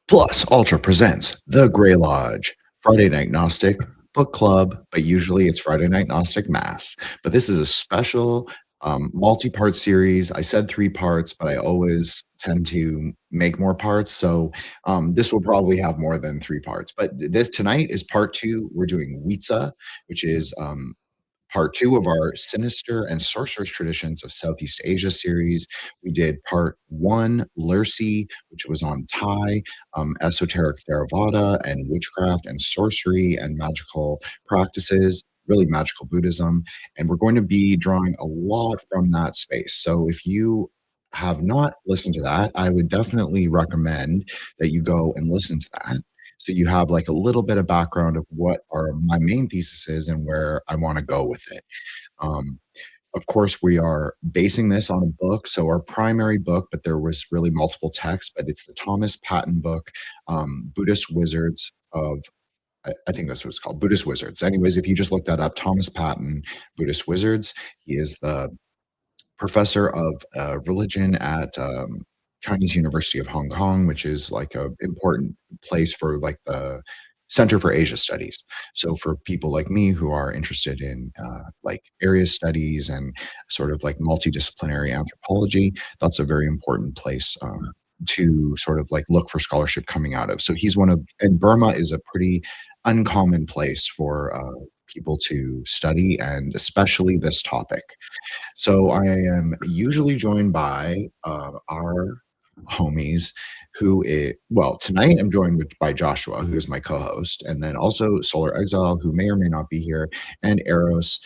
Plus, Ultra presents The Grey Lodge, Friday Night Gnostic Book Club, but usually it's Friday Night Gnostic Mass. But this is a special multi part series. I said 3 parts, but I always tend to make more parts. So this will probably have more than 3 parts. But this tonight is part 2. We're doing Weizza, which is part 2 of our Sinister and Sorcerous Traditions of Southeast Asia series. We did part 1, Lurcy, which was on Thai, esoteric Theravada, and witchcraft and sorcery and magical practices, really magical Buddhism. And we're going to be drawing a lot from that space. So if you have not listened to that, I would definitely recommend that you go and listen to that, so you have like a little bit of background of what are my main theses and where I want to go with it. Um, of course, we are basing this on a book. So our primary book, but there was really multiple texts, but it's the Thomas Patton book, Buddhist Wizards of, I think that's what it's called, Buddhist Wizards. Anyways, if you just look that up, Thomas Patton, Buddhist Wizards, he is the professor of religion at Chinese University of Hong Kong, which is like a important place for like the Center for Asia Studies. So for people like me who are interested in like area studies and sort of like multidisciplinary anthropology, that's a very important place to sort of like look for scholarship coming out of. So he's one of, and Burma is a pretty uncommon place for people to study, and especially this topic. So I am usually joined by our homies well, tonight I'm joined by Joshua, who is my co-host, and then also Solar Exile, who may or may not be here, and Eros,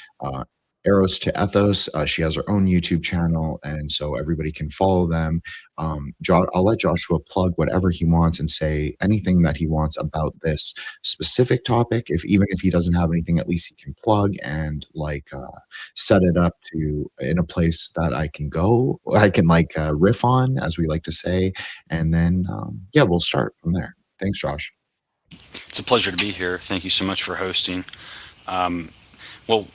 Eros to Ethos. She has her own YouTube channel, and so everybody can follow them. I'll let Joshua plug whatever he wants and say anything that he wants about this specific topic. If even if he doesn't have anything, at least he can plug and like set it up to in a place that I can go. I can like riff on, as we like to say, and then yeah, we'll start from there. Thanks, Josh. It's a pleasure to be here. Thank you so much for hosting. Um, well,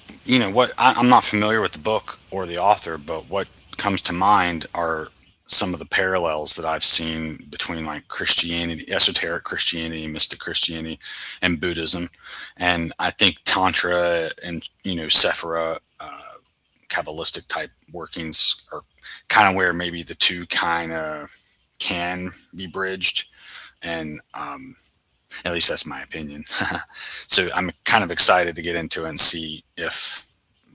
I'm not familiar with the book or the author, but what comes to mind are some of the parallels that I've seen between like Christianity, esoteric Christianity, mystic Christianity, and Buddhism. And I think Tantra and, Sephira, Kabbalistic type workings are kind of where maybe the two kind of can be bridged. And at least that's my opinion. So I'm kind of excited to get into it and see if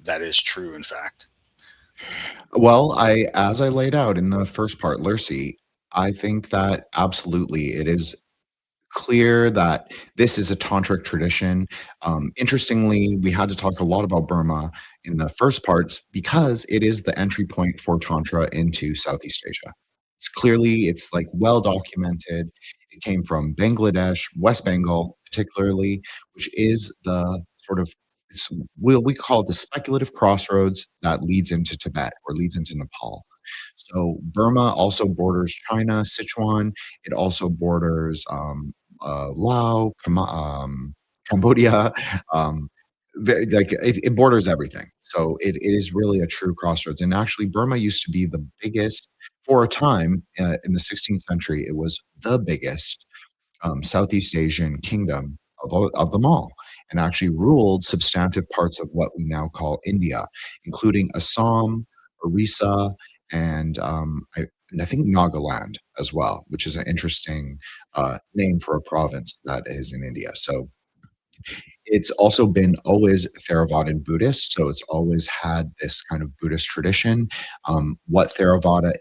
that is true, in fact. Well, as I laid out in the first part, Lurcy, I think that absolutely it is clear that this is a tantric tradition. Interestingly, we had to talk a lot about Burma in the first parts because it is the entry point for tantra into Southeast Asia. It's like well documented. It came from Bangladesh, West Bengal, particularly, which is the sort of we call it the speculative crossroads that leads into Tibet or leads into Nepal. So Burma also borders China, Sichuan. It also borders Laos, Cambodia. Um, like it borders everything. So it is really a true crossroads. And actually, Burma used to be the biggest for a time in the 16th century. It was the biggest Southeast Asian kingdom of them all, and actually ruled substantive parts of what we now call India, including Assam, Orissa, and I think Nagaland as well, which is an interesting name for a province that is in India. So it's also been always Theravadan Buddhist, so it's always had this kind of Buddhist tradition. What Theravada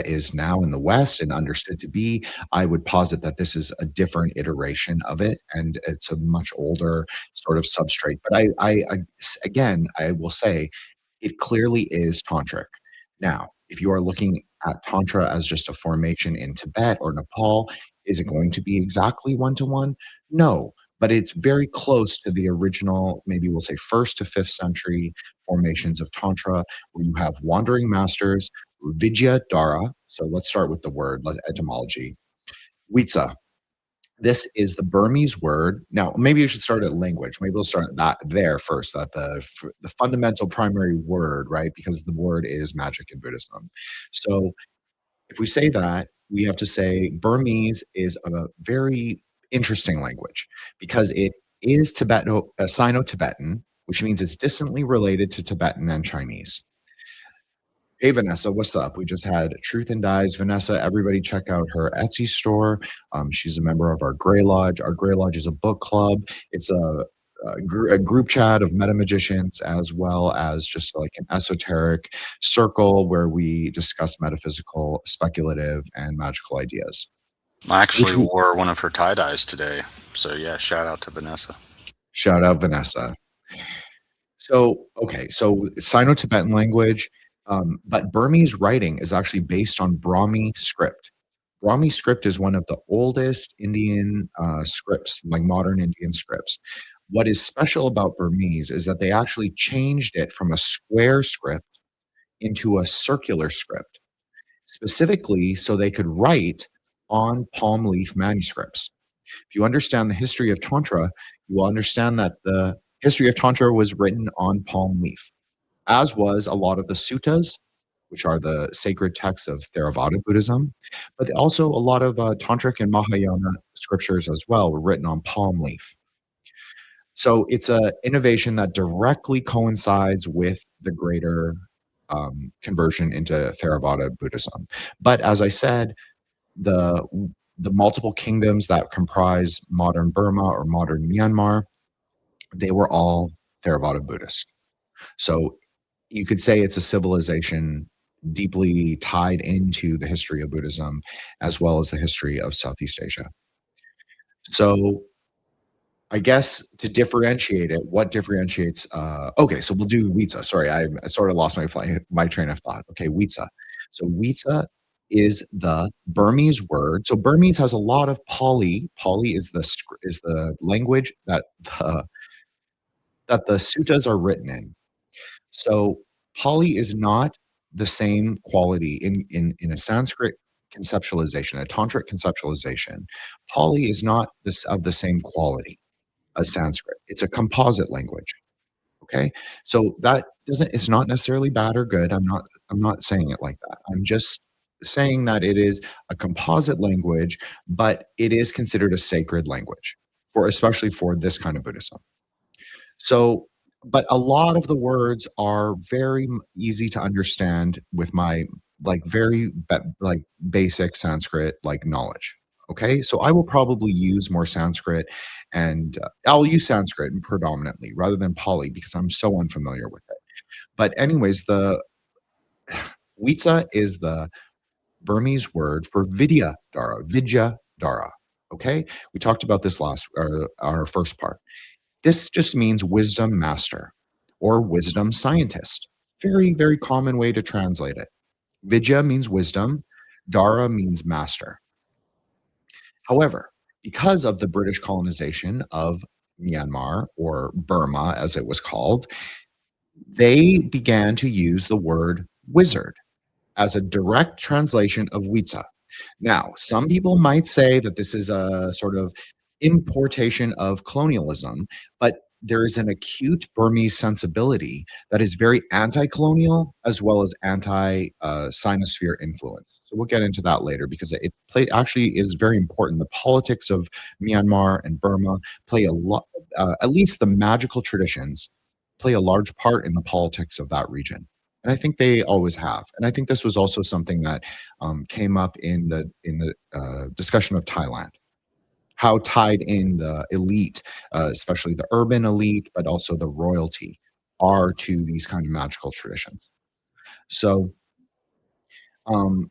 is now in the West and understood to be, I would posit that this is a different iteration of it, and it's a much older sort of substrate. But again, I will say it clearly is tantric. Now, if you are looking at tantra as just a formation in Tibet or Nepal, is it going to be exactly one to one? No, but it's very close to the original, maybe we'll say first to fifth century formations of tantra, where you have wandering masters, Vidyadhara. So let's start with the word etymology. Weizza. This is the Burmese word. Now, maybe you should start at language. Maybe we'll start that there first, that the fundamental primary word, right? Because the word is magic in Buddhism. So if we say that, we have to say Burmese is a very interesting language because it is Sino-Tibetan, which means it's distantly related to Tibetan and Chinese. Hey, Vanessa, what's up? We just had Truth and Dies. Vanessa, everybody check out her Etsy store. She's a member of our Grey Lodge. Our Grey Lodge is a book club. It's a group chat of Metamagicians, as well as just like an esoteric circle where we discuss metaphysical, speculative, and magical ideas. I actually wore one of her tie-dyes today. So yeah, shout out to Vanessa. Shout out Vanessa. So, okay, so it's Sino-Tibetan language, but Burmese writing is actually based on Brahmi script. Brahmi script is one of the oldest Indian scripts, like modern Indian scripts. What is special about Burmese is that they actually changed it from a square script into a circular script, specifically so they could write on palm leaf manuscripts. If you understand the history of Tantra, you will understand that the history of Tantra was written on palm leaf, as was a lot of the suttas, which are the sacred texts of Theravada Buddhism, but also a lot of Tantric and Mahayana scriptures as well were written on palm leaf. So it's an innovation that directly coincides with the greater conversion into Theravada Buddhism. But as I said, the multiple kingdoms that comprise modern Burma or modern Myanmar, they were all Theravada Buddhist. So you could say it's a civilization deeply tied into the history of Buddhism as well as the history of Southeast Asia. So I guess to differentiate it, what differentiates? Okay, so we'll do Weizza. Sorry, I sort of lost my train of thought. Okay, Weizza. So Weizza is the Burmese word. So Burmese has a lot of Pali. Pali is the language that the suttas are written in. So Pali is not the same quality in a Sanskrit conceptualization, a tantric conceptualization. Pali is not of the same quality as Sanskrit. It's a composite language. Okay, so that doesn't. It's not necessarily bad or good. I'm not saying it like that. I'm just saying that it is a composite language, but it is considered a sacred language especially for this kind of Buddhism. So, but a lot of the words are very easy to understand with my like like basic Sanskrit like knowledge. Okay, so I will probably use more Sanskrit, and I'll use Sanskrit predominantly rather than Pali because I'm so unfamiliar with it. But anyways, the Weizza is the Burmese word for Vidyadhara. Vidyadhara. Okay, we talked about this our first part. This just means wisdom master or wisdom scientist. Very, very common way to translate it. Vidya means wisdom, Dara means master. However, because of the British colonization of Myanmar, or Burma as it was called, they began to use the word wizard as a direct translation of Weizza. Now, some people might say that this is a sort of importation of colonialism, but there is an acute Burmese sensibility that is very anti-colonial as well as anti-Sinosphere influence. So we'll get into that later because actually is very important. The politics of Myanmar and Burma play a lot, at least the magical traditions play a large part in the politics of that region. And I think they always have. And I think this was also something that came up in the discussion of Thailand. How tied in the elite, especially the urban elite, but also the royalty, are to these kind of magical traditions. So,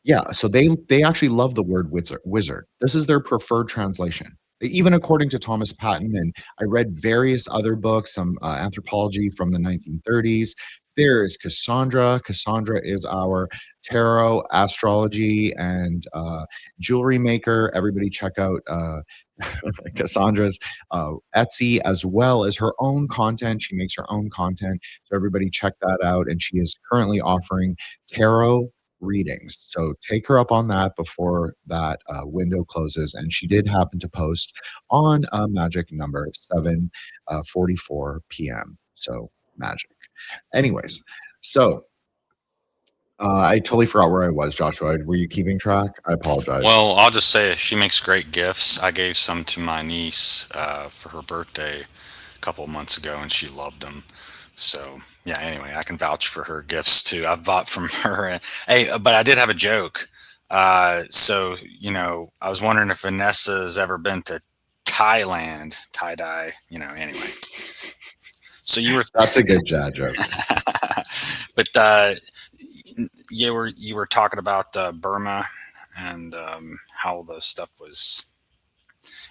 yeah, so they actually love the word wizard. This is their preferred translation. Even according to Thomas Patton, and I read various other books, some anthropology from the 1930s. There is Cassandra. Cassandra is our tarot, astrology, and jewelry maker. Everybody check out Cassandra's Etsy, as well as her own content. She makes her own content. So everybody check that out. And she is currently offering tarot readings. So take her up on that before that window closes. And she did happen to post on magic number 7:44 p.m. So magic. Anyways, so I totally forgot where I was, Joshua. Were you keeping track? I apologize. Well, I'll just say she makes great gifts. I gave some to my niece for her birthday a couple of months ago, and she loved them. So yeah. Anyway, I can vouch for her gifts too. I've bought from her. Hey, but I did have a joke. So I was wondering if Vanessa has ever been to Thailand, tie dye. Anyway. So you were. That's a good dad joke. But you were talking about Burma and how the stuff was.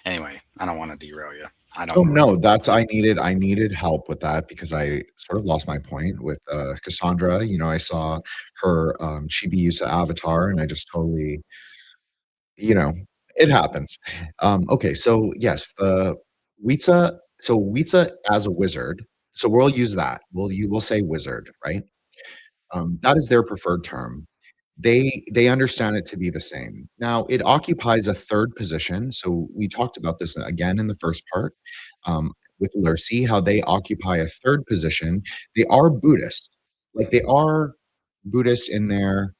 Anyway, I don't want to derail you. I don't. Oh no, I needed help with that because I sort of lost my point with Cassandra. I saw her chibi use avatar, and I just totally, you know, it happens. Okay, so yes, the Weizza. So Weizza as a wizard. So we'll use that. You will say wizard, right? That is their preferred term. They understand it to be the same. Now, it occupies a third position. So we talked about this again in the first part with Lurcy, how they occupy a third position. They are Buddhist, like they are Buddhist in their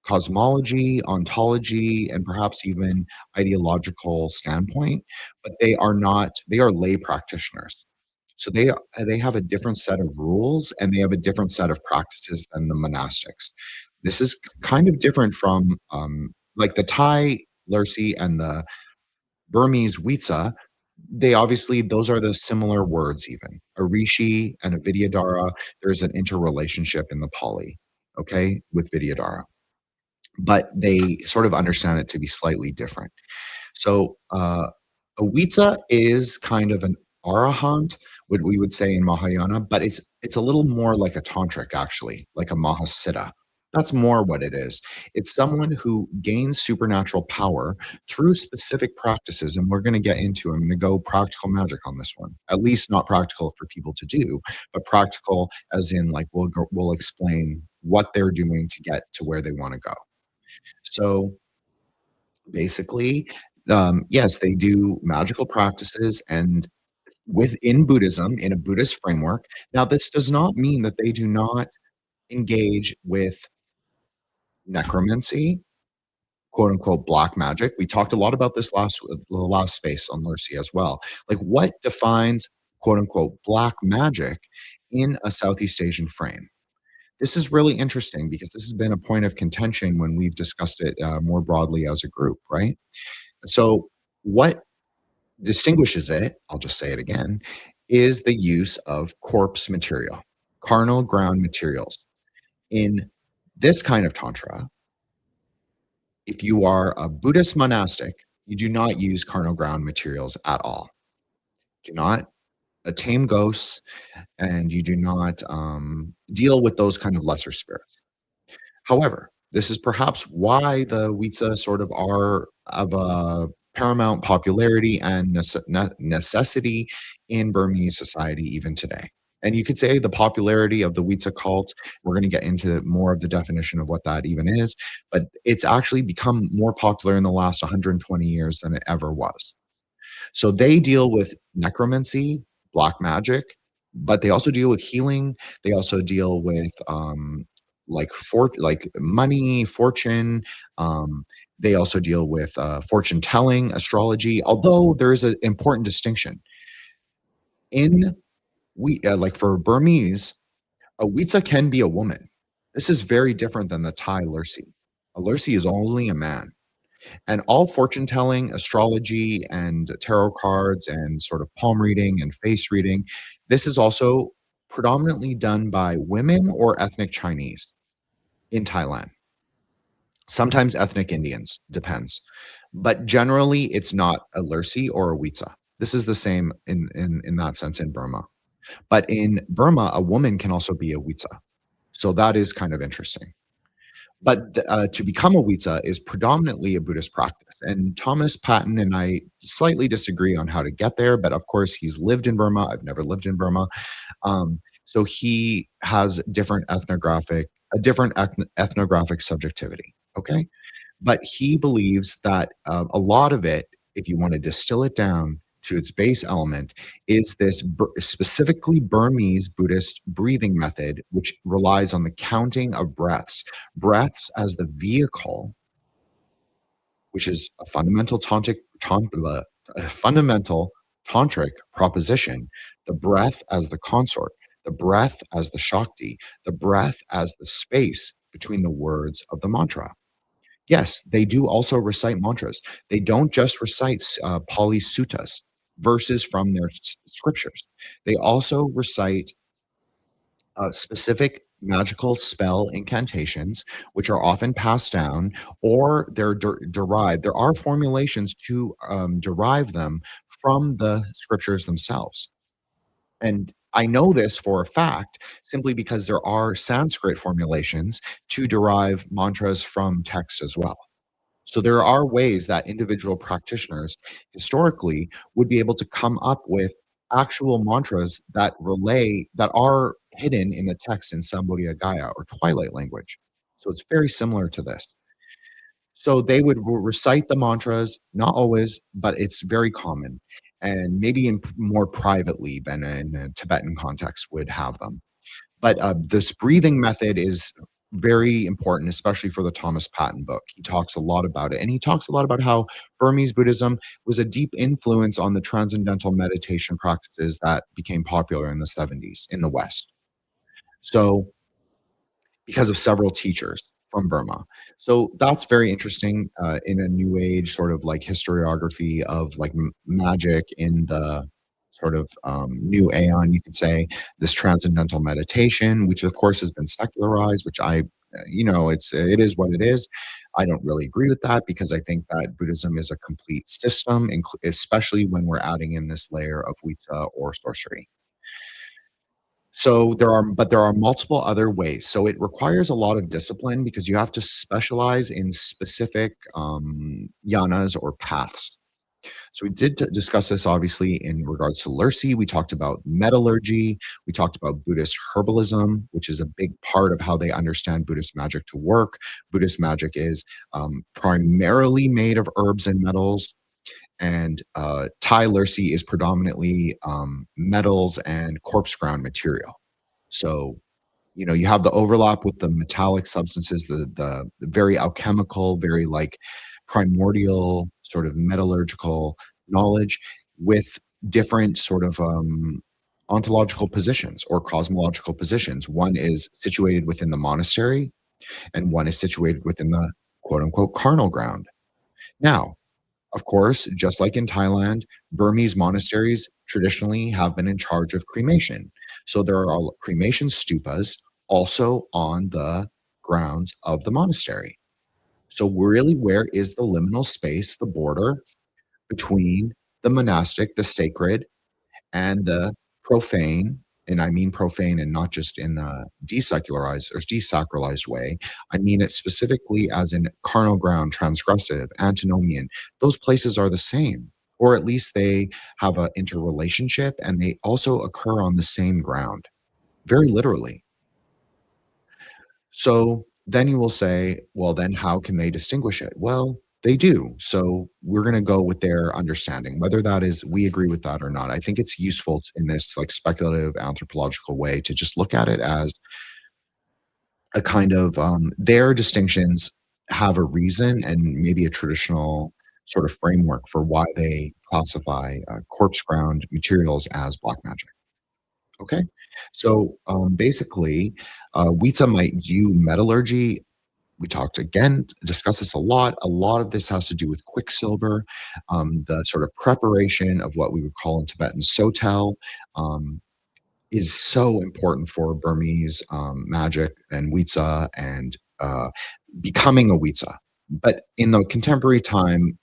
cosmology, ontology, and perhaps even ideological standpoint, but they are not. They are lay practitioners. So they have a different set of rules and they have a different set of practices than the monastics. This is kind of different from like the Thai Lurcy and the Burmese Weizza. They obviously those are the similar words even. A rishi and a Vidyadhara, there's an interrelationship in the Pali, okay, with Vidyadhara. But they sort of understand it to be slightly different. So a Weizza is kind of an arahant, what we would say in Mahayana, but it's a little more like a tantric actually, like a mahasiddha. That's more what it is. It's someone who gains supernatural power through specific practices, and we're going to get into. I'm going to go practical magic on this one. At least not practical for people to do, but practical as in like we'll explain what they're doing to get to where they want to go. So basically, yes, they do magical practices and within Buddhism, in a Buddhist framework. Now, this does not mean that they do not engage with necromancy, quote unquote black magic. We talked a lot about this the last space on Lurcy as well. Like what defines quote unquote black magic in a Southeast Asian frame? This is really interesting because this has been a point of contention when we've discussed it more broadly as a group, right? So, what distinguishes it, I'll just say it again, is the use of corpse material, carnal ground materials. In this kind of Tantra, if you are a Buddhist monastic, you do not use carnal ground materials at all. Do not tame ghosts, and you do not deal with those kind of lesser spirits. However, this is perhaps why the Weizza sort of are of a paramount popularity and necessity in Burmese society even today. And you could say the popularity of the Weizza cult, we're going to get into more of the definition of what that even is, but it's actually become more popular in the last 120 years than it ever was. So they deal with necromancy, black magic, but they also deal with healing. They also deal with like money, fortune. They also deal with fortune telling, astrology. Although there is an important distinction in we like for Burmese, a Weizza can be a woman. This is very different than the Thai Lurcy. A Lurcy is only a man. And all fortune telling, astrology, and tarot cards, and sort of palm reading and face reading, this is also predominantly done by women or ethnic Chinese in Thailand. Sometimes ethnic Indians, depends. But generally, it's not a Lurcy or a Weizza. This is the same in that sense in Burma. But in Burma, a woman can also be a Weizza. So that is kind of interesting. But to become a Weizza is predominantly a Buddhist practice. And Thomas Patton and I slightly disagree on how to get there, but of course he's lived in Burma. I've never lived in Burma. So he has a different ethnographic subjectivity. Okay. But he believes that a lot of it, if you want to distill it down to its base element is this specifically Burmese Buddhist breathing method, which relies on the counting of breaths as the vehicle, which is a fundamental a fundamental tantric proposition, the breath as the consort, the breath as the Shakti, the breath as the space between the words of the mantra. Yes, they do also recite mantras. They don't just recite Pali suttas, verses from their scriptures. They also recite specific magical spell incantations, which are often passed down or they're derived. There are formulations to derive them from the scriptures themselves. And I know this for a fact simply because there are Sanskrit formulations to derive mantras from texts as well. So there are ways that individual practitioners historically would be able to come up with actual mantras that are hidden in the text in Sambodhya Gaya or Twilight language. So it's very similar to this. So they would recite the mantras, not always, but it's very common, and maybe more privately than in a Tibetan context would have them. But this breathing method is very important, especially for the Thomas Patton book. He talks a lot about it. And he talks a lot about how Burmese Buddhism was a deep influence on the transcendental meditation practices that became popular in the 70s in the West. So, because of several teachers from Burma. So that's very interesting in a new age sort of like historiography of like magic in the sort of new aeon, you could say, this transcendental meditation, which of course has been secularized, which it is what it is. I don't really agree with that because I think that Buddhism is a complete system, especially when we're adding in this layer of Weizza or sorcery. So there are multiple other ways. So it requires a lot of discipline because you have to specialize in specific yanas or paths. So we did discuss this obviously in regards to Lurcy. We talked about metallurgy. We talked about Buddhist herbalism, which is a big part of how they understand Buddhist magic to work. Buddhist magic is primarily made of herbs and metals, and Thai Lurcy is predominantly metals and corpse ground material. So, you have the overlap with the metallic substances, the very alchemical, very like primordial sort of metallurgical knowledge with different sort of ontological positions or cosmological positions. One is situated within the monastery, and one is situated within the quote unquote carnal ground. Now, of course, just like in Thailand, Burmese monasteries traditionally have been in charge of cremation. So there are cremation stupas also on the grounds of the monastery. So really, where is the liminal space, the border between the monastic, the sacred, and the profane? And I mean profane and not just in the desecularized or desacralized way. I mean it specifically as in carnal ground, transgressive, antinomian. Those places are the same, or at least they have an interrelationship and they also occur on the same ground, very literally. So then you will say, well, then how can they distinguish it? Well, they do. So we're going to go with their understanding, whether that is we agree with that or not. I think it's useful in this like speculative anthropological way to just look at it as a kind of their distinctions have a reason and maybe a traditional sort of framework for why they classify corpse ground materials as black magic. Okay. So basically, Weizza might view metallurgy. We talked again, discuss this a lot. A lot of this has to do with quicksilver, the sort of preparation of what we would call in Tibetan sotel. Is so important for Burmese magic and Weizza and becoming a Weizza. But in the contemporary time,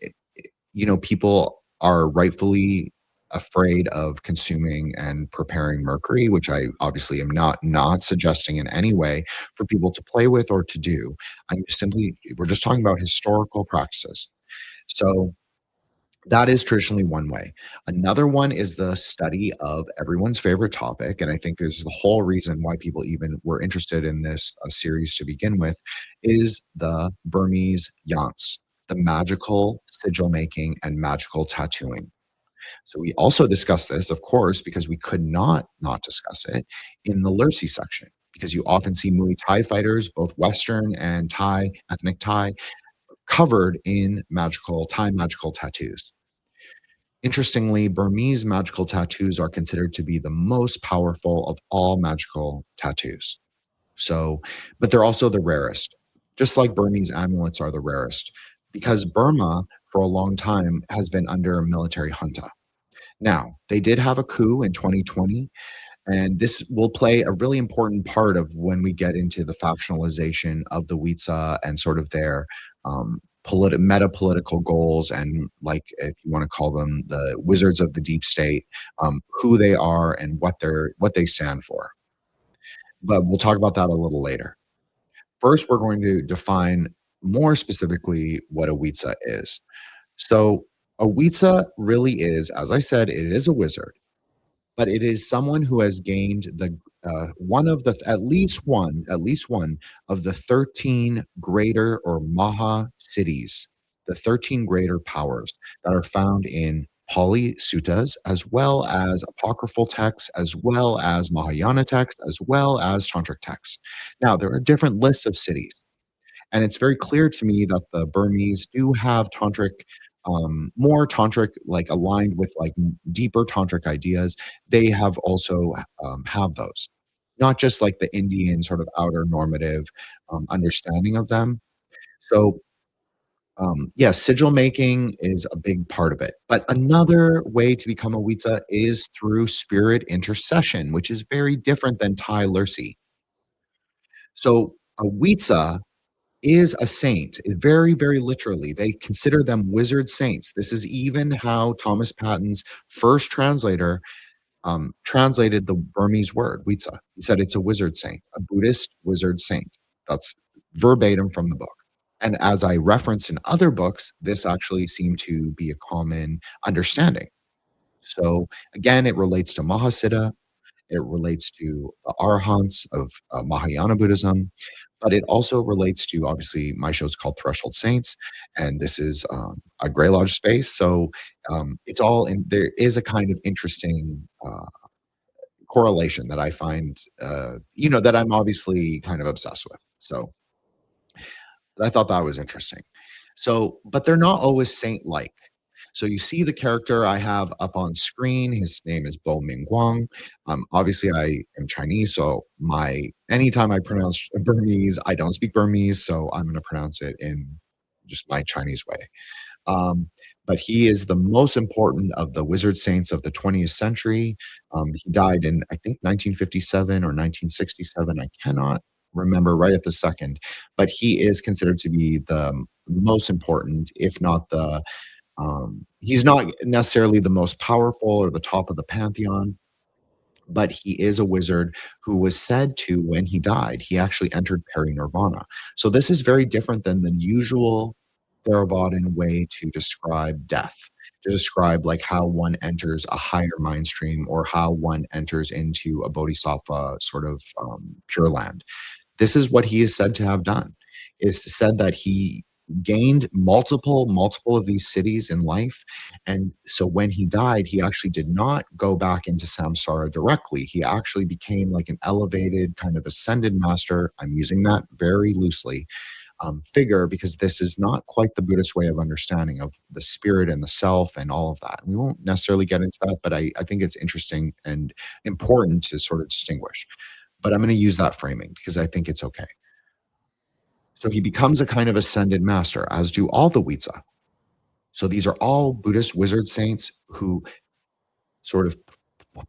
people are rightfully afraid of consuming and preparing mercury, which I obviously am not suggesting in any way for people to play with or to do. We're just talking about historical practices. So that is traditionally one way. Another one is the study of everyone's favorite topic, and I think this is the whole reason why people even were interested in this series to begin with, is the Burmese yants, the magical sigil making and magical tattooing. So we also discuss this, of course, because we could not discuss it in the Lurcy section, because you often see Muay Thai fighters, both Western and Thai, ethnic Thai, covered in Thai magical tattoos. Interestingly, Burmese magical tattoos are considered to be the most powerful of all magical tattoos. So, but they're also the rarest, just like Burmese amulets are the rarest, because Burma, for a long time, has been under a military junta. Now, they did have a coup in 2020, and this will play a really important part of when we get into the factionalization of the Weizza and sort of their meta-political goals, and, like, if you want to call them the wizards of the deep state, who they are and what they stand for. But we'll talk about that a little later. First, we're going to define more specifically what a Weizza is. So, a Weizza really is, as I said, it is a wizard, but it is someone who has gained the one of the at least one of the 13 greater or Maha cities, the 13 greater powers that are found in Pali Suttas, as well as apocryphal texts, as well as Mahayana texts, as well as Tantric texts. Now, there are different lists of cities, and it's very clear to me that the Burmese do have tantric, more tantric, like aligned with like deeper tantric ideas. They have also have those, not just like the Indian sort of outer normative understanding of them. So yeah, sigil making is a big part of it. But another way to become a Witza is through spirit intercession, which is very different than Thai Lursi. So a Witza is a saint, very, very literally. They consider them wizard saints. This is even how Thomas Patton's first translator translated the Burmese word, Weizza. He said it's a wizard saint, a Buddhist wizard saint. That's verbatim from the book. And as I referenced in other books, this actually seemed to be a common understanding. So again, it relates to Mahasiddha, it relates to the Arahants of Mahayana Buddhism, but it also relates to, obviously, my show's called Threshold Saints, and this is a Grey Lodge space. So it's all in, there is a kind of interesting correlation that I find, that I'm obviously kind of obsessed with. So I thought that was interesting. So, but they're not always saint-like. So you see the character I have up on screen. His name is Bo Mingguang. Obviously, I am Chinese, so anytime I pronounce Burmese, I don't speak Burmese, so I'm going to pronounce it in just my Chinese way. But he is the most important of the wizard saints of the 20th century. He died in, I think, 1957 or 1967. I cannot remember right at the second, but he is considered to be the most important, if not he's not necessarily the most powerful or the top of the pantheon, but he is a wizard who was said to, when he died, he actually entered peri-nirvana. So this is very different than the usual Theravadan way to describe death, to describe like how one enters a higher mind stream or how one enters into a bodhisattva sort of pure land. This is what he is said to have done. It's said that he gained multiple of these cities in life, and so when he died, he actually did not go back into samsara directly. He actually became like an elevated kind of ascended master. I'm using that very loosely, figure, because this is not quite the Buddhist way of understanding of the spirit and the self and all of that. We won't necessarily get into that, but I think it's interesting and important to sort of distinguish. But I'm going to use that framing because I think it's okay. So he becomes a kind of ascended master, as do all the Weizza. So these are all Buddhist wizard saints who sort of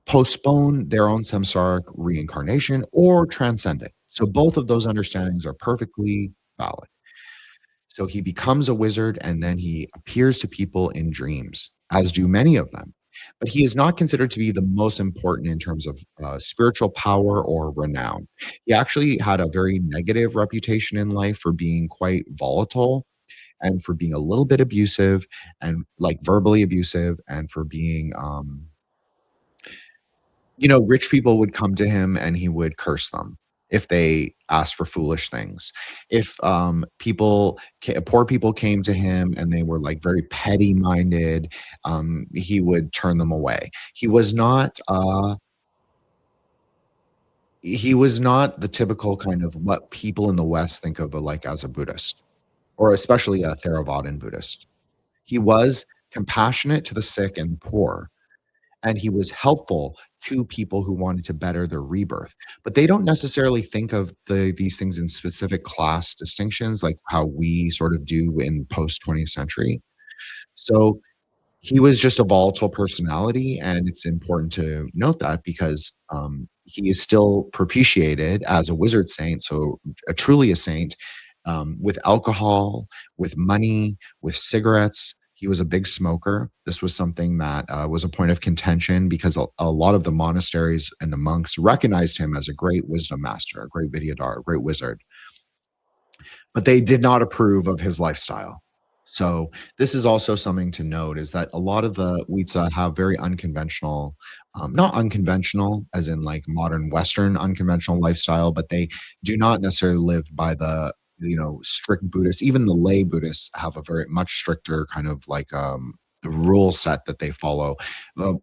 postpone their own samsaric reincarnation or transcend it. So both of those understandings are perfectly valid. So he becomes a wizard and then he appears to people in dreams, as do many of them. But he is not considered to be the most important in terms of spiritual power or renown. He actually had a very negative reputation in life for being quite volatile and for being a little bit abusive and like verbally abusive, and for being, rich people would come to him and he would curse them if they asked for foolish things. If poor people came to him and they were like very petty minded, he would turn them away. He was not the typical kind of what people in the West think of like as a Buddhist, or especially a Theravadan Buddhist. He was compassionate to the sick and poor, and he was helpful to people who wanted to better their rebirth. But they don't necessarily think of these things in specific class distinctions like how we sort of do in post 20th century. So he was just a volatile personality, and it's important to note that because he is still propitiated as a wizard saint, so truly a saint, with alcohol, with money, with cigarettes. He was a big smoker. This was something that was a point of contention because a lot of the monasteries and the monks recognized him as a great wisdom master, a great Vidyadhara, a great wizard, but they did not approve of his lifestyle. So this is also something to note, is that a lot of the Weizza have very unconventional, not unconventional as in like modern Western unconventional lifestyle, but they do not necessarily live by the strict Buddhists. Even the lay Buddhists have a very much stricter kind of like rule set that they follow.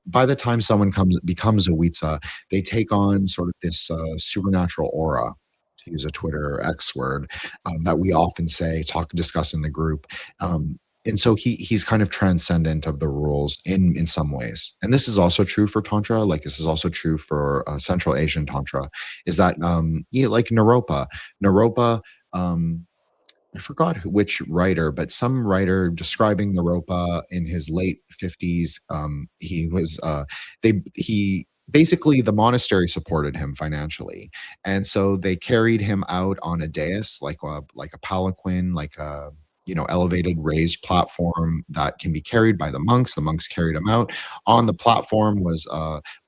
By the time someone becomes a Weizza, they take on sort of this supernatural aura, to use a Twitter X word, that we often discuss in the group. And so he's kind of transcendent of the rules in some ways. And this is also true for Tantra. Like this is also true for Central Asian Tantra, is that like Naropa. Naropa, I forgot which writer, but some writer describing Naropa in his late 50s. He was he basically, the monastery supported him financially, and so they carried him out on a dais, like a palanquin, like a elevated raised platform that can be carried by the monks. The monks carried him out. On the platform was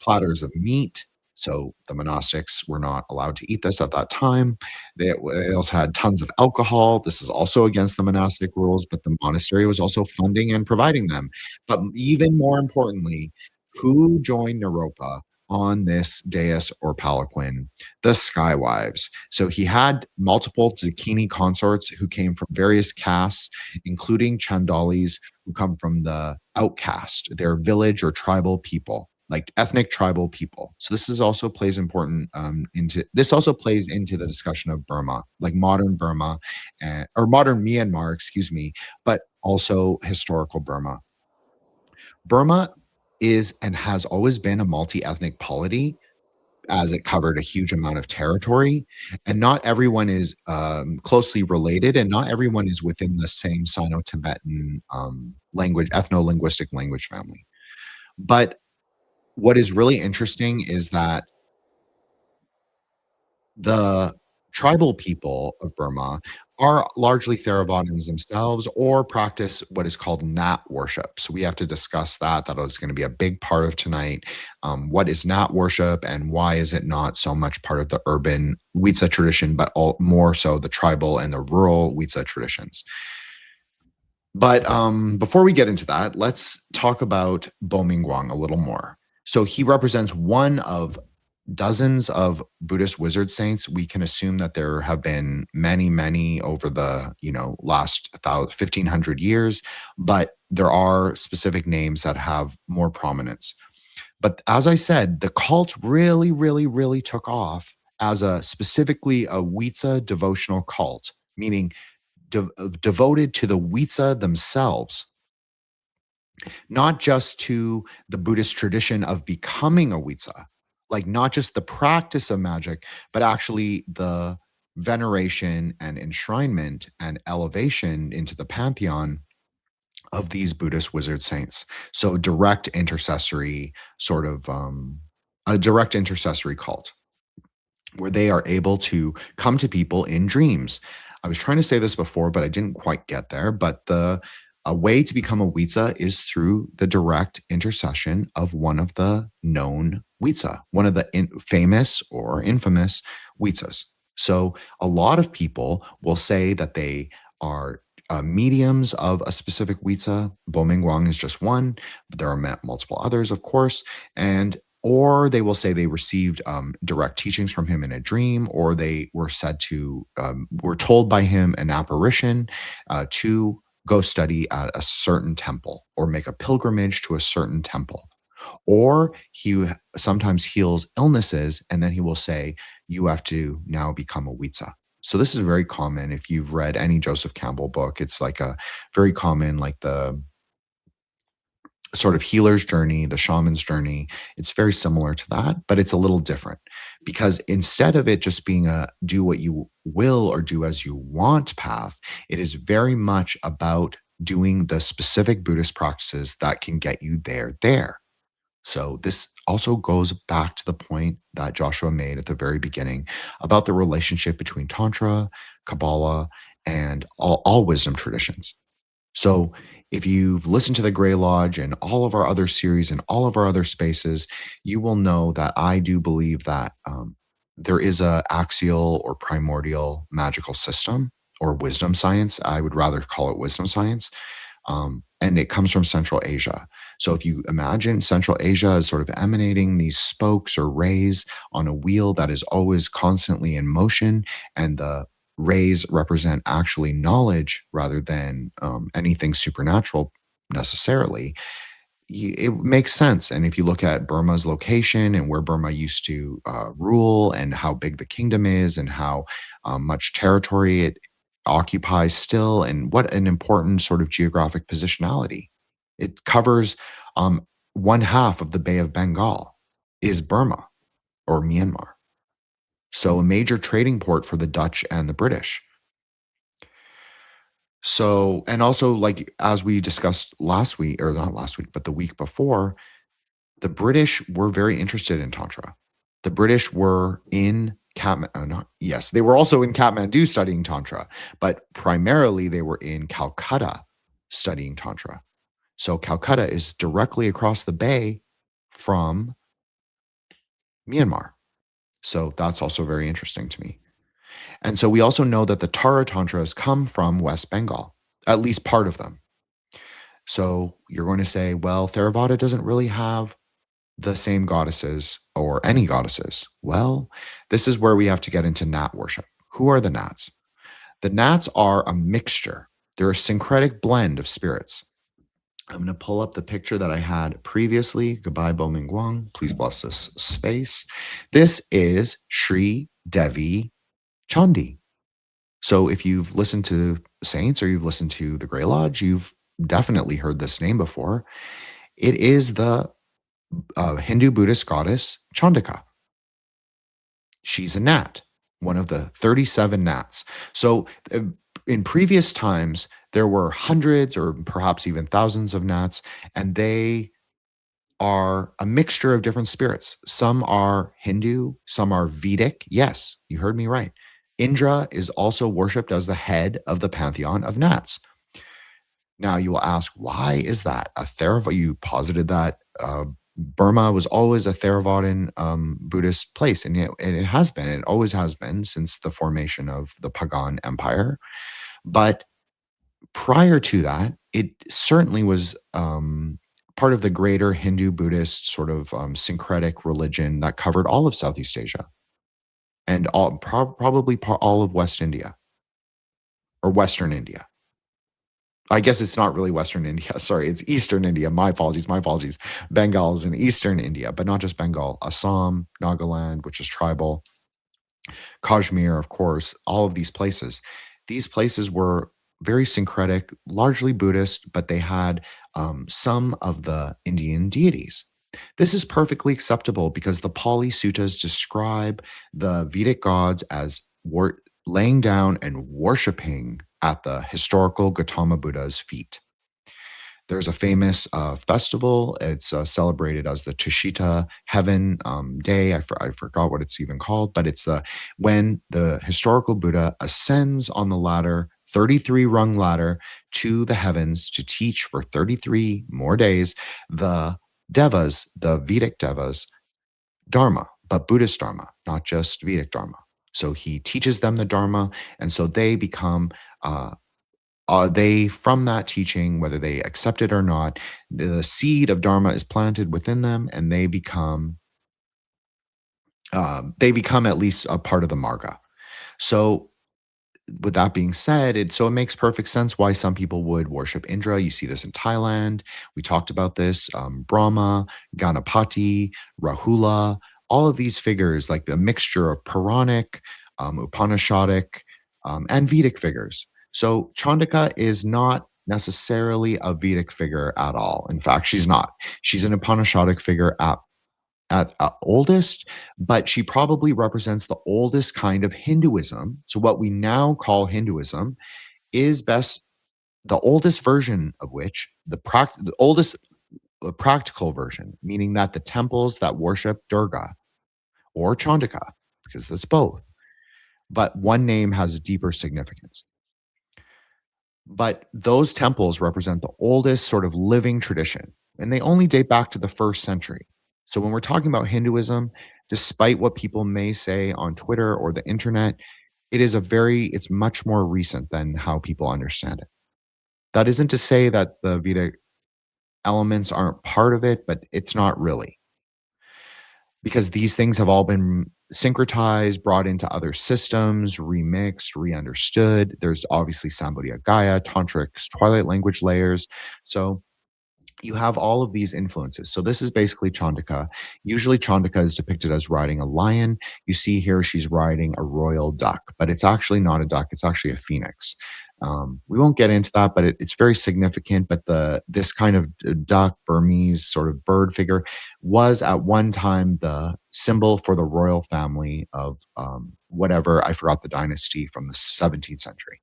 platters of meat. So the monastics were not allowed to eat this at that time. They also had tons of alcohol. This is also against the monastic rules, but the monastery was also funding and providing them. But even more importantly, who joined Naropa on this dais or palanquin? The skywives. So he had multiple Dakini consorts who came from various castes, including Chandalis, who come from the outcast, their village or tribal people, like ethnic tribal people. So this also plays into the discussion of Burma, like modern Burma, or modern Myanmar, excuse me, but also historical Burma. Burma is and has always been a multi-ethnic polity, as it covered a huge amount of territory, and not everyone is closely related, and not everyone is within the same Sino-Tibetan ethno-linguistic language family. But what is really interesting is that the tribal people of Burma are largely Theravadins themselves, or practice what is called Nat worship. So we have to discuss that. That is going to be a big part of tonight. What is Nat worship, and why is it not so much part of the urban Weizza tradition, but more so the tribal and the rural Weizza traditions? But before we get into that, let's talk about Bomingguang a little more. So he represents one of dozens of Buddhist wizard saints. We can assume that there have been many, many over the last 1,500 years, but there are specific names that have more prominence. But as I said, the cult really, really, really took off as specifically a Weizza devotional cult, meaning devoted to the Weizza themselves, not just to the Buddhist tradition of becoming a Weizza, like not just the practice of magic, but actually the veneration and enshrinement and elevation into the pantheon of these Buddhist wizard saints. So direct intercessory, sort of a direct intercessory cult, where they are able to come to people in dreams. I was trying to say this before, but I didn't quite get there. But a way to become a Weizza is through the direct intercession of one of the known Weizza, one of the famous or infamous Weizzas. So a lot of people will say that they are mediums of a specific Weizza. Bomingguang is just one, but there are multiple others, of course. And or they will say they received direct teachings from him in a dream, or they were said to were told by him an apparition to go study at a certain temple or make a pilgrimage to a certain temple. Or he sometimes heals illnesses, and then he will say, you have to now become a Weizza. So this is very common. If you've read any Joseph Campbell book, it's like a very common, like the sort of healer's journey, the shaman's journey. It's very similar to that, but it's a little different because instead of it just being a do what you will or do as you want path, it is very much about doing the specific Buddhist practices that can get you there. So this also goes back to the point that Joshua made at the very beginning about the relationship between Tantra, Kabbalah, and all wisdom traditions. So if you've listened to the Grey Lodge and all of our other series and all of our other spaces, you will know that I do believe that there is a axial or primordial magical system or wisdom science. I would rather call it wisdom science. And it comes from Central Asia. So if you imagine Central Asia as sort of emanating these spokes or rays on a wheel that is always constantly in motion, and the rays represent actually knowledge rather than anything supernatural necessarily, it makes sense. And if you look at Burma's location and where Burma used to rule and how big the kingdom is and how much territory it occupies still, and what an important sort of geographic positionality. It covers one half of the Bay of Bengal is Burma or Myanmar. So a major trading port for the Dutch and the British. So, and also like as we discussed last week, or not last week, but the week before, the British were very interested in Tantra. The British were in they were also in Kathmandu studying Tantra, but primarily they were in Calcutta studying Tantra. So Calcutta is directly across the bay from Myanmar. So that's also very interesting to me. And so we also know that the Tara Tantras come from West Bengal, at least part of them. So you're going to say, well, Theravada doesn't really have the same goddesses or any goddesses. Well, this is where we have to get into Nat worship. Who are the Nats? The Nats are a mixture. They're a syncretic blend of spirits. I'm going to pull up the picture that I had previously. Goodbye, Bo Ming Guang. Please bless this space. This is Sri Devi Chandi. So if you've listened to Saints or you've listened to the Grey Lodge, you've definitely heard this name before. It is the Hindu Buddhist goddess Chandika. She's a Nat, one of the 37 Nats. So in previous times, there were hundreds or perhaps even thousands of Nats, and they are a mixture of different spirits. Some are Hindu, some are Vedic. Yes, you heard me right. Indra is also worshipped as the head of the pantheon of Nats. Now you will ask, why is that? You posited that Burma was always a Theravadan Buddhist place, and it has been. It always has been since the formation of the Pagan Empire. But prior to that, it certainly was part of the greater Hindu Buddhist sort of syncretic religion that covered all of Southeast Asia and probably all of West India or Western India. I guess it's not really Western India. Sorry, it's Eastern India. My apologies. Bengal is in Eastern India, but not just Bengal. Assam, Nagaland, which is tribal, Kashmir, of course, all of these places. These places were very syncretic, largely Buddhist, but they had some of the Indian deities. This is perfectly acceptable because the Pali Suttas describe the Vedic gods as laying down and worshiping at the historical Gautama Buddha's feet. There's a famous festival. It's celebrated as the Tushita Heaven Day. I forgot what it's even called, but it's when the historical Buddha ascends on the ladder, 33-rung ladder, to the heavens to teach for 33 more days the Devas, the Vedic Devas, Dharma, but Buddhist Dharma, not just Vedic Dharma. So he teaches them the Dharma, and so they become from that teaching, whether they accept it or not, the seed of Dharma is planted within them, and they become they become at least a part of the Marga. So with that being said, it makes perfect sense why some people would worship Indra. You see this in Thailand. We talked about this. Brahma, Ganapati, Rahula, all of these figures, like the mixture of Puranic, Upanishadic, and Vedic figures. So Chandika is not necessarily a Vedic figure at all. In fact, she's not. She's an Upanishadic figure at oldest, but she probably represents the oldest kind of Hinduism. So what we now call Hinduism is best the oldest version of which the oldest practical version, meaning that the temples that worship Durga or Chandika, because that's both, but one name has a deeper significance. But those temples represent the oldest sort of living tradition, and they only date back to the first century. So when we're talking about Hinduism, despite what people may say on Twitter or the internet, it's much more recent than how people understand it. That isn't to say that the Vedic elements aren't part of it, but it's not really, because these things have all been syncretized, brought into other systems, remixed, re-understood. There's obviously Sambodhya Gaya, Tantric, Twilight language layers. So you have all of these influences. So this is basically Chandika. Usually Chandika is depicted as riding a lion. You see here she's riding a royal duck, but it's actually not a duck. It's actually a phoenix. We won't get into that, but it's very significant. But this kind of duck, Burmese sort of bird figure, was at one time the symbol for the royal family of whatever, I forgot the dynasty, from the 17th century.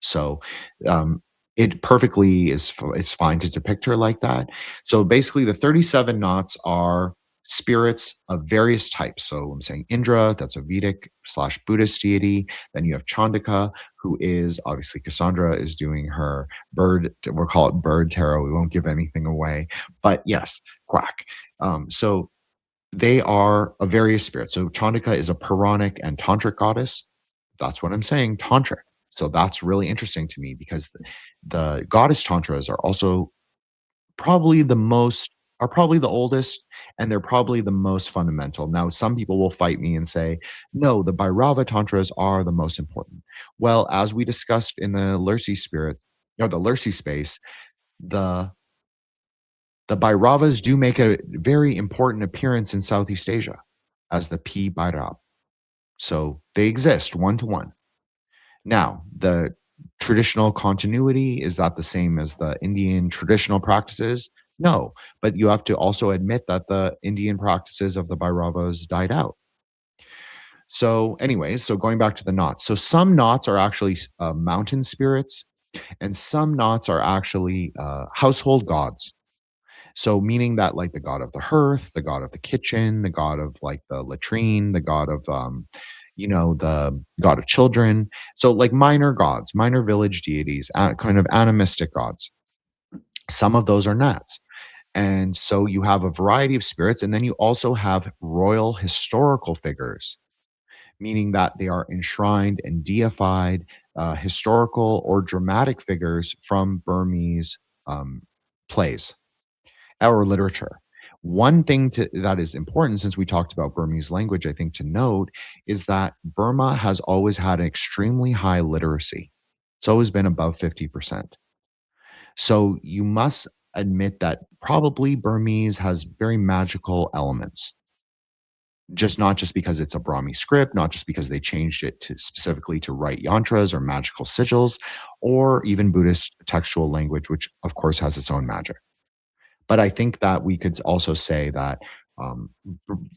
So um, it perfectly it's fine to depict her like that. So basically, the 37 knots are spirits of various types. So I'm saying Indra, that's a Vedic slash Buddhist deity. Then you have Chandika, who is obviously Cassandra is doing her bird. We'll call it bird tarot. We won't give anything away, but yes, quack. So they are a various spirits. So Chandika is a Puranic and Tantric goddess. That's what I'm saying, Tantric. So that's really interesting to me because the goddess Tantras are also probably probably the oldest, and they're probably the most fundamental. Now, some people will fight me and say, no, the Bhairava Tantras are the most important. Well, as we discussed in the Lursi spirit, or the Lursi space, the Bhairavas do make a very important appearance in Southeast Asia as the P Bhairav. So they exist one to one. Now, the traditional continuity, is that the same as the Indian traditional practices? No, but you have to also admit that the Indian practices of the Bhairavas died out. So, anyways, so going back to the knots. So, some knots are actually mountain spirits, and some knots are actually household gods. So, meaning that, like, the god of the hearth, the god of the kitchen, the god of like the latrine, the god of the god of children. So, like, minor gods, minor village deities, kind of animistic gods. Some of those are gnats. And so you have a variety of spirits, and then you also have royal historical figures, meaning that they are enshrined and deified historical or dramatic figures from Burmese plays or literature. One thing that is important, since we talked about Burmese language, I think to note is that Burma has always had an extremely high literacy. It's always been above 50%. So you must admit that probably Burmese has very magical elements. Just not just because it's a Brahmi script, not just because they changed it specifically to write yantras or magical sigils, or even Buddhist textual language, which of course has its own magic. But I think that we could also say that,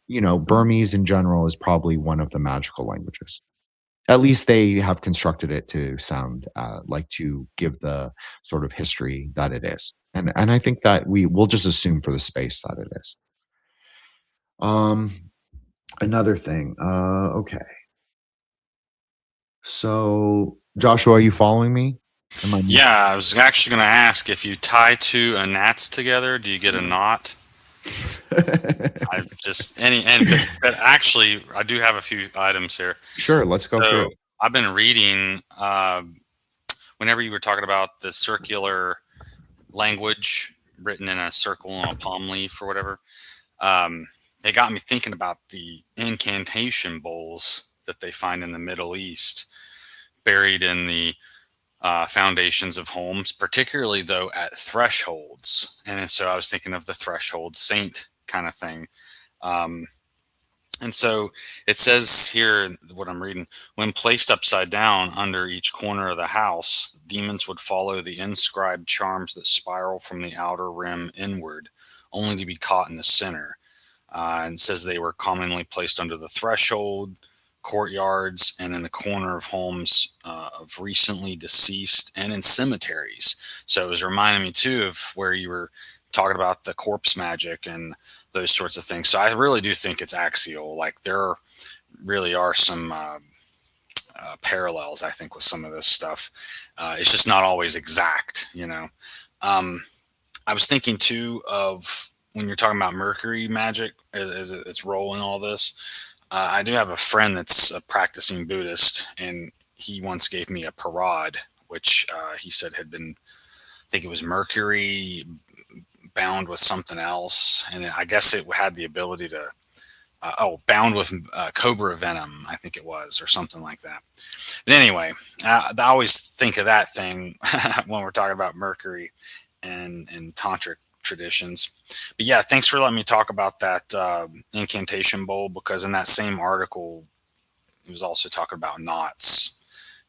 Burmese in general is probably one of the magical languages. At least they have constructed it to sound like to give the sort of history that it is. And I think that we'll just assume for the space that it is. Another thing. Okay. So Joshua, are you following me? Yeah, I was actually going to ask, if you tie two gnats together, do you get a knot? I just but actually, I do have a few items here. Sure, let's go through. I've been reading. Whenever you were talking about the circular language written in a circle on a palm leaf or whatever, it got me thinking about the incantation bowls that they find in the Middle East, buried in the foundations of homes, particularly though at thresholds. And so I was thinking of the threshold saint kind of thing. And so it says here, what I'm reading, when placed upside down under each corner of the house, demons would follow the inscribed charms that spiral from the outer rim inward, only to be caught in the center. And says they were commonly placed under the threshold, courtyards, and in the corner of homes of recently deceased, and in cemeteries. So it was reminding me too of where you were talking about the corpse magic and those sorts of things. So I really do think it's axial. Like there really are some parallels, I think, with some of this stuff. It's just not always exact, you know. I was thinking too of when you're talking about Mercury magic, as its role in all this. I do have a friend that's a practicing Buddhist, and he once gave me a parad, which he said had been, I think it was Mercury bound with something else, and I guess it had the ability to bound with cobra venom, I think it was, or something like that. But anyway, I always think of that thing when we're talking about Mercury and tantric traditions. But yeah, thanks for letting me talk about that incantation bowl, because in that same article it was also talking about knots,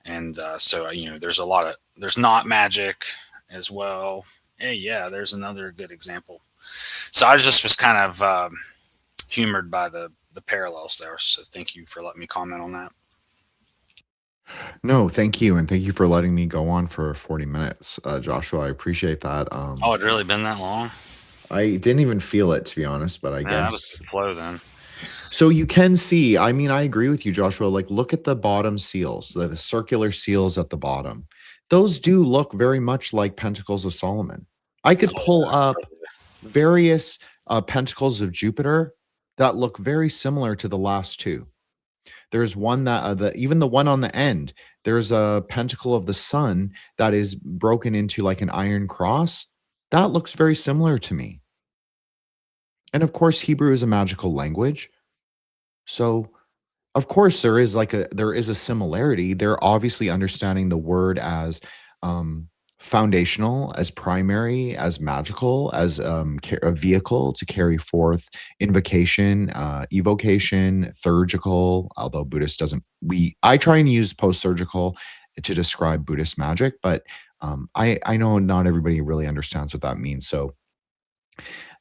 and so there's knot magic as well. Hey, yeah, there's another good example. So I was kind of humored by the parallels there. So thank you for letting me comment on that. No, thank you, and thank you for letting me go on for 40 minutes, Joshua. I appreciate that. Oh, it really been that long? I didn't even feel it, to be honest, but I Yeah, that was guess the flow then. so. You can see. I mean, I agree with you, Joshua. Like, look at the bottom seals, the circular seals at the bottom. Those do look very much like Pentacles of Solomon. I could pull up various Pentacles of Jupiter that look very similar to the last two. There's one that even the one on the end, there's a pentacle of the sun that is broken into like an iron cross. That looks very similar to me. And of course, Hebrew is a magical language. So of course there is a similarity. They're obviously understanding the word as foundational, as primary, as magical, as a vehicle to carry forth invocation, evocation, surgical. Although Buddhist doesn't, I try and use post surgical to describe Buddhist magic, but I know not everybody really understands what that means. So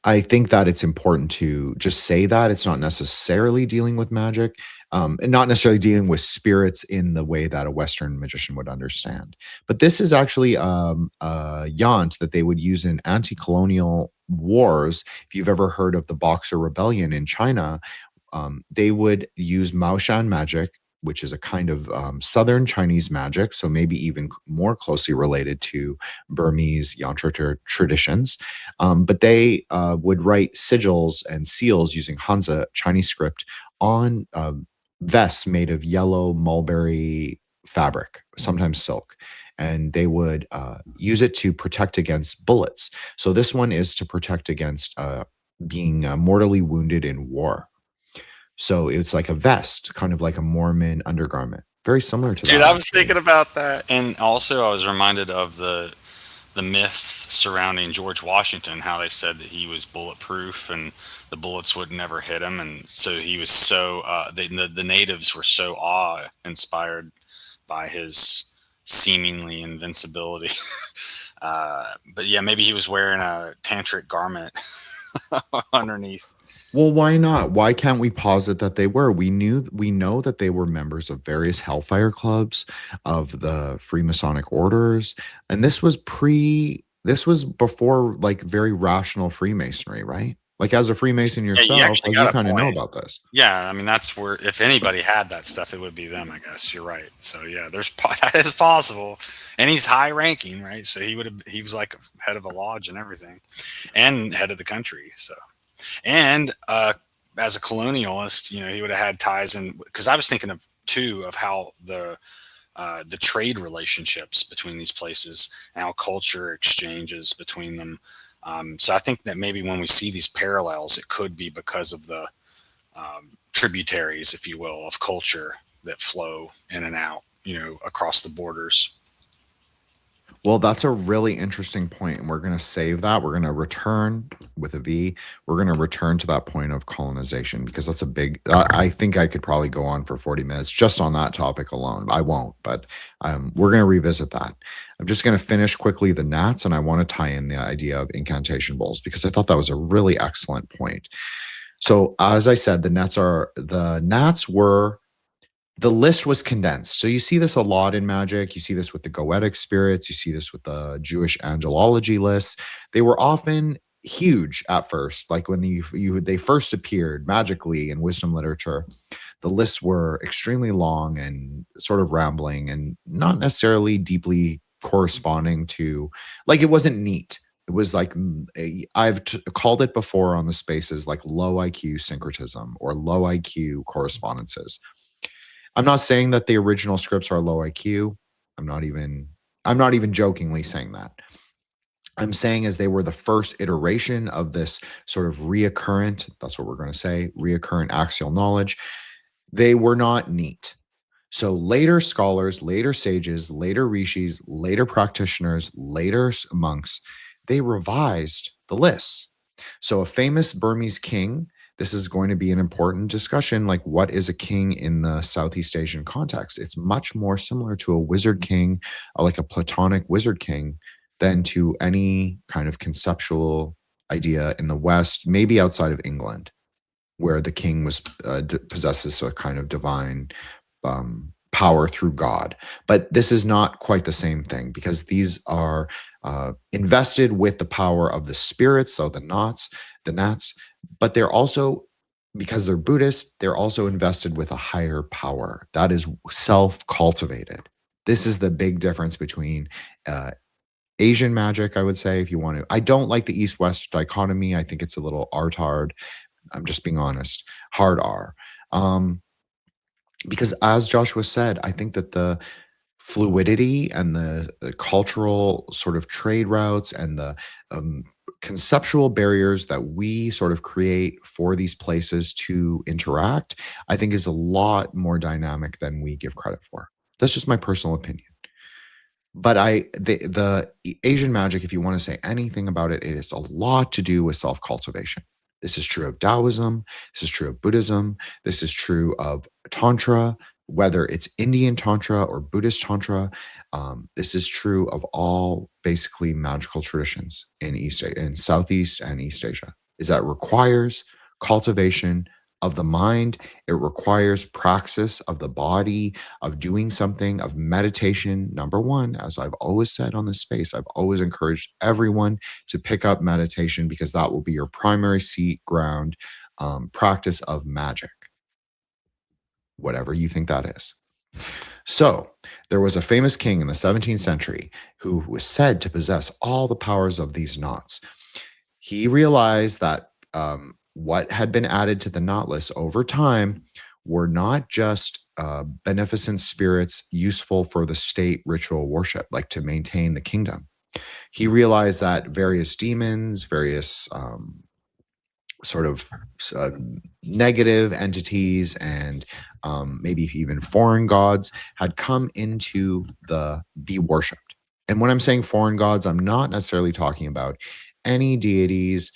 I think that it's important to just say that it's not necessarily dealing with magic, and not necessarily dealing with spirits in the way that a Western magician would understand. But this is actually a yant that they would use in anti-colonial wars. If you've ever heard of the Boxer Rebellion in China, they would use Maoshan magic, which is a kind of southern Chinese magic, so maybe even more closely related to Burmese yantra traditions. But they would write sigils and seals using Hansa Chinese script on vests made of yellow mulberry fabric, sometimes silk. And they would use it to protect against bullets. So this one is to protect against being mortally wounded in war. So it's like a vest, kind of like a Mormon undergarment. Very similar to that. Dude, I was thinking about that. And also I was reminded of the myths surrounding George Washington, how they said that he was bulletproof and the bullets would never hit him. And so he was so, the natives were so awe-inspired by his seemingly invincibility. But yeah, maybe he was wearing a tantric garment underneath. Well, why not? Why can't we posit that they were? We know that they were members of various Hellfire clubs, of the Freemasonic orders, and this was before like very rational Freemasonry, right? Like as a Freemason yourself, like you kind of know about this. Yeah, I mean that's where if anybody had that stuff, it would be them. I guess you're right. So yeah, that is possible, and he's high ranking, right? So he was like head of a lodge and everything, and head of the country. So. And as a colonialist, he would have had ties in, because I was thinking of how the trade relationships between these places and how culture exchanges between them. So I think that maybe when we see these parallels, it could be because of the tributaries, if you will, of culture that flow in and out, across the borders. Well, that's a really interesting point, and we're going to save that. We're going to return with a V. We're going to return to that point of colonization because that's a big. I think I could probably go on for 40 minutes just on that topic alone. I won't, but we're going to revisit that. I'm just going to finish quickly the gnats, and I want to tie in the idea of incantation bowls because I thought that was a really excellent point. So, as I said, the gnats were. The list was condensed. So you see this a lot in magic. You see this with the Goetic spirits. You see this with the Jewish angelology lists. They were often huge at first. Like when they first appeared magically in wisdom literature, the lists were extremely long and sort of rambling and not necessarily deeply corresponding to, like, it wasn't neat. It was like I've called it before on the spaces, like low IQ syncretism or low IQ correspondences. I'm not saying that the original scripts are low IQ. I'm not even jokingly saying that. I'm saying as they were the first iteration of this sort of reoccurrent, that's what we're going to say, reoccurrent axial knowledge, they were not neat. So later scholars, later sages, later rishis, later practitioners, later monks, they revised the lists. So a famous Burmese king, this is going to be an important discussion, like what is a king in the Southeast Asian context? It's much more similar to a wizard king, like a Platonic wizard king, than to any kind of conceptual idea in the West, maybe outside of England, where the king was possesses a kind of divine power through God. But this is not quite the same thing because these are invested with the power of the spirits, so the gnats, but they're also, because they're Buddhist, they're also invested with a higher power that is self-cultivated. This is the big difference between Asian magic, I would say, if you want to. I don't like the East-West dichotomy. I think it's a little art-hard. I'm just being honest. Hard R. Because as Joshua said, I think that the fluidity and the cultural sort of trade routes and the conceptual barriers that we sort of create for these places to interact, I think is a lot more dynamic than we give credit for. That's just my personal opinion. But the Asian magic, if you want to say anything about it, it has a lot to do with self-cultivation. This is true of Taoism. This is true of Buddhism. This is true of Tantra, whether it's Indian Tantra or Buddhist Tantra. This is true of all basically magical traditions in Southeast and East Asia, is that requires cultivation of the mind. It requires praxis of the body, of doing something, of meditation. Number one, as I've always said on this space, I've always encouraged everyone to pick up meditation because that will be your primary seat, ground, practice of magic, whatever you think that is. So there was a famous king in the 17th century who was said to possess all the powers of these knots. He realized that what had been added to the knot list over time were not just beneficent spirits useful for the state ritual worship, like to maintain the kingdom. He realized that various demons, various sort of negative entities and maybe even foreign gods had come into be worshipped. And when I'm saying foreign gods, I'm not necessarily talking about any deities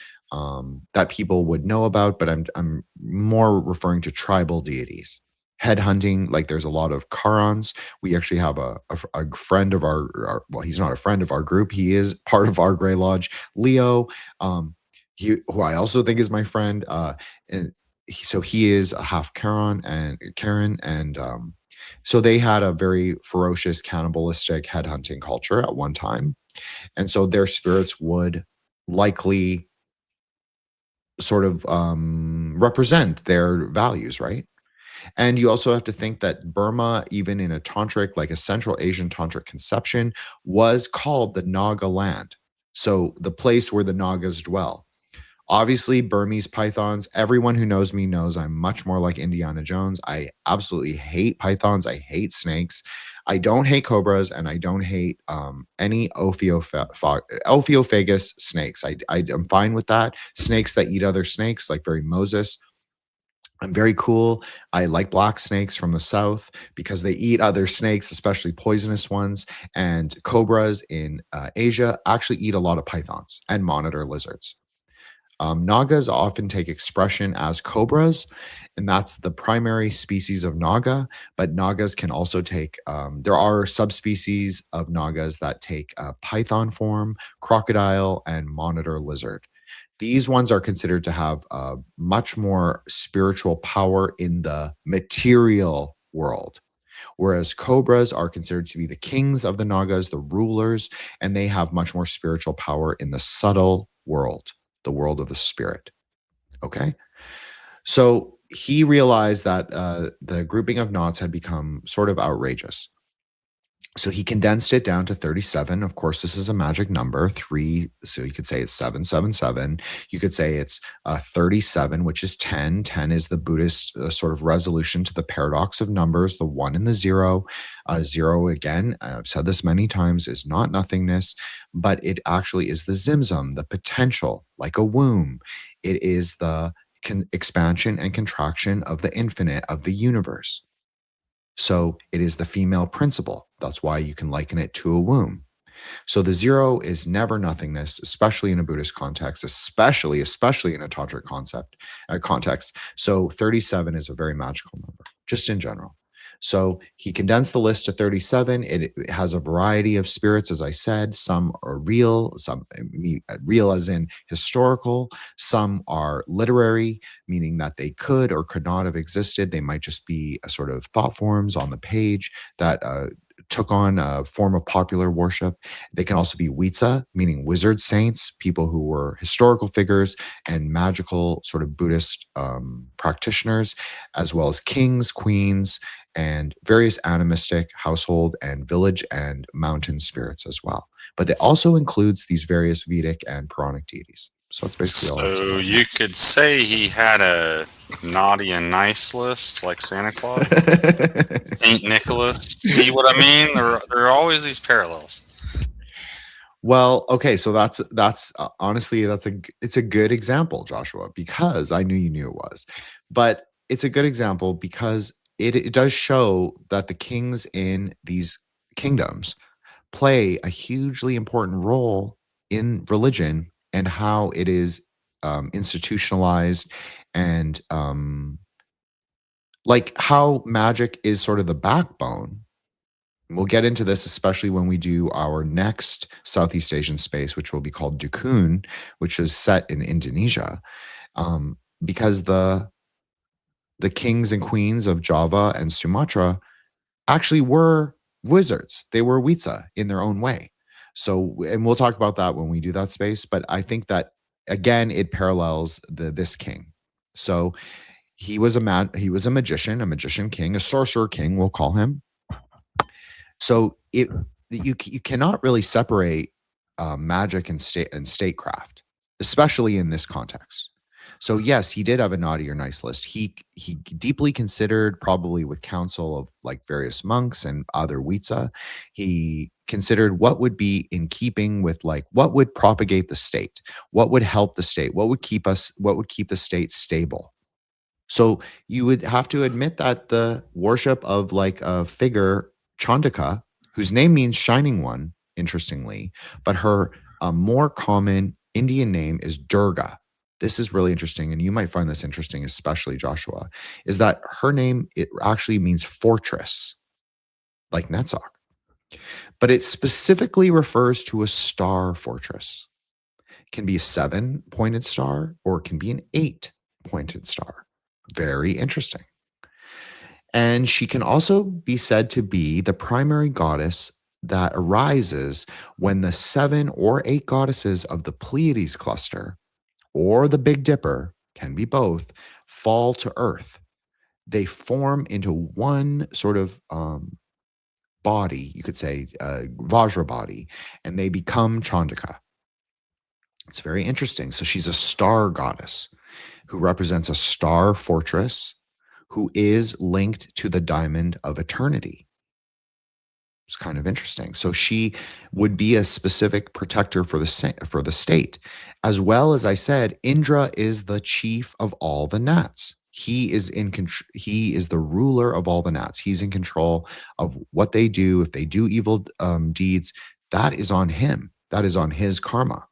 that people would know about, but I'm more referring to tribal deities. Headhunting, like there's a lot of Karans. We actually have a friend of our, well, he's not a friend of our group. He is part of our Grey Lodge, Leo, who I also think is my friend. So he is a half Karen, and so they had a very ferocious cannibalistic headhunting culture at one time. And so their spirits would likely sort of represent their values, right? And you also have to think that Burma, even in a tantric, like a Central Asian tantric conception, was called the Naga land. So the place where the Nagas dwell. Obviously, Burmese pythons, everyone who knows me knows I'm much more like Indiana Jones. I absolutely hate pythons. I hate snakes. I don't hate cobras, and I don't hate any Ophiophagous snakes. I'm fine with that. Snakes that eat other snakes, like very Moses. I'm very cool. I like black snakes from the south because they eat other snakes, especially poisonous ones. And cobras in Asia actually eat a lot of pythons and monitor lizards. Nagas often take expression as cobras, and that's the primary species of naga. But nagas can also take, there are subspecies of nagas that take python form, crocodile, and monitor lizard. These ones are considered to have much more spiritual power in the material world, whereas cobras are considered to be the kings of the nagas, the rulers, and they have much more spiritual power in the subtle world, the world of the spirit. Okay. So he realized that the grouping of knots had become sort of outrageous. So he condensed it down to 37. Of course, this is a magic number, three. So you could say it's 777. You could say it's 37, which is 10. 10 is the Buddhist sort of resolution to the paradox of numbers, the one and the zero. Zero, again, I've said this many times, is not nothingness, but it actually is the zimzum, the potential, like a womb. It is the expansion and contraction of the infinite, of the universe. So it is the female principle. That's why you can liken it to a womb. So the zero is never nothingness, especially in a Buddhist context, especially in a tantric context. So 37 is a very magical number, just in general. So he condensed the list to 37. It has a variety of spirits, as I said. Some are real, some real as in historical. Some are literary, meaning that they could or could not have existed. They might just be a sort of thought forms on the page that took on a form of popular worship. They can also be Weizza, meaning wizard saints, people who were historical figures and magical sort of Buddhist practitioners, as well as kings, queens, and various animistic household and village and mountain spirits as well. But it also includes these various Vedic and Puranic deities. So it's basically all. So you could say he had a naughty and nice list, like Santa Claus, Saint Nicholas. See what I mean? There are always these parallels. Well, okay, so that's honestly it's a good example, Joshua, because I knew you knew it was, but it's a good example because it does show that the kings in these kingdoms play a hugely important role in religion and how it is institutionalized and like how magic is sort of the backbone. We'll get into this, especially when we do our next Southeast Asian space, which will be called Dukun, which is set in Indonesia, because the kings and queens of Java and Sumatra actually were wizards. They were Weizza in their own way. So, and we'll talk about that when we do that space. But I think that again, it parallels this king. So he was a magician king, a sorcerer king, we'll call him. So you cannot really separate magic and statecraft, especially in this context. So yes, he did have a naughty or nice list. He deeply considered, probably with counsel of like various monks and other Weizza, he considered what would be in keeping with like what would propagate the state, what would help the state, what would keep the state stable. So you would have to admit that the worship of like a figure, Chandika, whose name means shining one, interestingly, but her more common Indian name is Durga. This is really interesting, and you might find this interesting, especially Joshua, is that her name, it actually means fortress, like Netzach. But it specifically refers to a star fortress. It can be a 7-pointed star, or it can be an 8-pointed star. Very interesting. And she can also be said to be the primary goddess that arises when the 7 or 8 goddesses of the Pleiades cluster or the Big Dipper, can be both, fall to earth. They form into one sort of body, you could say, Vajra body, and they become Chandika. It's very interesting. So she's a star goddess who represents a star fortress, who is linked to the diamond of eternity. It's kind of interesting. So she would be a specific protector for the state, as well as I said, Indra is the chief of all the gnats. He is he is the ruler of all the gnats. He's in control of what they do. If they do evil deeds, that is on him. That is on his karma.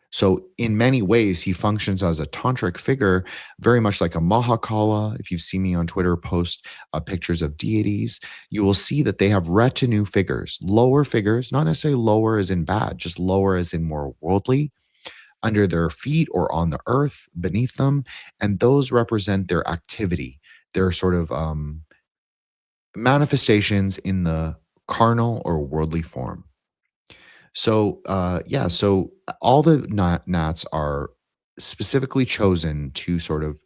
So in many ways, he functions as a tantric figure, very much like a Mahakala. If you've seen me on Twitter post pictures of deities, you will see that they have retinue figures, lower figures, not necessarily lower as in bad, just lower as in more worldly, under their feet or on the earth beneath them. And those represent their activity, their sort of manifestations in the carnal or worldly form. So, so all the gnats are specifically chosen to sort of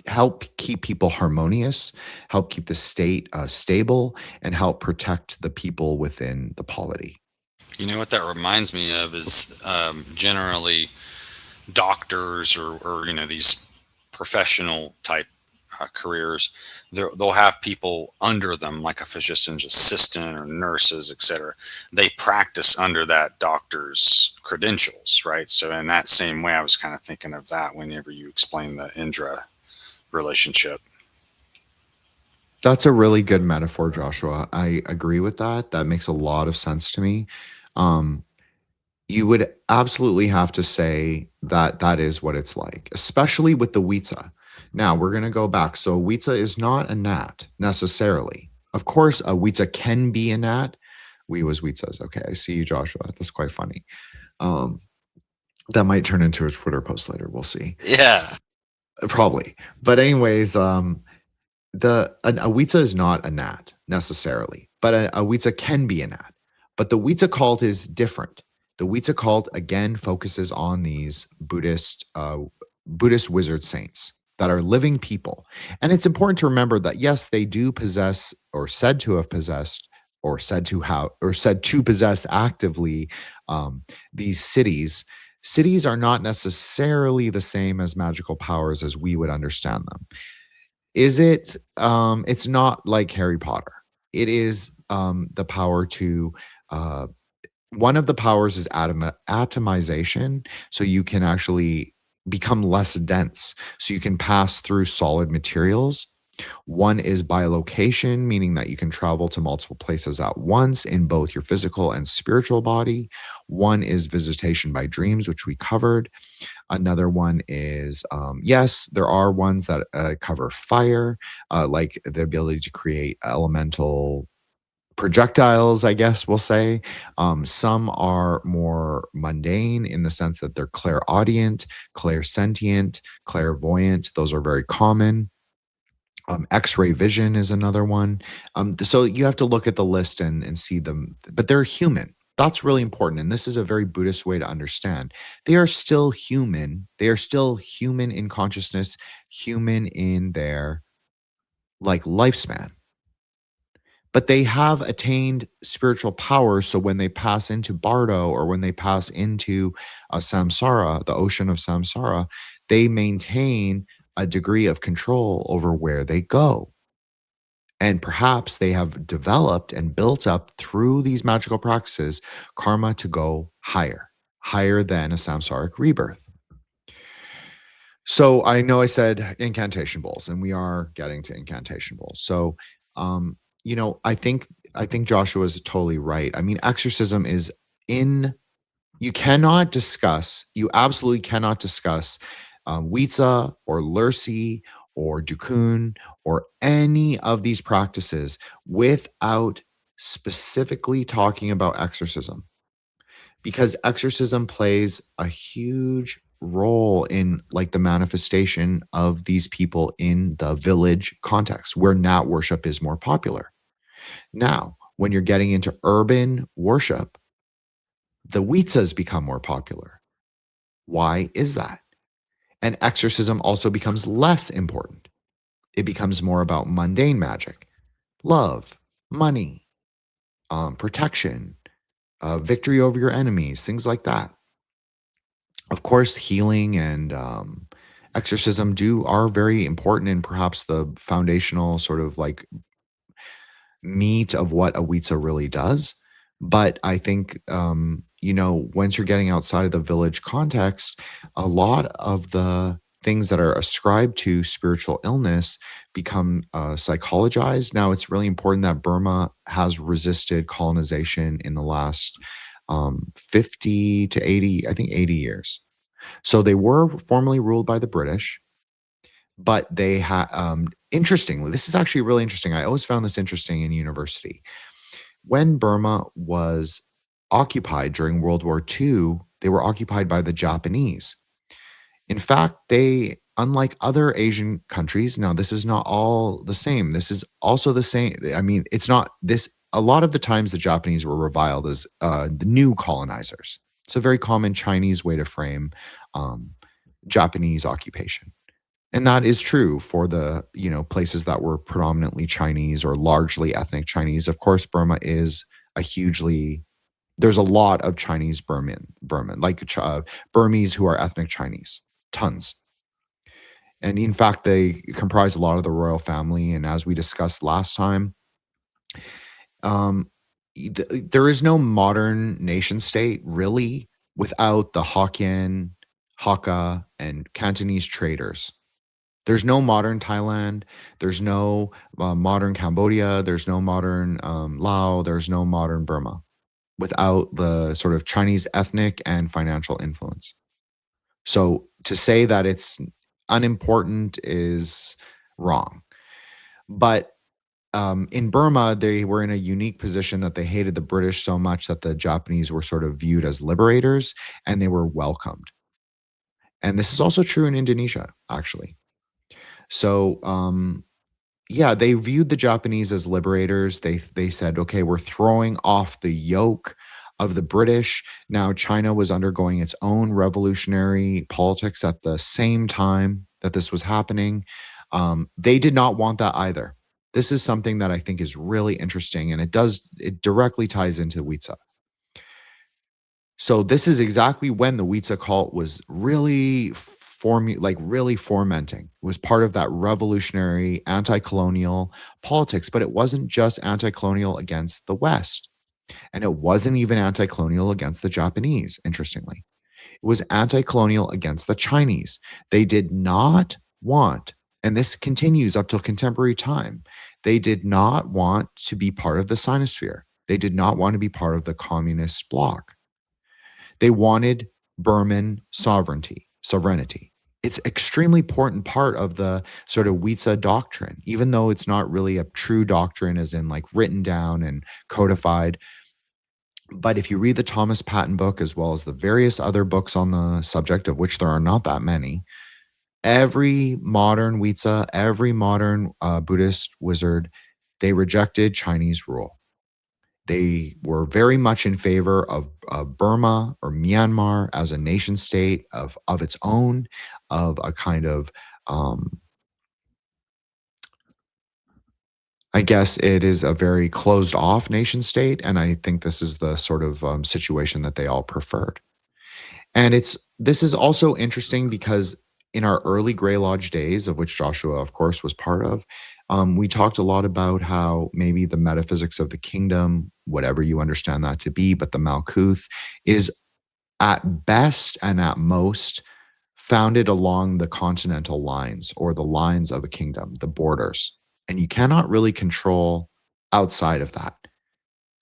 help keep people harmonious, help keep the state stable, and help protect the people within the polity. You know what that reminds me of is generally doctors or these professional type careers. They'll have people under them, like a physician's assistant or nurses, etc. They practice under that doctor's credentials, right? So in that same way, I was kind of thinking of that whenever you explain the Indra relationship. That's a really good metaphor, Joshua. I agree with that. That makes a lot of sense to me. You would absolutely have to say that that is what it's like, especially with the Weizza. Now we're going to go back. So Weizza is not a gnat necessarily. Of course, a Weizza can be a gnat. We was Weizzas. Okay, I see you, Joshua. That's quite funny. That might turn into a Twitter post later. We'll see. Yeah, probably. But anyways, a Weizza is not a gnat necessarily, but a Weizza can be a gnat. But the Weizza cult is different. The Weizza cult again focuses on these Buddhist wizard saints that are living people. And it's important to remember that yes, they do possess or said to have possessed or said to possess actively these cities. Cities are not necessarily the same as magical powers as we would understand them. Is it? It's not like Harry Potter. It is the power to one of the powers is atomization. So you can actually become less dense. So you can pass through solid materials. One is bilocation, meaning that you can travel to multiple places at once in both your physical and spiritual body. One is visitation by dreams, which we covered. Another one is, yes, there are ones that cover fire, like the ability to create elemental projectiles, I guess we'll say. Some are more mundane in the sense that they're clairaudient, clairsentient, clairvoyant. Those are very common. X-ray vision is another one. So you have to look at the list and see them, but they're human. That's really important. And this is a very Buddhist way to understand. They are still human. They are still human in consciousness, human in their lifespan. But they have attained spiritual power. So when they pass into Bardo or when they pass into samsara, the ocean of samsara, they maintain a degree of control over where they go. And perhaps they have developed and built up through these magical practices karma to go higher than a samsaric rebirth. So I know I said incantation bowls, and we are getting to incantation bowls. So, I think Joshua is totally right. I mean, exorcism is you absolutely cannot discuss Weizza or Lursi or Dukun or any of these practices without specifically talking about exorcism, because exorcism plays a huge role in the manifestation of these people in the village context where gnat worship is more popular. Now, when you're getting into urban worship, the Weizzas become more popular. Why is that? And exorcism also becomes less important. It becomes more about mundane magic, love, money, protection, victory over your enemies, things like that. Of course, healing and exorcism are very important in perhaps the foundational sort of meat of what a Weizza really does. But I think, once you're getting outside of the village context, a lot of the things that are ascribed to spiritual illness become psychologized. Now, it's really important that Burma has resisted colonization in the last 50 to 80, I think 80 years. So they were formerly ruled by the British, but they had, interestingly, this is actually really interesting. I always found this interesting in university. When Burma was occupied during World War II, they were occupied by the Japanese. In fact, they, unlike other Asian countries, now this is not all the same. This is also the same. I mean, it's not this. A lot of the times the Japanese were reviled as the new colonizers. It's a very common Chinese way to frame um, Japanese occupation. And that is true for the, places that were predominantly Chinese or largely ethnic Chinese. Of course, Burma is there's a lot of Chinese Burman, like Burmese who are ethnic Chinese, tons. And in fact, they comprise a lot of the royal family. And as we discussed last time, um, there is no modern nation state really without the Hokkien, Hakka, and Cantonese traders. There's no modern Thailand. There's no modern Cambodia. There's no modern Laos. There's no modern Burma without the sort of Chinese ethnic and financial influence. So to say that it's unimportant is wrong. But in Burma, they were in a unique position that they hated the British so much that the Japanese were sort of viewed as liberators and they were welcomed. And this is also true in Indonesia, actually. So, yeah, they viewed the Japanese as liberators. They said, okay, we're throwing off the yoke of the British. Now, China was undergoing its own revolutionary politics at the same time that this was happening. They did not want that either. This is something that I think is really interesting, and it directly ties into Weizza. So this is exactly when the Weizza cult was really really fomenting. It was part of that revolutionary anti-colonial politics, but it wasn't just anti-colonial against the West. And it wasn't even anti-colonial against the Japanese, interestingly. It was anti-colonial against the Chinese. They did not want, and this continues up till contemporary time, they did not want to be part of the Sinosphere. They did not want to be part of the communist bloc. They wanted Burman sovereignty. It's an extremely important part of the sort of Weizza doctrine, even though it's not really a true doctrine as in like written down and codified. But if you read the Thomas Patton book, as well as the various other books on the subject, of which there are not that many, every modern Weizza, every modern Buddhist wizard, they rejected Chinese rule. They were very much in favor of Burma or Myanmar as a nation state of its own, of a kind of, I guess it is a very closed off nation state. And I think this is the sort of situation that they all preferred. And this is also interesting because in our early Grey Lodge days, of which Joshua, of course, was part of, we talked a lot about how maybe the metaphysics of the kingdom, whatever you understand that to be, but the Malkuth is at best and at most founded along the continental lines or the lines of a kingdom, the borders. And you cannot really control outside of that.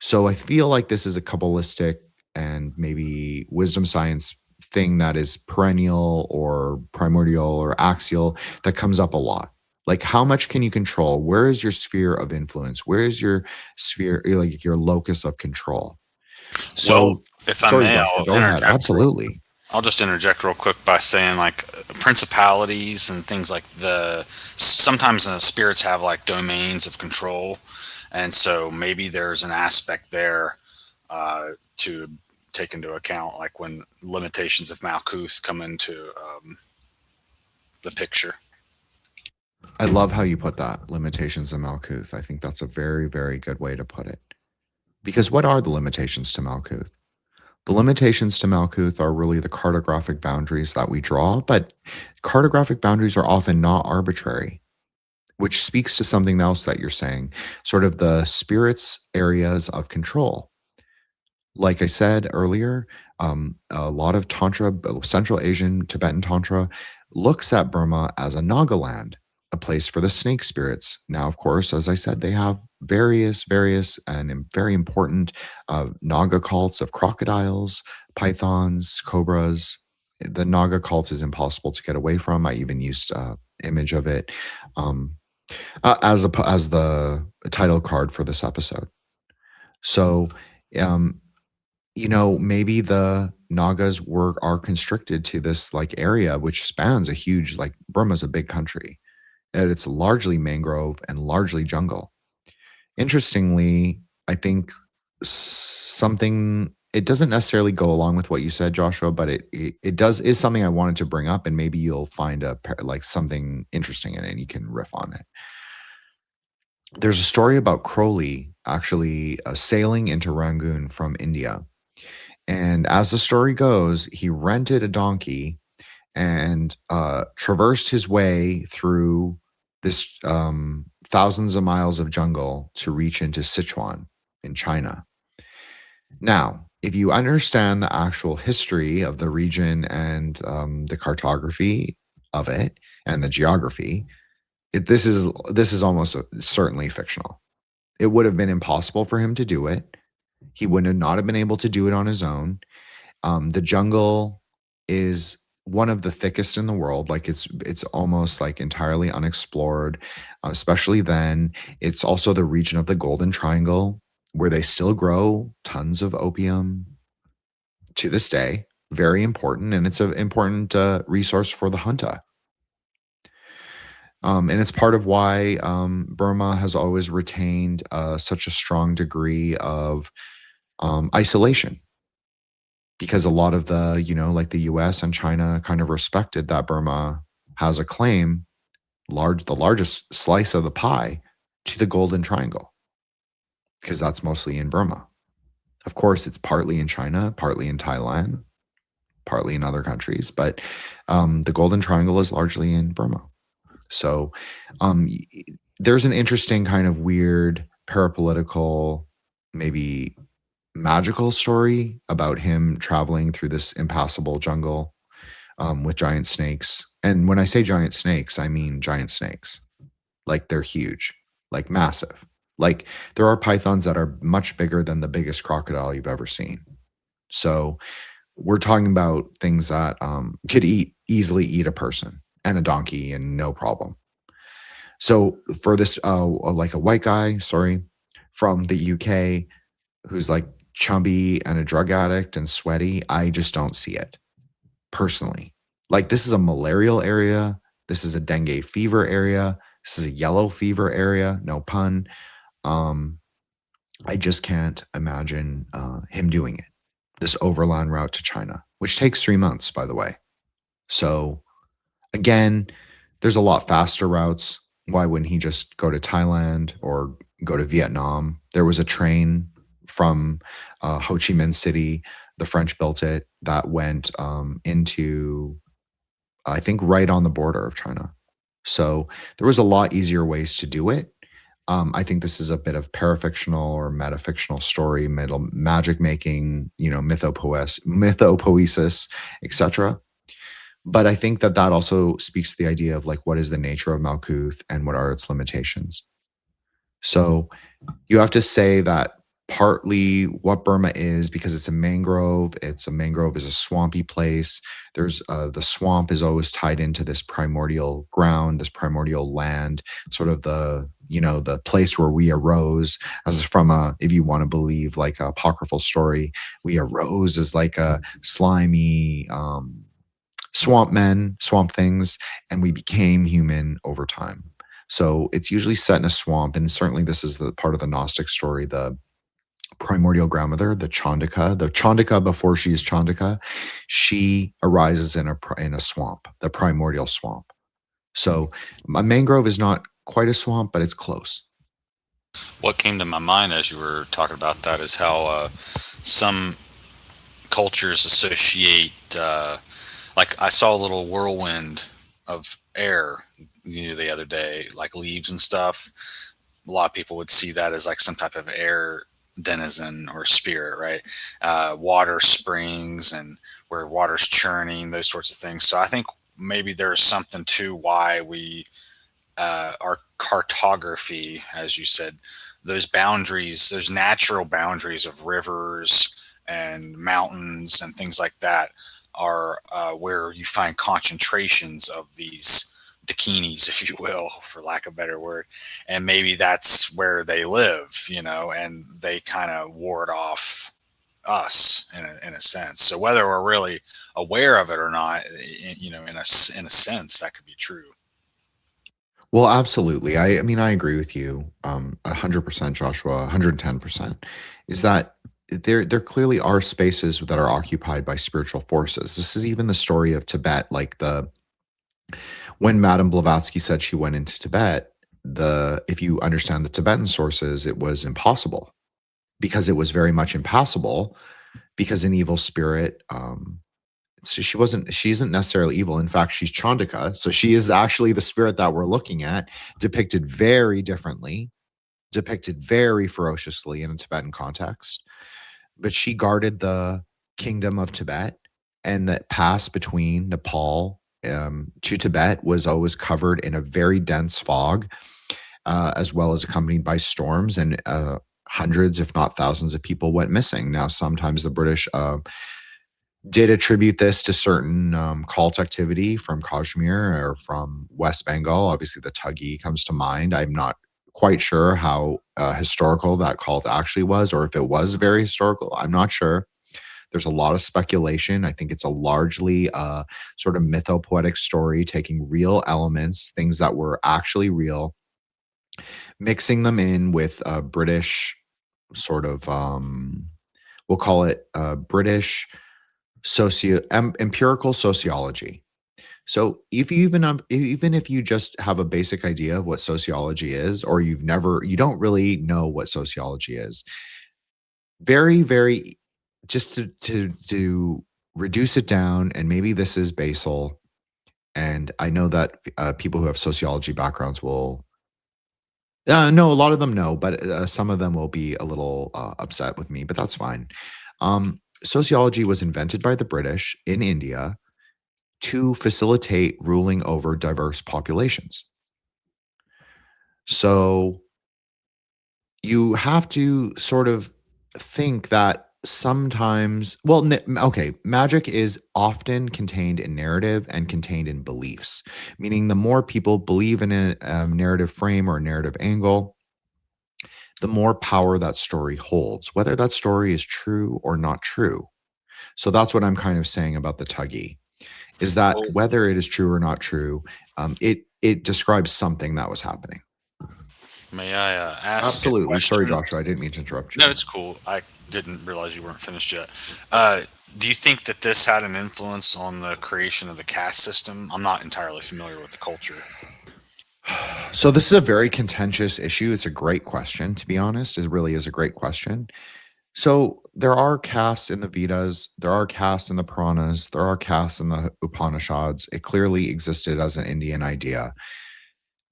So I feel like this is a Kabbalistic and maybe wisdom science thing that is perennial or primordial or axial that comes up a lot. Like, how much can you control? Where is your sphere of influence? Where is your sphere, like your locus of control? So, well, if I may, Joshua, go ahead. Absolutely. I'll just interject real quick by saying, like, principalities and things like sometimes the spirits have like domains of control, and so maybe there's an aspect there to take into account, like when limitations of Malkuth come into the picture. I love how you put that, limitations of Malkuth. I think that's a very, very good way to put it. Because what are the limitations to Malkuth? The limitations to Malkuth are really the cartographic boundaries that we draw, but cartographic boundaries are often not arbitrary, which speaks to something else that you're saying, sort of the spirit's areas of control. Like I said earlier, A lot of Tantra, Central Asian, Tibetan Tantra, looks at Burma as a Naga land, a place for the snake spirits. Now, of course, as I said, they have various, and very important Naga cults of crocodiles, pythons, cobras. The Naga cult is impossible to get away from. I even used image of it um, as the title card for this episode. So, um, maybe the Nagas are constricted to this like area, which spans a huge, like Burma's a big country, and it's largely mangrove and largely jungle. Interestingly, I think something it doesn't necessarily go along with what you said, Joshua, but it does is something I wanted to bring up, and maybe you'll find like something interesting in it, and you can riff on it. There's a story about Crowley actually sailing into Rangoon from India. And as the story goes, he rented a donkey and traversed his way through this thousands of miles of jungle to reach into Sichuan in China. Now, if you understand the actual history of the region and the cartography of it and the geography, this is almost certainly fictional. It would have been impossible for him to do it. He would have not have been able to do it on his own. The jungle is one of the thickest in the world. Like it's almost like entirely unexplored, especially then. It's also the region of the Golden Triangle where they still grow tons of opium to this day. Very important, and it's an important resource for the junta. And it's part of why Burma has always retained such a strong degree of isolation, because a lot of the, like the US and China kind of respected that Burma has a claim, the largest slice of the pie to the Golden Triangle, because that's mostly in Burma. Of course, it's partly in China, partly in Thailand, partly in other countries, but the Golden Triangle is largely in Burma. So there's an interesting kind of weird parapolitical, maybe magical story about him traveling through this impassable jungle with giant snakes. And when I say giant snakes, I mean giant snakes. Like they're huge, like massive. Like there are pythons that are much bigger than the biggest crocodile you've ever seen. So we're talking about things that could easily eat a person and a donkey and no problem. So for this, like a white guy, from the UK who's like chubby and a drug addict and sweaty, I just don't see it personally. Like this is a malarial area. This is a dengue fever area. This is a yellow fever area. No pun. I just can't imagine him doing it. This overland route to China, which takes 3 months, by the way. So again, there's a lot faster routes. Why wouldn't he just go to Thailand or go to Vietnam? There was a train from Ho Chi Minh City. The French built it that went into, I think, right on the border of China. So there was a lot easier ways to do it. I think this is a bit of parafictional or metafictional story, magic making, mythopoesis, etc. But I think that also speaks to the idea of like, what is the nature of Malkuth and what are its limitations? So you have to say that partly what Burma is, because it's a mangrove is a swampy place. There's the swamp is always tied into this primordial ground, this primordial land, sort of the place where we arose, as from if you want to believe like a apocryphal story, we arose as like a slimy swamp things, and we became human over time. So it's usually set in a swamp, and certainly this is the part of the Gnostic story, the primordial grandmother, the Chandika before she is Chandika, she arises in a swamp, the primordial swamp. So a mangrove is not quite a swamp, but it's close. What came to my mind as you were talking about that is how some cultures associate, like I saw a little whirlwind of air the other day, like leaves and stuff. A lot of people would see that as like some type of air denizen or spirit, right? Water springs and where water's churning, those sorts of things. So I think maybe there's something to why we our cartography, as you said, those boundaries, those natural boundaries of rivers and mountains and things like that are where you find concentrations of these dakinis, if you will, for lack of a better word. And maybe that's where they live, and they kind of ward off us in a sense. So whether we're really aware of it or not, in a sense, that could be true. Well, absolutely. I mean, I agree with you, 100%, Joshua, 110%. Is that there clearly are spaces that are occupied by spiritual forces. This is even the story of Tibet, like when Madame Blavatsky said she went into Tibet, if you understand the Tibetan sources, it was impossible because it was very much impassable because an evil spirit, so she isn't necessarily evil. In fact, she's Chandika. So she is actually the spirit that we're looking at, depicted very differently, depicted very ferociously in a Tibetan context. But she guarded the kingdom of Tibet, and that pass between Nepal to Tibet was always covered in a very dense fog, as well as accompanied by storms, and hundreds, if not thousands, of people went missing. Now, sometimes the British did attribute this to certain cult activity from Kashmir or from West Bengal. Obviously, the Thuggee comes to mind. I'm not quite sure how historical that cult actually was, or if it was very historical. I'm not sure. There's a lot of speculation. I think it's a largely sort of mythopoetic story, taking real elements, things that were actually real, mixing them in with British sort of, we'll call it British empirical sociology. So if you even if you just have a basic idea of what sociology is, or you don't really know what sociology is, very, very, just to reduce it down, and maybe this is basal, and I know that people who have sociology backgrounds will no, a lot of them know, but some of them will be a little upset with me, but that's fine. Sociology was invented by the British in India to facilitate ruling over diverse populations. So you have to sort of think that sometimes, well, okay, magic is often contained in narrative and contained in beliefs, meaning the more people believe in a narrative frame or a narrative angle, the more power that story holds, whether that story is true or not true. So that's what I'm kind of saying about the Thuggee, is that Well, whether it is true or not true, it describes something that was happening. may I ask a Absolutely. Sorry, question? Joshua. I didn't mean to interrupt you. No, it's cool. I didn't realize you weren't finished yet. Do you think that this had an influence on the creation of the caste system? I'm not entirely familiar with the culture. So this is a very contentious issue. It's a great question, to be honest. It really is a great question. So there are castes in the Vedas, there are castes in the Puranas, there are castes in the Upanishads. It clearly existed as an Indian idea.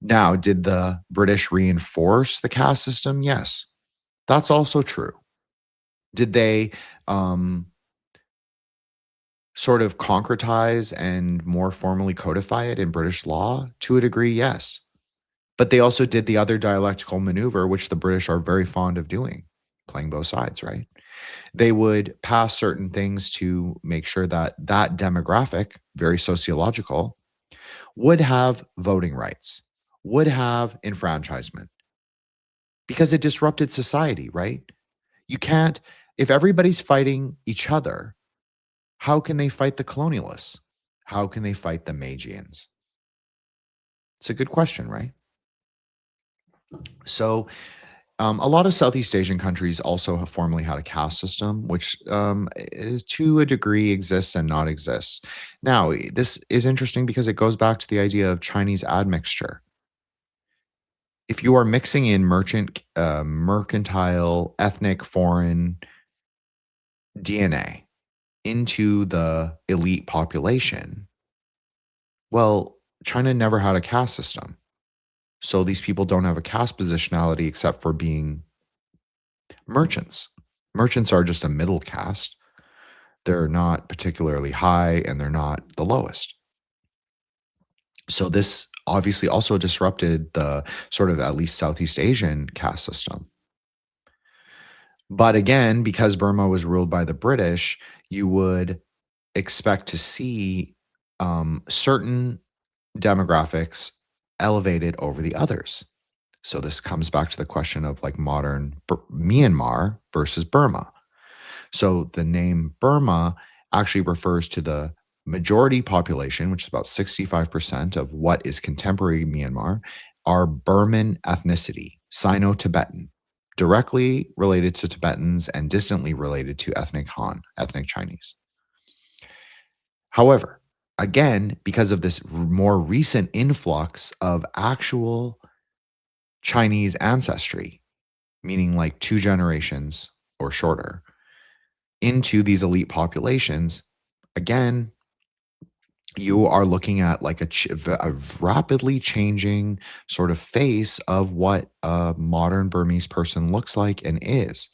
Now, did the British reinforce the caste system? Yes, that's also true. Did they sort of concretize and more formally codify it in British law? To a degree, yes. But they also did the other dialectical maneuver, which the British are very fond of doing, playing both sides, right? They would pass certain things to make sure that that demographic, very sociological, would have voting rights, would have enfranchisement, because it disrupted society, right? You can't, if everybody's fighting each other, how can they fight the colonialists? How can they fight the Magians? It's a good question, right? So, a lot of Southeast Asian countries also have formerly had a caste system, which is to a degree exists and not exists. Now, this is interesting because it goes back to the idea of Chinese admixture. If you are mixing in mercantile, ethnic, foreign DNA into the elite population, well, China never had a caste system. So these people don't have a caste positionality except for being Merchants. Merchants are just a middle caste. They're not particularly high and they're not the lowest. So this obviously also disrupted the sort of at least Southeast Asian caste system. But again, because Burma was ruled by the British, you would expect to see certain demographics elevated over the others. So this comes back to the question of like modern Myanmar versus Burma. So the name Burma actually refers to the majority population, which is about 65% of what is contemporary Myanmar, are Burman ethnicity, Sino Tibetan, directly related to Tibetans and distantly related to ethnic Han, ethnic Chinese. However, again, because of this more recent influx of actual Chinese ancestry, meaning like 2 generations or shorter, into these elite populations, again, you are looking at like a rapidly changing sort of face of what a modern Burmese person looks like and is.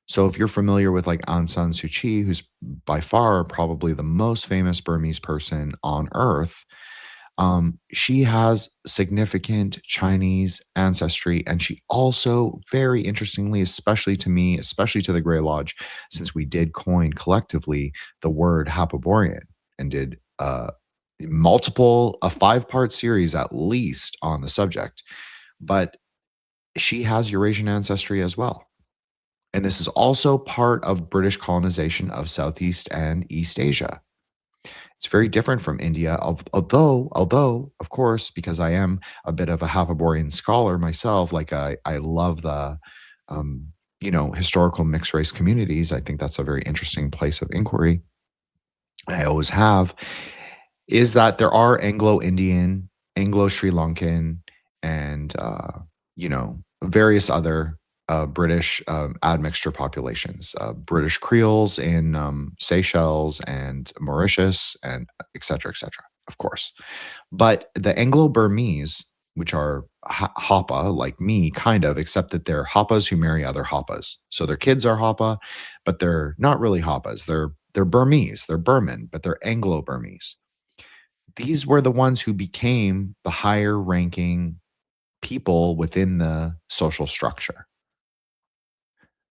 So if you're familiar with like Aung San Suu Kyi, who's by far probably the most famous Burmese person on earth, she has significant Chinese ancestry. And she also, very interestingly, especially to me, especially to the Grey Lodge, since we did coin collectively the word Hapaborian and did a 5-part series at least on the subject. But she has Eurasian ancestry as well. And this is also part of British colonization of Southeast and East Asia. It's very different from India, although, of course, because I am a bit of a Hafaborian scholar myself, like I love the, historical mixed race communities. I think that's a very interesting place of inquiry. I always have, is that there are Anglo-Indian, Anglo-Sri Lankan, and, various other British admixture populations, British Creoles in Seychelles and Mauritius, and et cetera, of course. But the Anglo-Burmese, which are Hapa, like me, kind of, except that they're Hapas who marry other Hapas. So their kids are Hapa, but they're not really Hapas. They're Burmese, they're Burman, but they're Anglo-Burmese. These were the ones who became the higher ranking people within the social structure.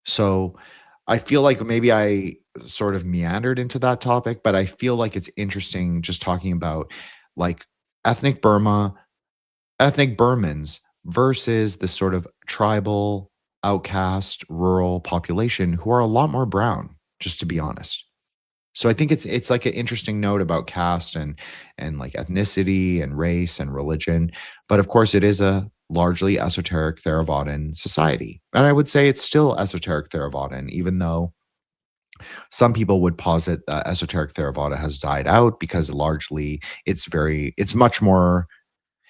So I feel like maybe I sort of meandered into that topic, but I feel like it's interesting just talking about like ethnic Burma, ethnic Burmans versus the sort of tribal, outcast, rural population who are a lot more brown, just to be honest. So I think it's like an interesting note about caste and like ethnicity and race and religion. But of course, it is a largely esoteric Theravadan society. And I would say it's still esoteric Theravadan, even though some people would posit that esoteric Theravada has died out because largely it's much more,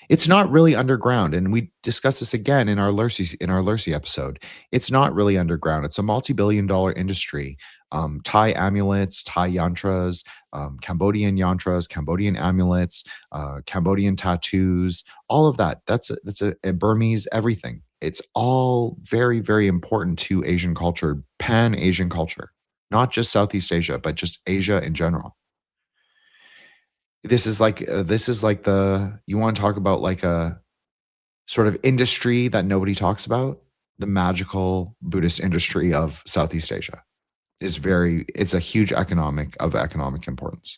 it's not really underground. And we discussed this again in our Lurcy episode. It's not really underground. It's a multi-billion-dollar industry. Thai amulets, Thai yantras, Cambodian yantras, Cambodian amulets, Cambodian tattoos, all of that. That's a Burmese everything. It's all very, very important to Asian culture, pan-Asian culture, not just Southeast Asia, but just Asia in general. This is like the, you want to talk about like a sort of industry that nobody talks about, the magical Buddhist industry of Southeast Asia it's a huge economic importance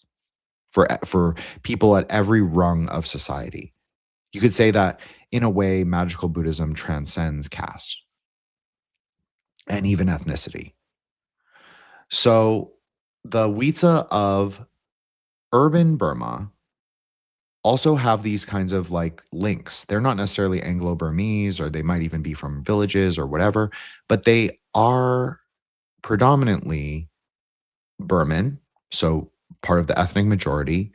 for people at every rung of society. You could say that in a way, magical Buddhism transcends caste and even ethnicity. So the Weizza of urban Burma also have these kinds of like links. They're not necessarily Anglo-Burmese, or they might even be from villages or whatever, but they are predominantly Burman, so part of the ethnic majority.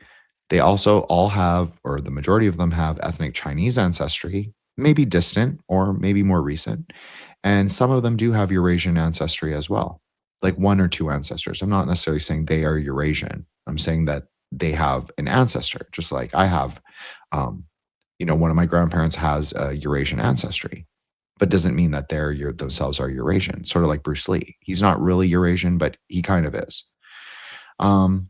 They also all have, or the majority of them have, ethnic Chinese ancestry, maybe distant or maybe more recent. And some of them do have Eurasian ancestry as well, like 1 or 2 ancestors. I'm not necessarily saying they are Eurasian. I'm saying that they have an ancestor, just like I have. One of my grandparents has a Eurasian ancestry. but doesn't mean that themselves are Eurasian, sort of like Bruce Lee. He's not really Eurasian, but he kind of is. Um,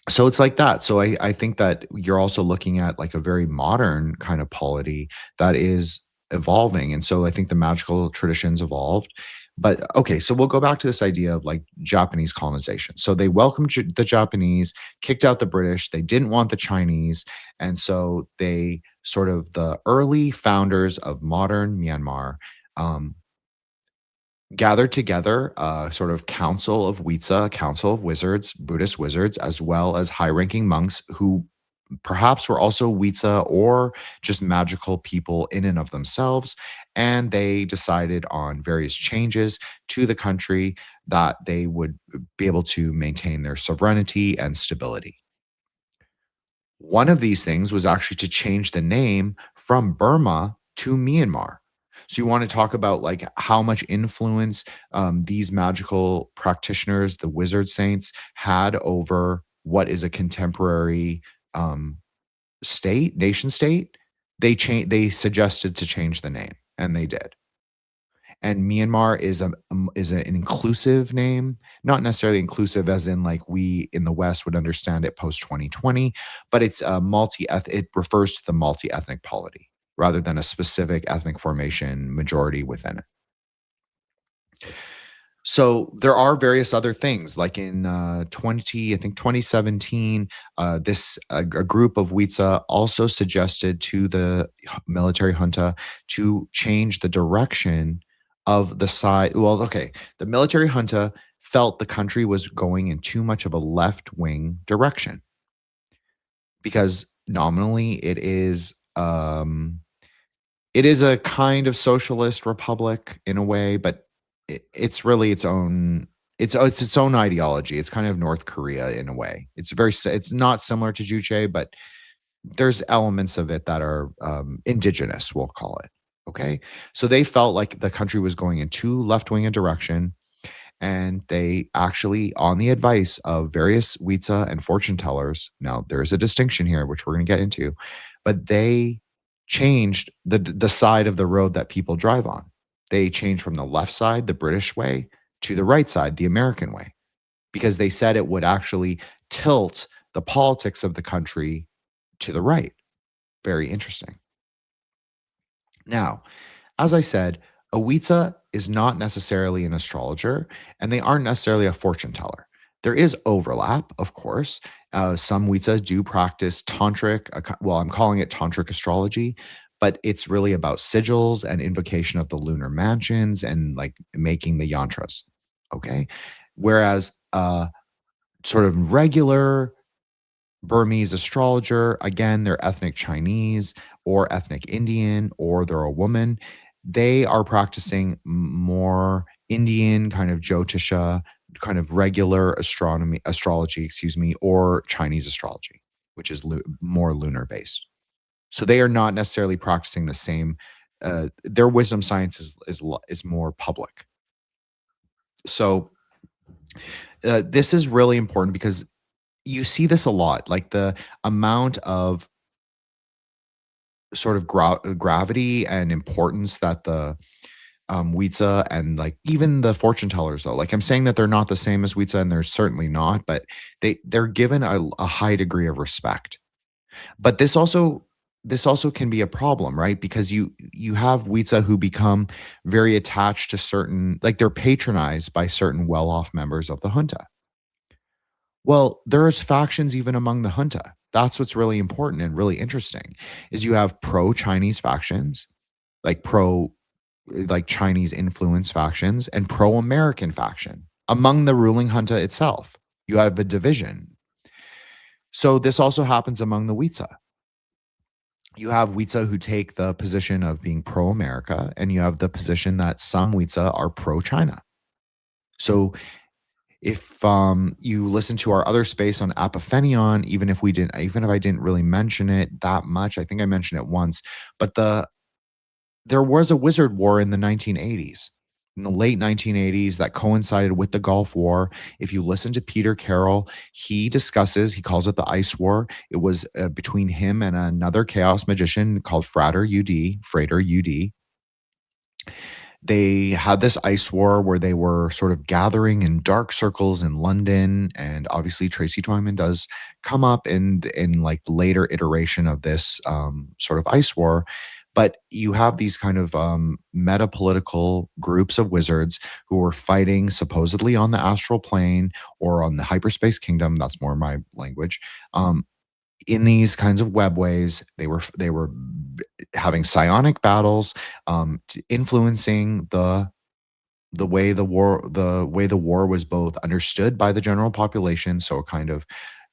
so it's like that. So I think that you're also looking at like a very modern kind of polity that is evolving. And so I think the magical traditions evolved. But okay, so we'll go back to this idea of like Japanese colonization. So they welcomed the Japanese, kicked out the British. They didn't want the Chinese. And so they sort of the early founders of modern Myanmar um, gathered together a sort of council of Weizza, council of wizards, Buddhist wizards, as well as high ranking monks who perhaps were also Weizza or just magical people in and of themselves. And they decided on various changes to the country that they would be able to maintain their sovereignty and stability. One of these things was actually to change the name from Burma to Myanmar. So you want to talk about like how much influence these magical practitioners, the wizard saints, had over what is a contemporary um, nation state. They suggested to change the name, and they did. And Myanmar is an inclusive name, not necessarily inclusive as in like we in the West would understand it post 2020, but it's a it refers to the multi-ethnic polity rather than a specific ethnic formation majority within it. So there are various other things, like in 2017, a group of Weizza also suggested to the military junta to change the direction of the side. Well, okay, the military junta felt the country was going in too much of a left wing direction because nominally it is a kind of socialist republic in a way, but it's really it's its own ideology. It's kind of North Korea in a way. It's not similar to Juche, but there's elements of it that are indigenous, we'll call it. Okay, so they felt like the country was going in too left wing a direction, and they actually, on the advice of various Weizza and fortune tellers, now there's a distinction here, which we're going to get into, but they changed the side of the road that people drive on. They changed from the left side, the British way, to the right side, the American way, because they said it would actually tilt the politics of the country to the right. Very interesting. Now, as I said, a Weizza is not necessarily an astrologer, and they aren't necessarily a fortune teller. There is overlap, of course. Some Weizza do practice tantric, well, I'm calling it tantric astrology, but it's really about sigils and invocation of the lunar mansions and like making the yantras. Okay. Whereas sort of regular Burmese astrologer, again, they're ethnic Chinese or ethnic Indian, or they're a woman. They are practicing more Indian kind of Jyotisha, kind of regular astrology, excuse me, or Chinese astrology, which is more lunar based. So they are not necessarily practicing the same. Their wisdom science is more public. So this is really important because you see this a lot, like the amount of sort of gravity and importance that the Weizza and like even the fortune tellers, though, like I'm saying that they're not the same as Weizza, and they're certainly not, but they're given a high degree of respect. But this also can be a problem, right? Because you have Weizza who become very attached to certain, like they're patronized by certain well-off members of the junta. Well, there's factions even among the junta. That's what's really important and really interesting is you have pro-Chinese factions, like Chinese influence factions, and pro-American faction. Among the ruling junta itself, you have a division. So this also happens among the Weizza. You have Weizza who take the position of being pro-America, and you have the position that some Weizza are pro-China. So if you listen to our other space on Apophenion, even if I didn't really mention it that much, I think I mentioned it once, but there was a wizard war in the 1980s, in the late 1980s, that coincided with the Gulf War. If you listen to Peter Carroll, he calls it the Ice War. It was between him and another chaos magician called Frater UD. They had this ice war where they were sort of gathering in dark circles in London, and obviously Tracy Twyman does come up in like the later iteration of this sort of ice war. But you have these kind of meta-political groups of wizards who were fighting supposedly on the astral plane or on the hyperspace kingdom. That's more my language. Um, in these kinds of webways, they were having psionic battles, influencing the way the war was both understood by the general population, so a kind of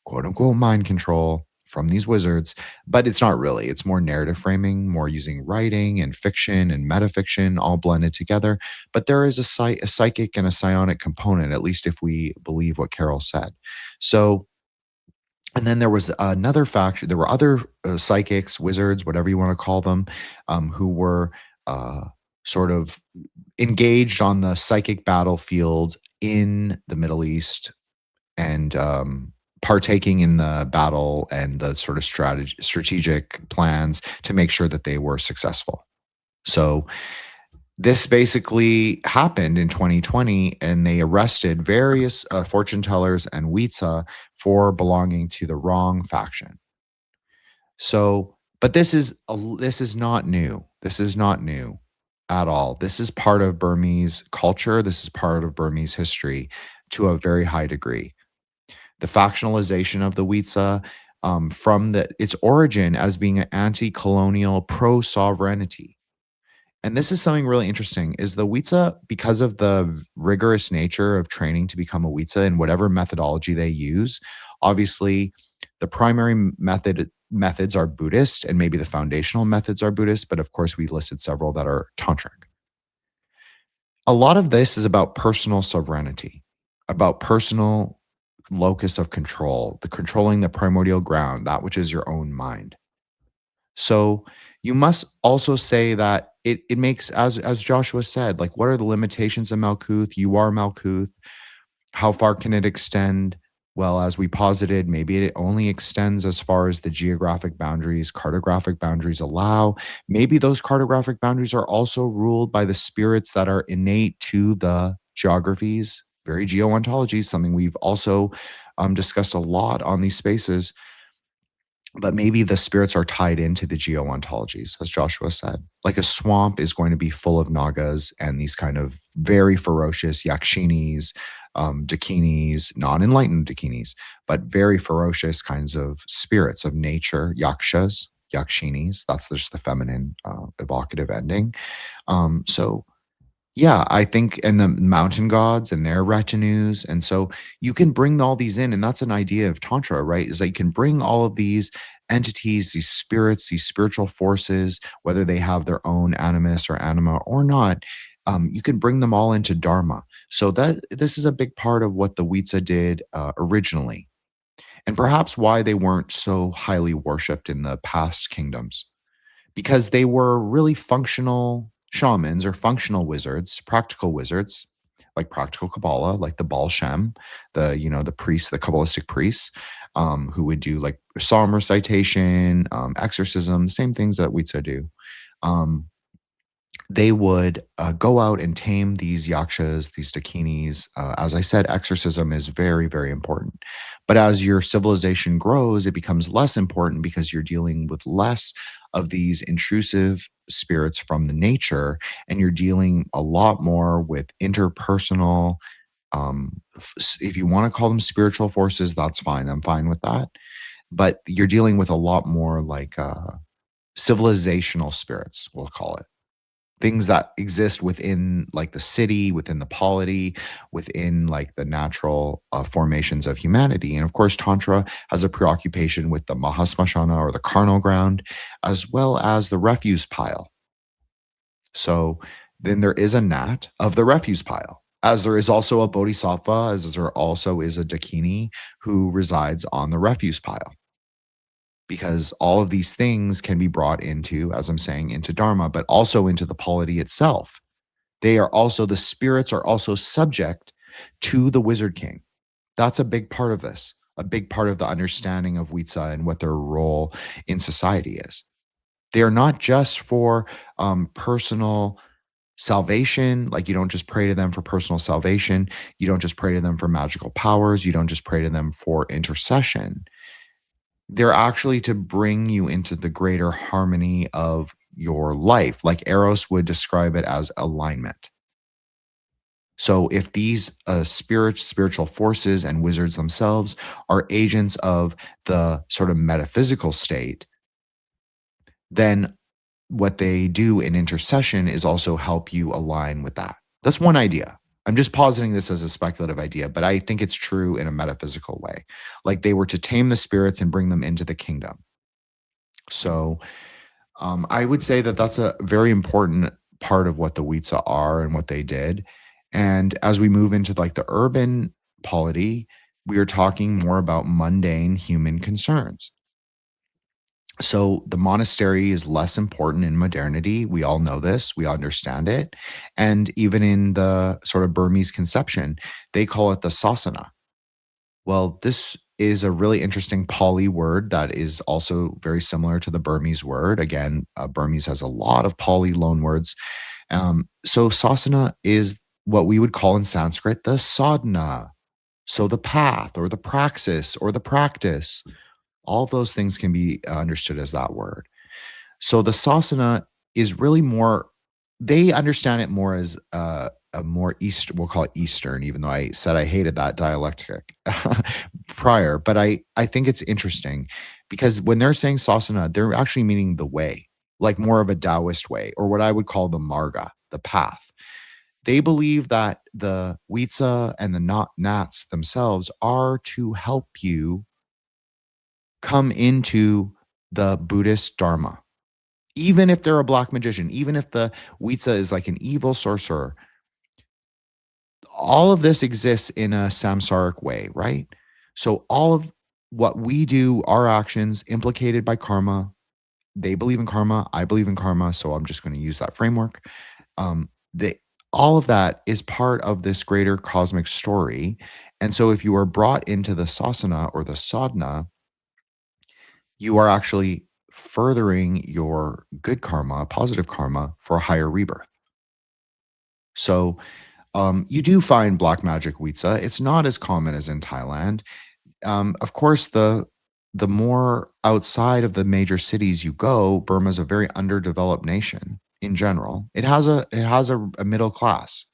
quote unquote mind control from these wizards, but it's not really. It's more narrative framing, more using writing and fiction and metafiction all blended together. But there is a psychic and a psionic component, at least if we believe what Carol said. So and then there was another faction. There were other psychics, wizards, whatever you want to call them, who were uh, sort of engaged on the psychic battlefield in the Middle East and partaking in the battle and the sort of strategic plans to make sure that they were successful. So this basically happened in 2020, and they arrested various fortune tellers and Weizza for belonging to the wrong faction. So, but this is not new. This is not new at all. This is part of Burmese culture. This is part of Burmese history to a very high degree. The factionalization of the Weizza from its origin as being an anti-colonial, pro-sovereignty. And this is something really interesting is the Weizza, because of the rigorous nature of training to become a Weizza and whatever methodology they use, obviously the primary methods are Buddhist, and maybe the foundational methods are Buddhist, but of course we listed several that are tantric. A lot of this is about personal sovereignty, about personal locus of control, the controlling the primordial ground, that which is your own mind. So you must also say that it makes, as Joshua said, like, what are the limitations of Malkuth? You are Malkuth. How far can it extend? Well, as we posited, maybe it only extends as far as the geographic boundaries, cartographic boundaries allow. Maybe those cartographic boundaries are also ruled by the spirits that are innate to the geographies, very geontology, something we've also discussed a lot on these spaces. But maybe the spirits are tied into the geontologies, as Joshua said. Like a swamp is going to be full of nagas and these kind of very ferocious yakshinis, dakinis, non-enlightened dakinis, but very ferocious kinds of spirits of nature, yakshas, yakshinis. That's just the feminine evocative ending. So yeah, I think, and the mountain gods and their retinues. And so you can bring all these in, and that's an idea of Tantra, right? Is that you can bring all of these entities, these spirits, these spiritual forces, whether they have their own animus or anima or not, you can bring them all into Dharma. So that this is a big part of what the Weizza did originally, and perhaps why they weren't so highly worshipped in the past kingdoms, because they were really functional shamans or functional wizards, practical wizards, like practical Kabbalah, like the Baal Shem, the priests, the Kabbalistic priests, who would do like psalm recitation, exorcism, same things that Weizza do. Um, they would go out and tame these yakshas, these dakinis. As I said, exorcism is very, very important. But as your civilization grows, it becomes less important because you're dealing with less of these intrusive spirits from the nature, and you're dealing a lot more with interpersonal. If you want to call them spiritual forces, that's fine. I'm fine with that. But you're dealing with a lot more like civilizational spirits, we'll call it, things that exist within like the city, within the polity, within like the natural formations of humanity. And of course, Tantra has a preoccupation with the Mahasmashana or the carnal ground, as well as the refuse pile. So then there is a Nat of the refuse pile, as there is also a Bodhisattva, as there also is a Dakini who resides on the refuse pile, because all of these things can be brought into, as I'm saying, into Dharma, but also into the polity itself. The spirits are also subject to the Wizard King. That's a big part of this, a big part of the understanding of Weizza and what their role in society is. They are not just for personal Salvation, like you don't just pray to them for personal salvation. You don't just pray to them for magical powers. You don't just pray to them for intercession. They're actually to bring you into the greater harmony of your life. Like Eros would describe it as alignment. So if these spiritual forces and wizards themselves are agents of the sort of metaphysical state, then what they do in intercession is also help you align with that. That's one idea. I'm just positing this as a speculative idea, but I think it's true in a metaphysical way. Like they were to tame the spirits and bring them into the kingdom. So I would say that that's a very important part of what the Weizza are and what they did. And as we move into like the urban polity, we are talking more about mundane human concerns. So the monastery is less important in modernity. We all know this. We understand it. And even in the sort of Burmese conception, they call it the sasana. Well, this is a really interesting Pali word that is also very similar to the Burmese word. Again, Burmese has a lot of Pali loanwords. So sasana is what we would call in Sanskrit the sadhana. So the path or the praxis or the practice. All of those things can be understood as that word. So the sasana is really more, they understand it more as a more East, we'll call it Eastern, even though I said I hated that dialectic prior. But I think it's interesting because when they're saying sasana, they're actually meaning the way, like more of a Taoist way, or what I would call the marga, the path. They believe that the Weizza and the Nats themselves are to help you come into the Buddhist Dharma. Even if they're a black magician, even if the Weizza is like an evil sorcerer, all of this exists in a samsaric way, right? So all of what we do, our actions implicated by karma, they believe in karma, I believe in karma, so I'm just going to use that framework. They all of that is part of this greater cosmic story. And so if you are brought into the sasana or the sadhana, you are actually furthering your good karma, positive karma for a higher rebirth. So you do find black magic Weizza. It's not as common as in Thailand. Of course, the more outside of the major cities you go, Burma is a very underdeveloped nation in general. It has a middle class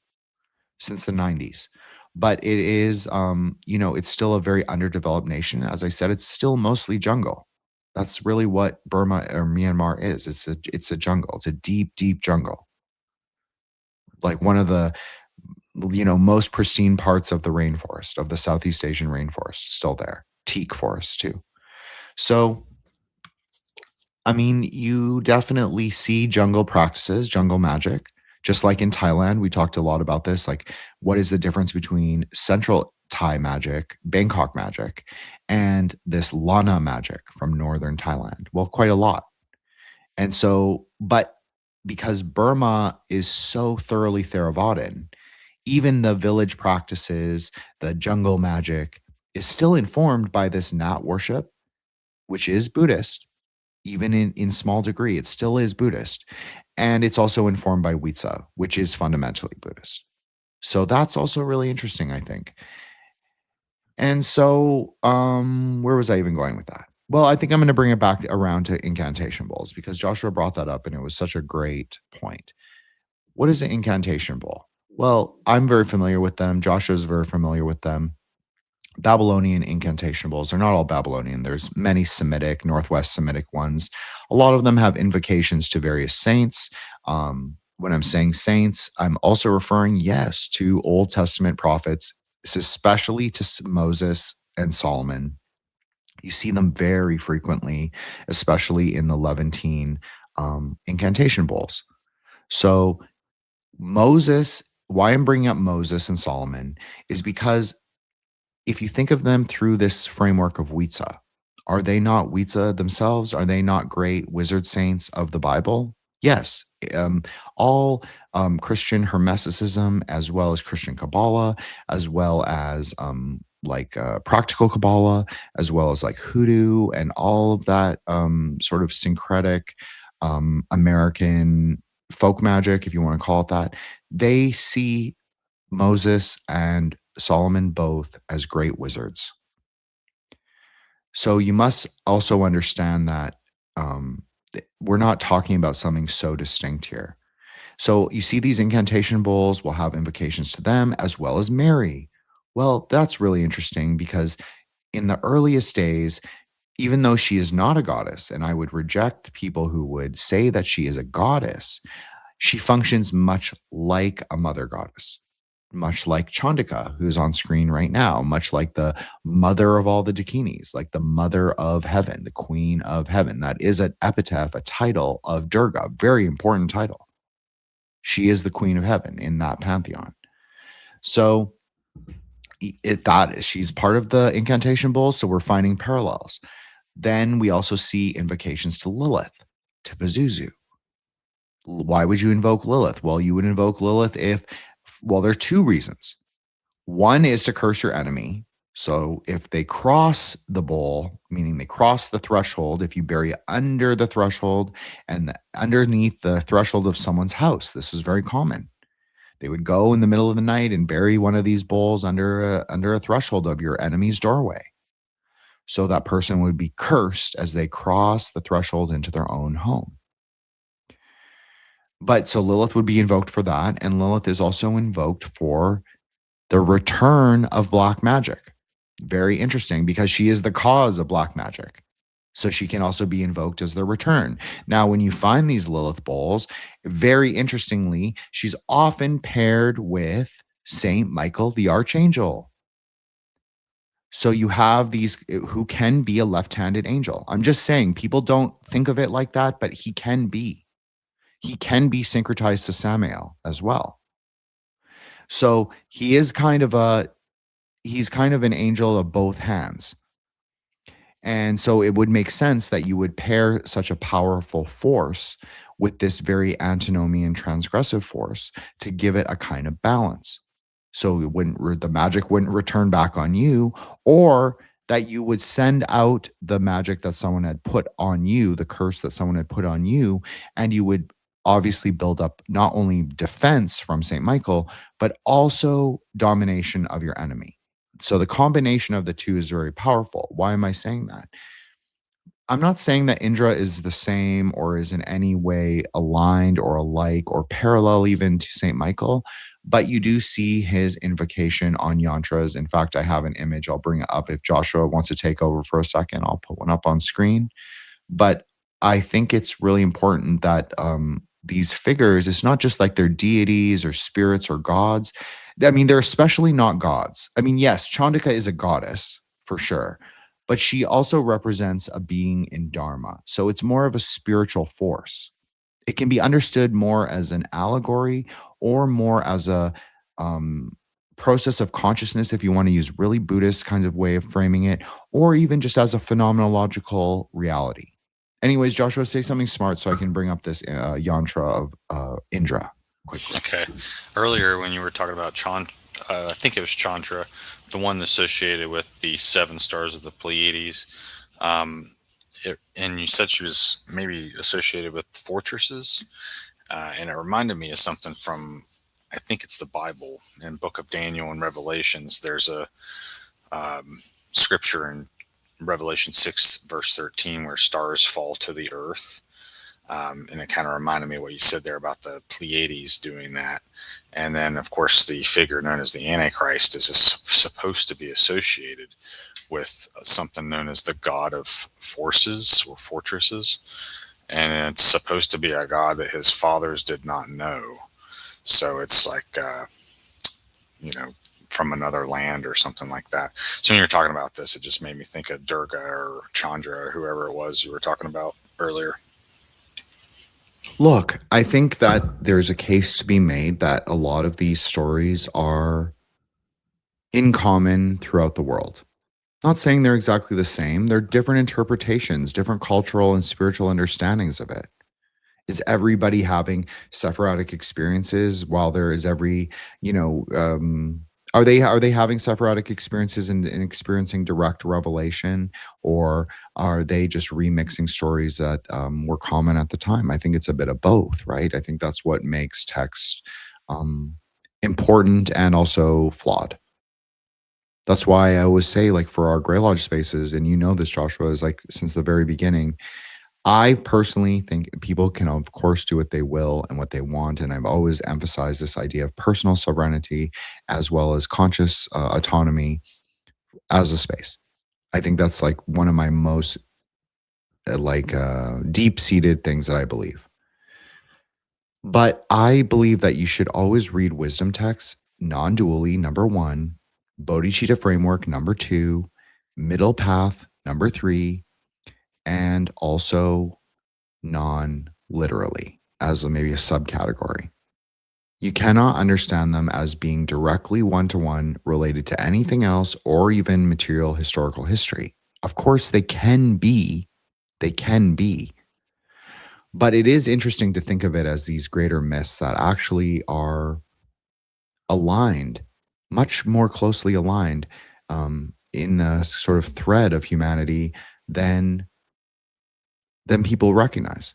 since the 90s. But it is, it's still a very underdeveloped nation. As I said, it's still mostly jungle. That's really what Burma or Myanmar is. It's a jungle. It's a deep, deep jungle. Like one of the, most pristine parts of the rainforest, of the Southeast Asian rainforest, still there. Teak forest too. So, I mean, you definitely see jungle practices, jungle magic. Just like in Thailand, we talked a lot about this. Like, what is the difference between central Thai magic, Bangkok magic, and this Lana magic from northern Thailand? Well, quite a lot. And so, but because Burma is so thoroughly Theravadan, even the village practices, the jungle magic is still informed by this Nat worship, which is Buddhist, even in small degree. It still is Buddhist. And it's also informed by Weizza, which is fundamentally Buddhist. So that's also really interesting, I think. And so, where was I even going with that? Well, I think I'm going to bring it back around to incantation bowls because Joshua brought that up and it was such a great point. What is an incantation bowl? Well, I'm very familiar with them. Joshua's very familiar with them. Babylonian incantation bowls. They're not all Babylonian. There's many Semitic, Northwest Semitic ones. A lot of them have invocations to various saints. When I'm saying saints, I'm also referring, yes, to Old Testament prophets, especially to Moses and Solomon. You see them very frequently, especially in the Levantine incantation bowls. So Moses, why I'm bringing up Moses and Solomon is because if you think of them through this framework of Weizza, are they not Weizza themselves? Are they not great wizard saints of the Bible? Yes. All Christian Hermeticism, as well as Christian Kabbalah, as well as practical Kabbalah, as well as like hoodoo and all of that sort of syncretic American folk magic, if you want to call it that, they see Moses and Solomon both as great wizards. So you must also understand that we're not talking about something so distinct here. So you see these incantation bowls will have invocations to them as well as Mary. Well, that's really interesting because in the earliest days, even though she is not a goddess, and I would reject people who would say that she is a goddess, she functions much like a mother goddess, much like Chandika, who's on screen right now, much like the mother of all the Dakinis, like the mother of heaven, the queen of heaven. That is an epitaph, a title of Durga, very important title. She is the queen of heaven in that pantheon. So she's part of the incantation bowls. So we're finding parallels. Then we also see invocations to Lilith, to Pazuzu. Why would you invoke Lilith? Well, you would invoke Lilith there are two reasons. One is to curse your enemy. So if they cross the bowl, meaning they cross the threshold, if you bury under the threshold and underneath the threshold of someone's house, this is very common. They would go in the middle of the night and bury one of these bowls under a threshold of your enemy's doorway. So that person would be cursed as they cross the threshold into their own home. But so Lilith would be invoked for that. And Lilith is also invoked for the return of black magic. Very interesting because she is the cause of black magic. So she can also be invoked as the return. Now, when you find these Lilith bowls, very interestingly, she's often paired with Saint Michael the Archangel. So you have these who can be a left-handed angel. I'm just saying, people don't think of it like that, but he can be. He can be syncretized to Samael as well. So he's kind of an angel of both hands. And so it would make sense that you would pair such a powerful force with this very antinomian transgressive force to give it a kind of balance. So the magic wouldn't return back on you, or that you would send out the magic that someone had put on you, the curse that someone had put on you, and you would obviously build up not only defense from St. Michael, but also domination of your enemy. So the combination of the two is very powerful. Why am I saying that? I'm not saying that Indra is the same or is in any way aligned or alike or parallel even to St. Michael, but you do see his invocation on yantras. In fact, I have an image. I'll bring it up. If Joshua wants to take over for a second, I'll put one up on screen. But I think it's really important that these figures, it's not just like they're deities or spirits or gods. I mean, they're especially not gods. I mean, yes, Chandika is a goddess for sure, but she also represents a being in Dharma. So it's more of a spiritual force. It can be understood more as an allegory or more as a process of consciousness, if you want to use really Buddhist kind of way of framing it, or even just as a phenomenological reality. Anyways, Joshua, say something smart so I can bring up this yantra of Indra quickly. Okay. Earlier, when you were talking about I think it was Chandra, the one associated with the 7 stars of the Pleiades, and you said she was maybe associated with fortresses, and it reminded me of something from, I think it's the Bible, in Book of Daniel and Revelations. There's a scripture in Revelation 6, verse 13, where stars fall to the earth. And it kind of reminded me of what you said there about the Pleiades doing that. And then, of course, the figure known as the Antichrist is supposed to be associated with something known as the god of forces or fortresses. And it's supposed to be a god that his fathers did not know. So it's like, from another land or something like that. So when you're talking about this, it just made me think of Durga or Chandra or whoever it was you were talking about earlier. Look, I think that there's a case to be made that a lot of these stories are in common throughout the world. Not saying they're exactly the same. They're different interpretations, different cultural and spiritual understandings of it. Is everybody having Sephirotic experiences while there is every, Are they having Sephirotic experiences and experiencing direct revelation, or are they just remixing stories that were common at the time? I think it's a bit of both, right? I think that's what makes text um, important and also flawed. That's why I always say, like, for our Grey Lodge spaces, and you know this, Joshua, is like since the very beginning, I personally think people can, of course, do what they will and what they want. And I've always emphasized this idea of personal sovereignty as well as conscious autonomy as a space. I think that's like one of my most deep seated things that I believe. But I believe that you should always read wisdom texts non dually, number one, Bodhicitta framework, number two, middle path, number three, and also non literally as maybe a subcategory. You cannot understand them as being directly one to one related to anything else or even material historical history. Of course, they can be, but it is interesting to think of it as these greater myths that actually are aligned, much more closely aligned in the sort of thread of humanity than people recognize.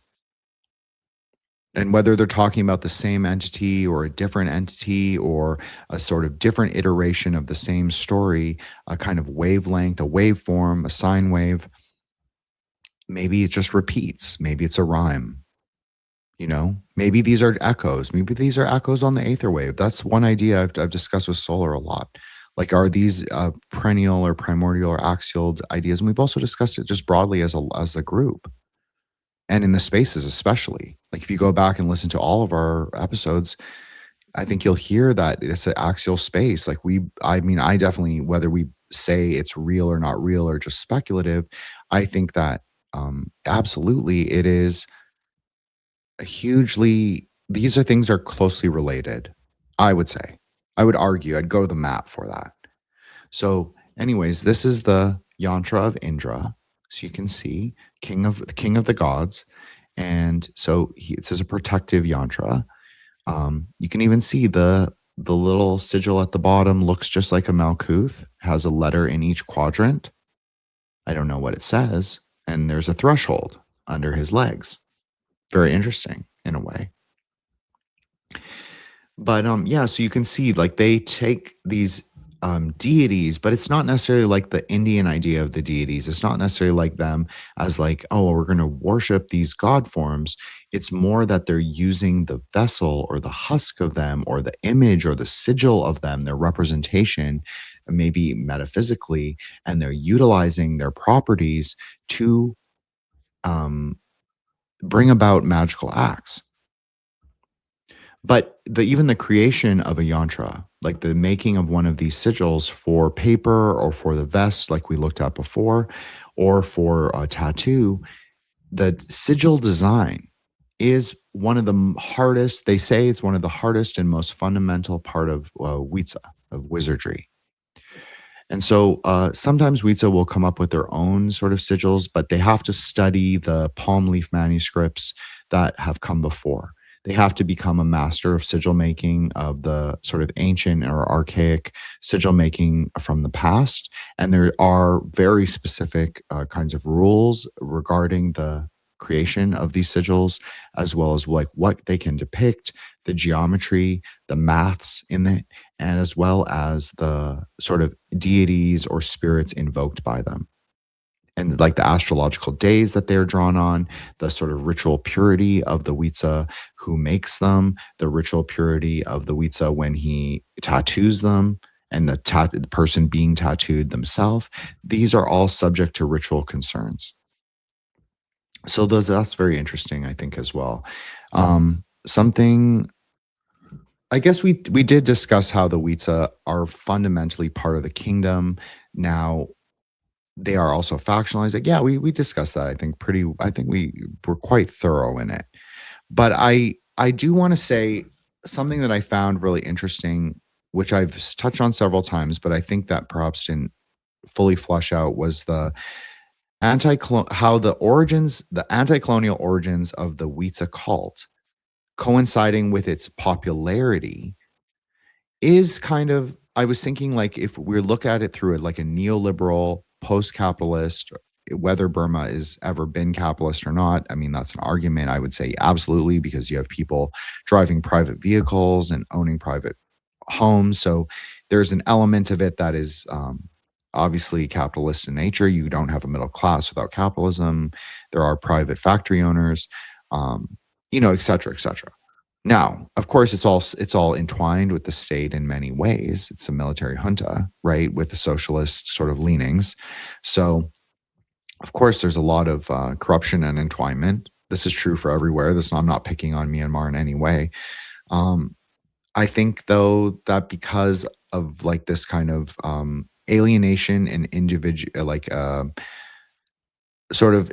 And whether they're talking about the same entity or a different entity or a sort of different iteration of the same story, a kind of wavelength, a waveform, a sine wave, maybe it just repeats. Maybe it's a rhyme. Maybe these are echoes. Maybe these are echoes on the Aethyrwave. That's one idea I've discussed with Solar a lot. Like, are these perennial or primordial or axial ideas? And we've also discussed it just broadly as a group. And in the spaces, especially. Like, if you go back and listen to all of our episodes, I think you'll hear that it's an axial space. Like, I definitely, whether we say it's real or not real or just speculative, I think that absolutely it is these are things are closely related. I would say, I would argue, I'd go to the map for that. So, anyways, this is the yantra of Indra. So you can see king of the gods, and so it says a protective yantra. You can even see the little sigil at the bottom looks just like a Malkuth. Has a letter in each quadrant. I don't know what it says, and there's a threshold under his legs. Very interesting in a way. But yeah, so you can see like they take these deities, but it's not necessarily like the Indian idea of the deities. It's not necessarily like them as like, oh, we're going to worship these god forms. It's more that they're using the vessel or the husk of them or the image or the sigil of them, their representation, maybe metaphysically, and they're utilizing their properties to bring about magical acts. But even the creation of a yantra, like the making of one of these sigils for paper or for the vest, like we looked at before, or for a tattoo, the sigil design is one of the hardest. They say it's one of the hardest and most fundamental part of Weizza, of wizardry. And so sometimes Weizza will come up with their own sort of sigils, but they have to study the palm leaf manuscripts that have come before. They have to become a master of sigil making, of the sort of ancient or archaic sigil making from the past. And there are very specific kinds of rules regarding the creation of these sigils, as well as like what they can depict, the geometry, the maths in it, and as well as the sort of deities or spirits invoked by them. And like the astrological days that they're drawn on, the sort of ritual purity of the Weizza who makes them, the ritual purity of the Weizza when he tattoos them, and the person being tattooed themselves. These are all subject to ritual concerns. So that's very interesting, I think, as well. Something I guess we did discuss how the Weizza are fundamentally part of the kingdom. Now they are also factionalized. Like, yeah, we discussed that. I think we were quite thorough in it. But I do want to say something that I found really interesting, which I've touched on several times, but I think that perhaps didn't fully flush out, was the the anti-colonial origins of the Weizza cult coinciding with its popularity is kind of I was thinking, like, if we look at it through like a neoliberal, post-capitalist, whether Burma is ever been capitalist or not, I mean, that's an argument. I would say absolutely, because you have people driving private vehicles and owning private homes. So there's an element of it that is obviously capitalist in nature. You don't have a middle class without capitalism. There are private factory owners, et cetera, et cetera. Now, of course, it's all entwined with the state in many ways. It's a military junta, right, with the socialist sort of leanings. So, of course, there's a lot of corruption and entwinement. This is true for everywhere. I'm not picking on Myanmar in any way. Um, I think, though, that because of like this kind of alienation and individual, like sort of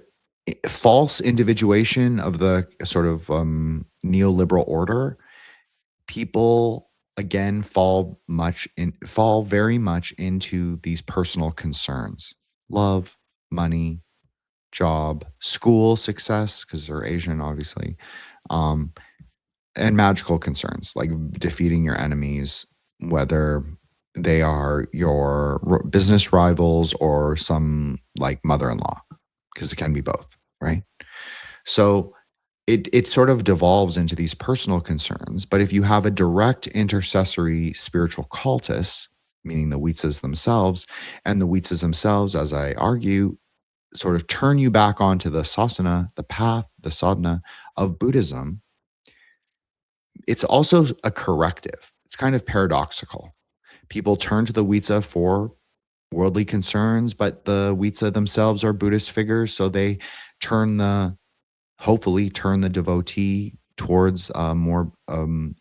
false individuation of the sort of neoliberal order, people again fall very much into these personal concerns: love, money, job, school success, because they're Asian, obviously, um, and magical concerns like defeating your enemies, whether they are your business rivals or some like mother-in-law, because it can be both, right? So it sort of devolves into these personal concerns. But if you have a direct intercessory spiritual cultus, meaning the Weezzas themselves, and the Weezzas themselves, as I argue, sort of turn you back onto the sasana, the path, the sadhana of Buddhism, it's also a corrective. It's kind of paradoxical. People turn to the Weizza for worldly concerns, but the Weizza themselves are Buddhist figures, so they hopefully turn the devotee towards more,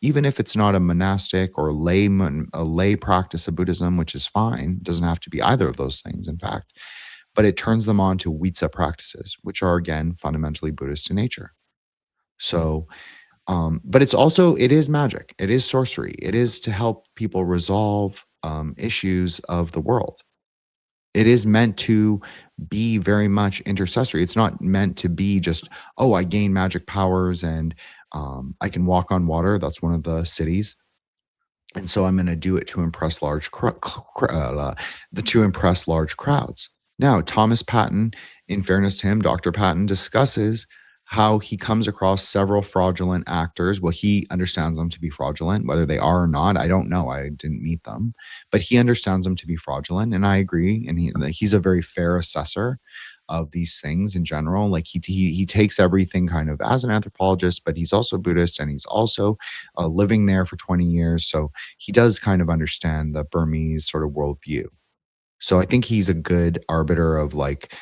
even if it's not a monastic or a lay practice of Buddhism, which is fine. It doesn't have to be either of those things, in fact. But it turns them on to Weizza practices, which are, again, fundamentally Buddhist in nature. So, but it is magic. It is sorcery. It is to help people resolve issues of the world. It is meant to be very much intercessory. It's not meant to be just, oh, I gain magic powers and I can walk on water. That's one of the cities. And so I'm going to do it to impress to impress large crowds. Now, Thomas Patton, in fairness to him, Dr. Patton discusses how he comes across several fraudulent actors. Well, he understands them to be fraudulent, whether they are or not. I don't know. I didn't meet them, but he understands them to be fraudulent, and I agree. And he's a very fair assessor of these things in general. Like he takes everything kind of as an anthropologist, but he's also Buddhist, and he's also living there for 20 years. So he does kind of understand the Burmese sort of worldview. So I think he's a good arbiter of like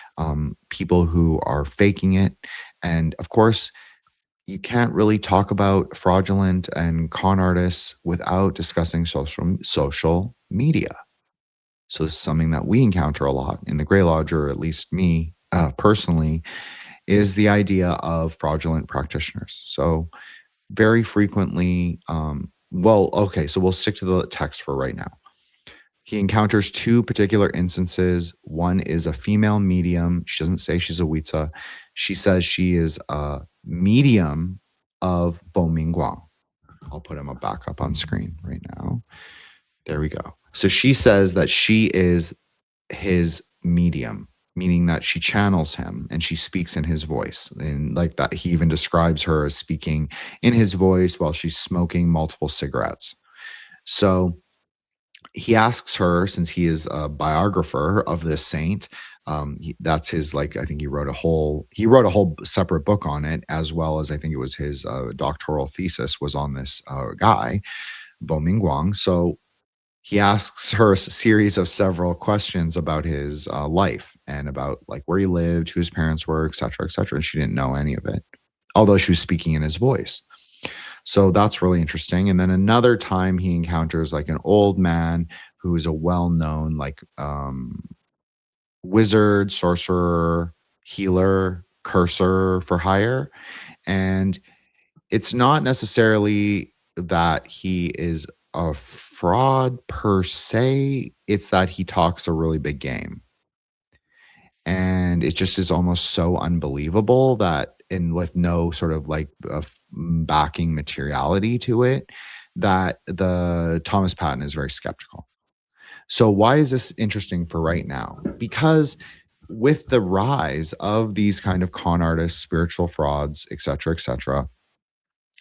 people who are faking it. And of course, you can't really talk about fraudulent and con artists without discussing social media. So this is something that we encounter a lot in the Grey Lodge, or at least me personally, is the idea of fraudulent practitioners. So very frequently, so we'll stick to the text for right now. He encounters two particular instances. One is a female medium. She doesn't say she's a Weizza. She says she is a medium of Bo Mingguang. I'll put him back up on screen right now. There we go. So she says that she is his medium, meaning that she channels him and she speaks in his voice. And like that, he even describes her as speaking in his voice while she's smoking multiple cigarettes. So he asks her, since he is a biographer of this saint, that's his, like, I think he wrote a whole separate book on it, as well as I think it was his doctoral thesis was on this guy, Bo Mingguang. So he asks her a series of several questions about his life and about like where he lived, who his parents were, et cetera, et cetera. And she didn't know any of it, although she was speaking in his voice. So that's really interesting. And then another time he encounters like an old man who is a well-known like wizard, sorcerer, healer, cursor for hire. And it's not necessarily that he is a fraud per se. It's that he talks a really big game. And it just is almost so unbelievable that, and with no sort of like backing materiality to it, that the Thomas Patton is very skeptical. So why is this interesting for right now? Because with the rise of these kind of con artists, spiritual frauds, et cetera,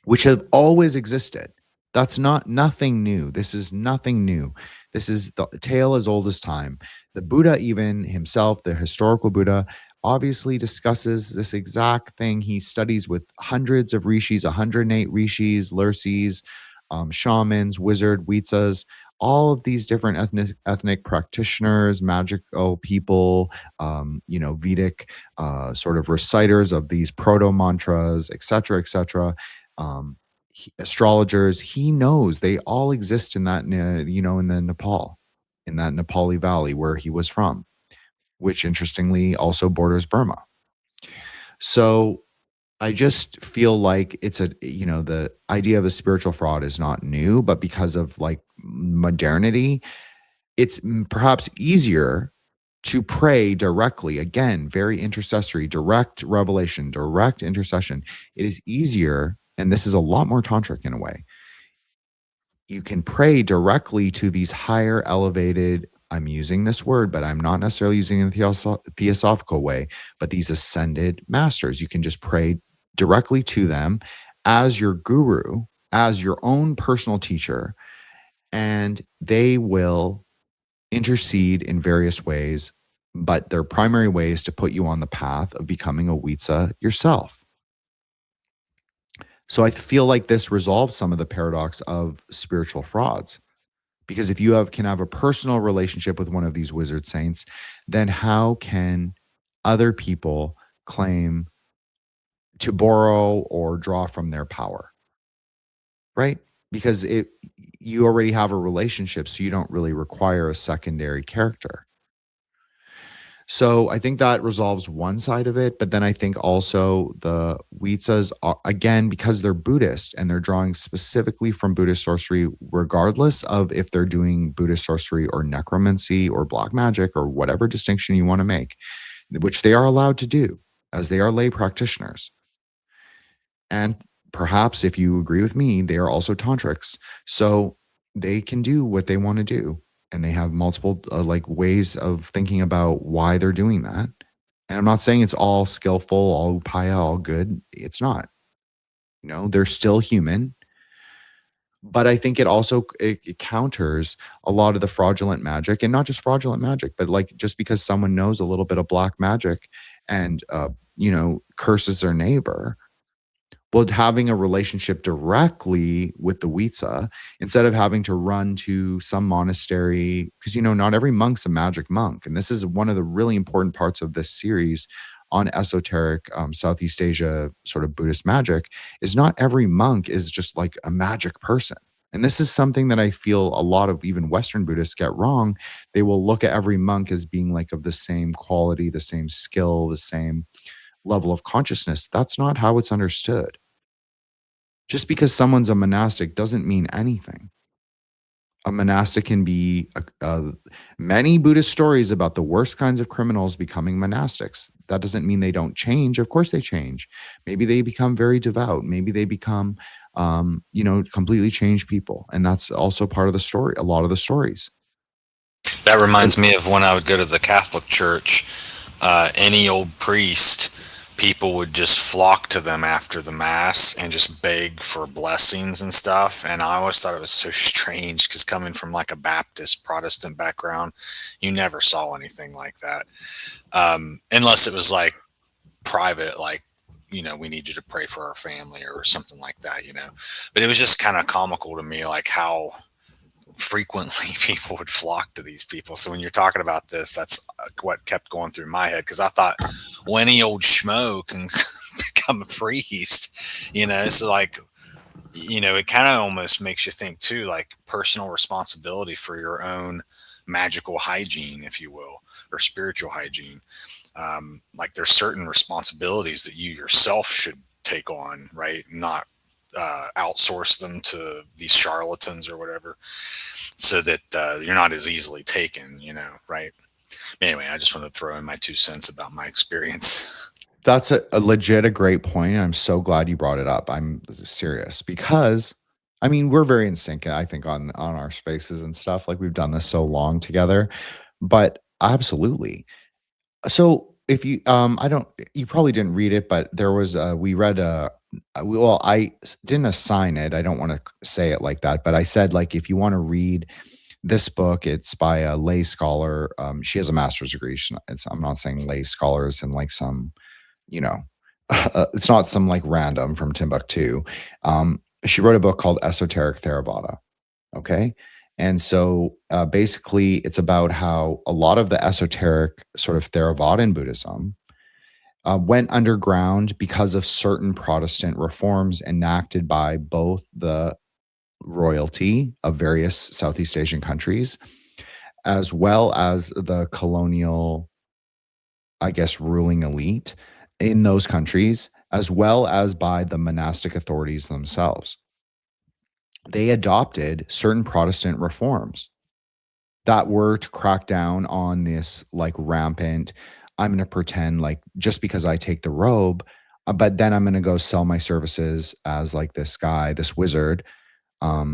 which have always existed. That's nothing new. This is nothing new. This is the tale as old as time. The Buddha, even himself, the historical Buddha, obviously discusses this exact thing. He studies with hundreds of rishis, 108 rishis, lursis, shamans, wizard, Weizzas, all of these different ethnic practitioners, magical people, Vedic sort of reciters of these proto mantras, et cetera, astrologers. He knows they all exist in that, in the Nepal, in that Nepali valley where he was from, which interestingly also borders Burma. So I just feel like it's the idea of a spiritual fraud is not new, but because of like modernity, it's perhaps easier to pray directly. Again, very intercessory, direct revelation, direct intercession. It is easier, and this is a lot more tantric in a way. You can pray directly to these higher elevated, I'm using this word, but I'm not necessarily using it in a theosophical way, but these ascended masters. You can just pray directly to them as your guru, as your own personal teacher, and they will intercede in various ways, but their primary way is to put you on the path of becoming a Weizza yourself. So I feel like this resolves some of the paradox of spiritual frauds. Because if you can have a personal relationship with one of these wizard saints, then how can other people claim to borrow or draw from their power? Right? Because you already have a relationship, so you don't really require a secondary character. So I think that resolves one side of it, but then I think also the Weizzas are, again, because they're Buddhist and they're drawing specifically from Buddhist sorcery, regardless of if they're doing Buddhist sorcery or necromancy or black magic or whatever distinction you want to make, which they are allowed to do as they are lay practitioners. And perhaps if you agree with me, they are also tantrics. So they can do what they want to do. And they have multiple ways of thinking about why they're doing that. And I'm not saying it's all skillful, all upaya, all good. It's not. They're still human. But I think it also it counters a lot of the fraudulent magic, and not just fraudulent magic, but like just because someone knows a little bit of black magic and curses their neighbor. Well, having a relationship directly with the Weizza, instead of having to run to some monastery, because, not every monk's a magic monk. And this is one of the really important parts of this series on esoteric Southeast Asia sort of Buddhist magic, is not every monk is just like a magic person. And this is something that I feel a lot of even Western Buddhists get wrong. They will look at every monk as being like of the same quality, the same skill, the same level of consciousness. That's not how it's understood. Just because someone's a monastic doesn't mean anything. A monastic can be many Buddhist stories about the worst kinds of criminals becoming monastics. That doesn't mean they don't change. Of course they change. Maybe they become very devout. Maybe they become, completely changed people. And that's also part of the story, a lot of the stories. That reminds me of when I would go to the Catholic Church. Any old priest, people would just flock to them after the mass and just beg for blessings and stuff. And I always thought it was so strange because coming from like a Baptist Protestant background, you never saw anything like that. Unless it was like private, like, we need you to pray for our family or something like that, but it was just kind of comical to me, like how frequently people would flock to these people. So when you're talking about this, that's what kept going through my head, because I thought, well, any old schmo can become a priest, so like, it kind of almost makes you think too, like personal responsibility for your own magical hygiene, if you will, or spiritual hygiene. Like there's certain responsibilities that you yourself should take on, right? Not outsource them to these charlatans or whatever, so that you're not as easily taken, right? Anyway, I just want to throw in my 2 cents about my experience. That's a legit, a great point. And I'm so glad you brought it up. I'm serious because I mean, we're very in sync, I think, on our spaces and stuff. Like we've done this so long together, but absolutely. So if you, I don't, you probably didn't read it, but there was, we read well, didn't assign it. I don't want to say it like that, but I said like if you want to read this book, it's by a lay scholar. She has a master's degree. I'm not saying lay scholars in like some, you know, it's not some like random from Timbuktu. She wrote a book called Esoteric Theravada. Okay. And so basically, it's about how a lot of the esoteric sort of Theravada Buddhism went underground because of certain Protestant reforms enacted by both the royalty of various Southeast Asian countries, as well as the colonial, I guess, ruling elite in those countries, as well as by the monastic authorities themselves. They adopted certain Protestant reforms that were to crack down on this like rampant, I'm going to pretend like just because I take the robe, but then I'm going to go sell my services as like this guy, this wizard, a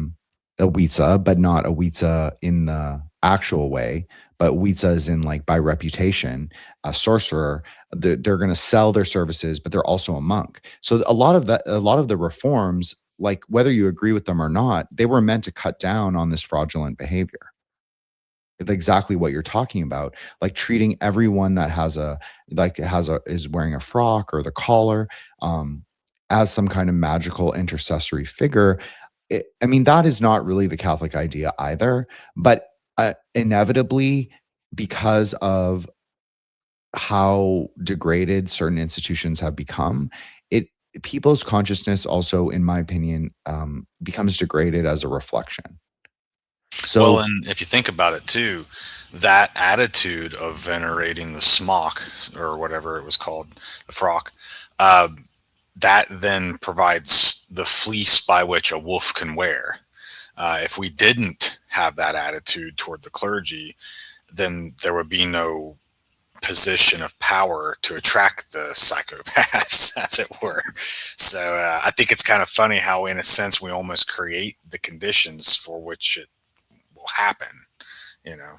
Weizza, but not a Weizza in the actual way, but Weizza is in like by reputation, a sorcerer. They're going to sell their services, but they're also a monk. So a lot of the reforms, like whether you agree with them or not, they were meant to cut down on this fraudulent behavior. It's exactly what you're talking about, like treating everyone that is wearing a frock or the collar as some kind of magical intercessory figure. I mean, that is not really the Catholic idea either, but inevitably, because of how degraded certain institutions have become, people's consciousness also, in my opinion, becomes degraded as a reflection. Well, So and if you think about it too, that attitude of venerating the smock or whatever it was called, the frock, uh, that then provides the fleece by which a wolf can wear. If we didn't have that attitude toward the clergy, then there would be no position of power to attract the psychopaths, as it were. So I think it's kind of funny how, in a sense, we almost create the conditions for which it will happen, you know.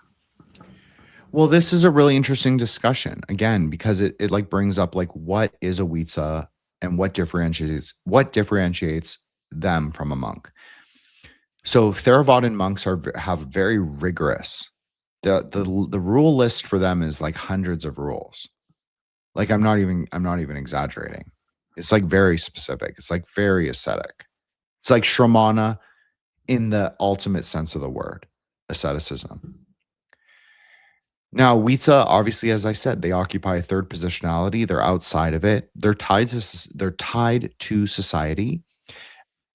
well, this is a really interesting discussion again because it like brings up like what is a Weizza and what differentiates them from a monk. So Theravadan monks have very rigorous. The rule list for them is like hundreds of rules. Like I'm not even exaggerating. It's like very specific. It's like very ascetic. It's like Shramana in the ultimate sense of the word, asceticism. Now, Weizza, obviously, as I said, they occupy a third positionality. They're outside of it. They're tied to society,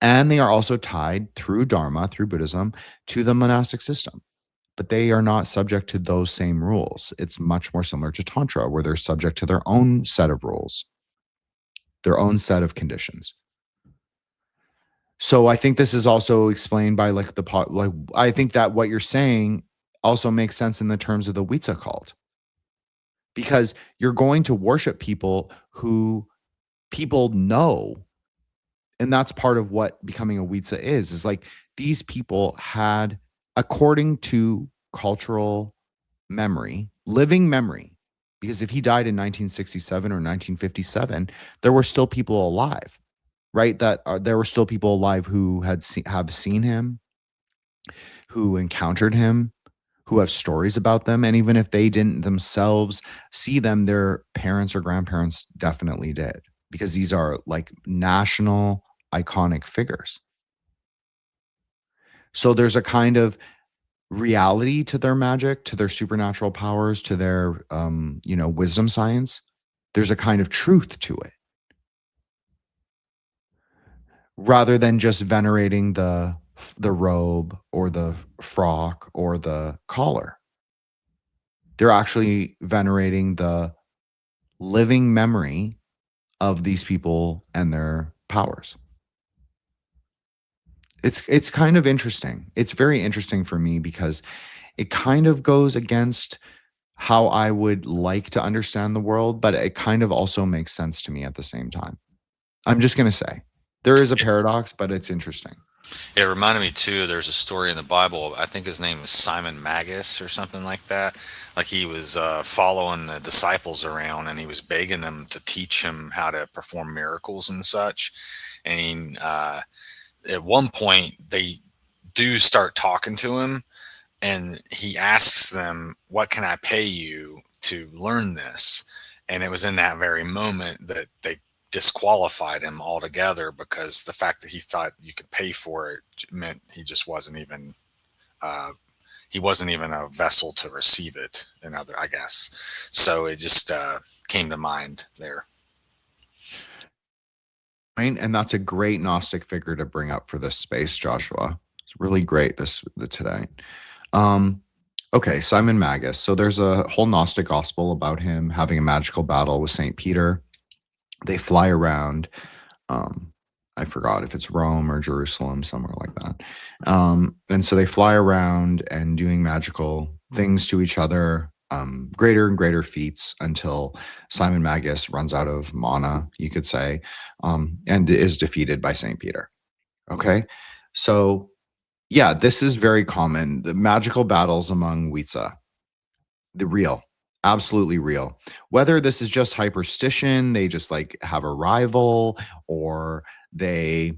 and they are also tied through Dharma, through Buddhism, to the monastic system. But they are not subject to those same rules. It's much more similar to Tantra, where they're subject to their own set of rules, their own set of conditions. So I think this is also explained by like I think that what you're saying also makes sense in the terms of the Weizza cult, because you're going to worship people who people know, and that's part of what becoming a Weizza is like these people had, according to cultural memory, living memory, because if he died in 1967 or 1957, there were still people alive, right? There were still people alive who have seen him, who encountered him, who have stories about them, and even if they didn't themselves see them, their parents or grandparents definitely did, because these are like national iconic figures. So there's a kind of reality to their magic, to their supernatural powers, to their wisdom science. There's a kind of truth to it, rather than just venerating the robe or the frock or the collar. They're actually venerating the living memory of these people and their powers. It's kind of interesting. It's very interesting for me because it kind of goes against how I would like to understand the world, but it kind of also makes sense to me at the same time. I'm just going to say there is a paradox, but it's interesting. It reminded me too. There's a story in the Bible. I think his name is Simon Magus or something like that. Like he was following the disciples around, and he was begging them to teach him how to perform miracles and such. And at one point, they do start talking to him, and he asks them, "What can I pay you to learn this?" And it was in that very moment that they disqualified him altogether, because the fact that he thought you could pay for it meant uh, he wasn't even a vessel to receive it. Another, I guess. So it just came to mind there. Right, and that's a great Gnostic figure to bring up for this space, Joshua. It's really great today. Um, okay, Simon Magus. So there's a whole Gnostic gospel about him having a magical battle with Saint Peter. They fly around. I forgot if it's Rome or Jerusalem, somewhere like that. And so they fly around and doing magical things to each other, greater and greater feats, until Simon Magus runs out of mana, you could say, and is defeated by Saint Peter. Okay, so yeah, this is very common. The magical battles among Weizza, the real, absolutely real. Whether this is just hyperstition, they just like have a rival, or they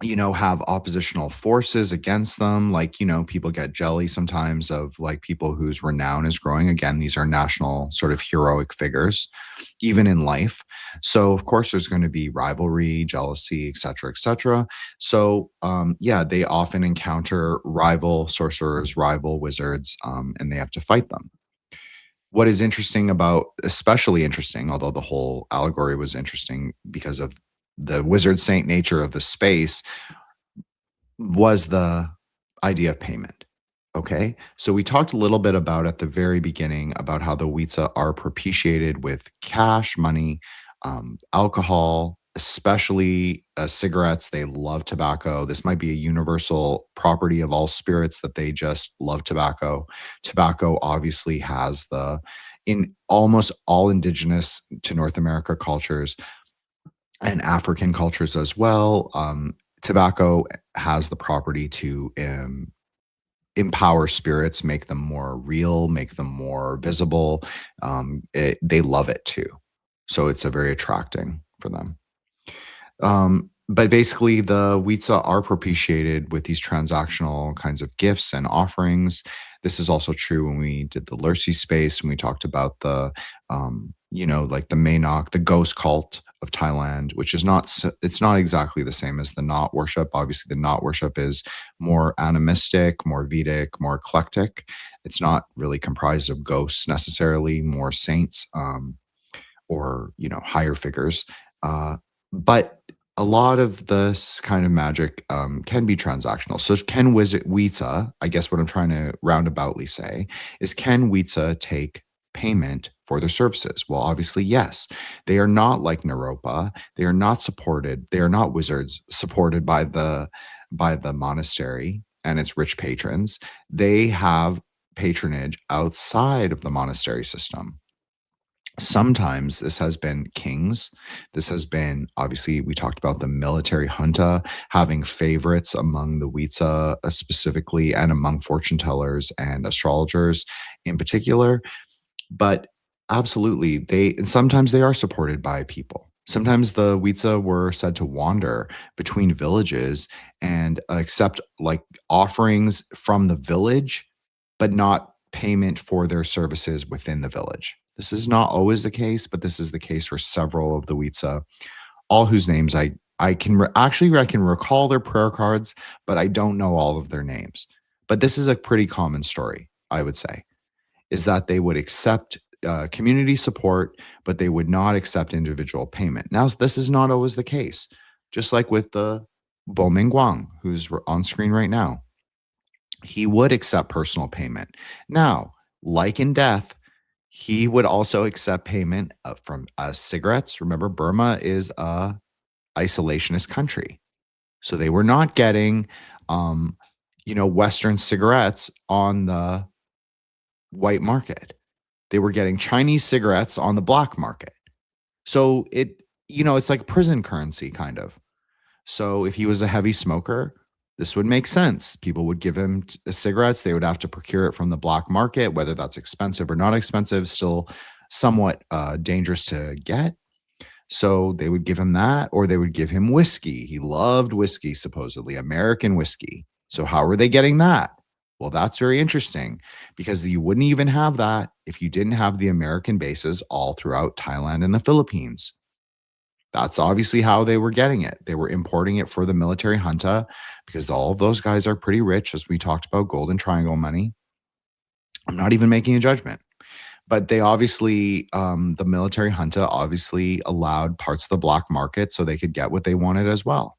have oppositional forces against them. Like, people get jelly sometimes of like people whose renown is growing. Again, these are national sort of heroic figures, even in life. So of course there's going to be rivalry, jealousy, etc., etc. So yeah, they often encounter rival sorcerers, rival wizards, and they have to fight them. What is interesting especially interesting, although the whole allegory was interesting because of the wizard saint nature of the space, was the idea of payment. Okay. So we talked a little bit about at the very beginning about how the Weizza are propitiated with cash, money, alcohol, especially cigarettes. They love tobacco. This might be a universal property of all spirits that they just love tobacco. Tobacco obviously has in almost all indigenous to North America cultures and African cultures as well, tobacco has the property to empower spirits, make them more real, make them more visible. They love it too. So it's a very attracting for them. But basically, the Weizza are propitiated with these transactional kinds of gifts and offerings. This is also true when we did the Lurcy space, when we talked about like the Maynok, the ghost cult of Thailand, which is it's not exactly the same as the Knot worship. Obviously, the Knot worship is more animistic, more Vedic, more eclectic. It's not really comprised of ghosts necessarily, more saints, or higher figures. But a lot of this kind of magic can be transactional. So can Weizza, I guess what I'm trying to roundaboutly say is, can Weizza take payment for their services? Well, obviously, yes. They are not like Naropa. They are not supported. They are not wizards supported by the monastery and its rich patrons. They have patronage outside of the monastery system. Sometimes this has been kings. This has been, obviously, we talked about the military junta having favorites among the Weizza specifically, and among fortune tellers and astrologers in particular. But absolutely, sometimes they are supported by people. Sometimes the Weizza were said to wander between villages and accept like offerings from the village, but not payment for their services within the village. This is not always the case, but this is the case for several of the Weizza, all whose names I can I can recall their prayer cards, but I don't know all of their names. But this is a pretty common story, I would say, is that they would accept community support, but they would not accept individual payment. Now, this is not always the case, just like with the Bo Mingguang, who's on screen right now. He would accept personal payment. Now, like in death, he would also accept payment from cigarettes. Remember, Burma is a isolationist country, so they were not getting, Western cigarettes on the white market. They were getting Chinese cigarettes on the black market. So it's like prison currency kind of. So if he was a heavy smoker, this would make sense. People would give him cigarettes. They would have to procure it from the black market, whether that's expensive or not expensive, still somewhat dangerous to get. So they would give him that, or they would give him whiskey. He loved whiskey, supposedly American whiskey. So how are they getting that? Well, that's very interesting, because you wouldn't even have that if you didn't have the American bases all throughout Thailand and the Philippines. That's obviously how they were getting it. They were importing it for the military junta, because all of those guys are pretty rich, as we talked about Golden Triangle money. I'm not even making a judgment. But they obviously, the military junta obviously allowed parts of the black market so they could get what they wanted as well.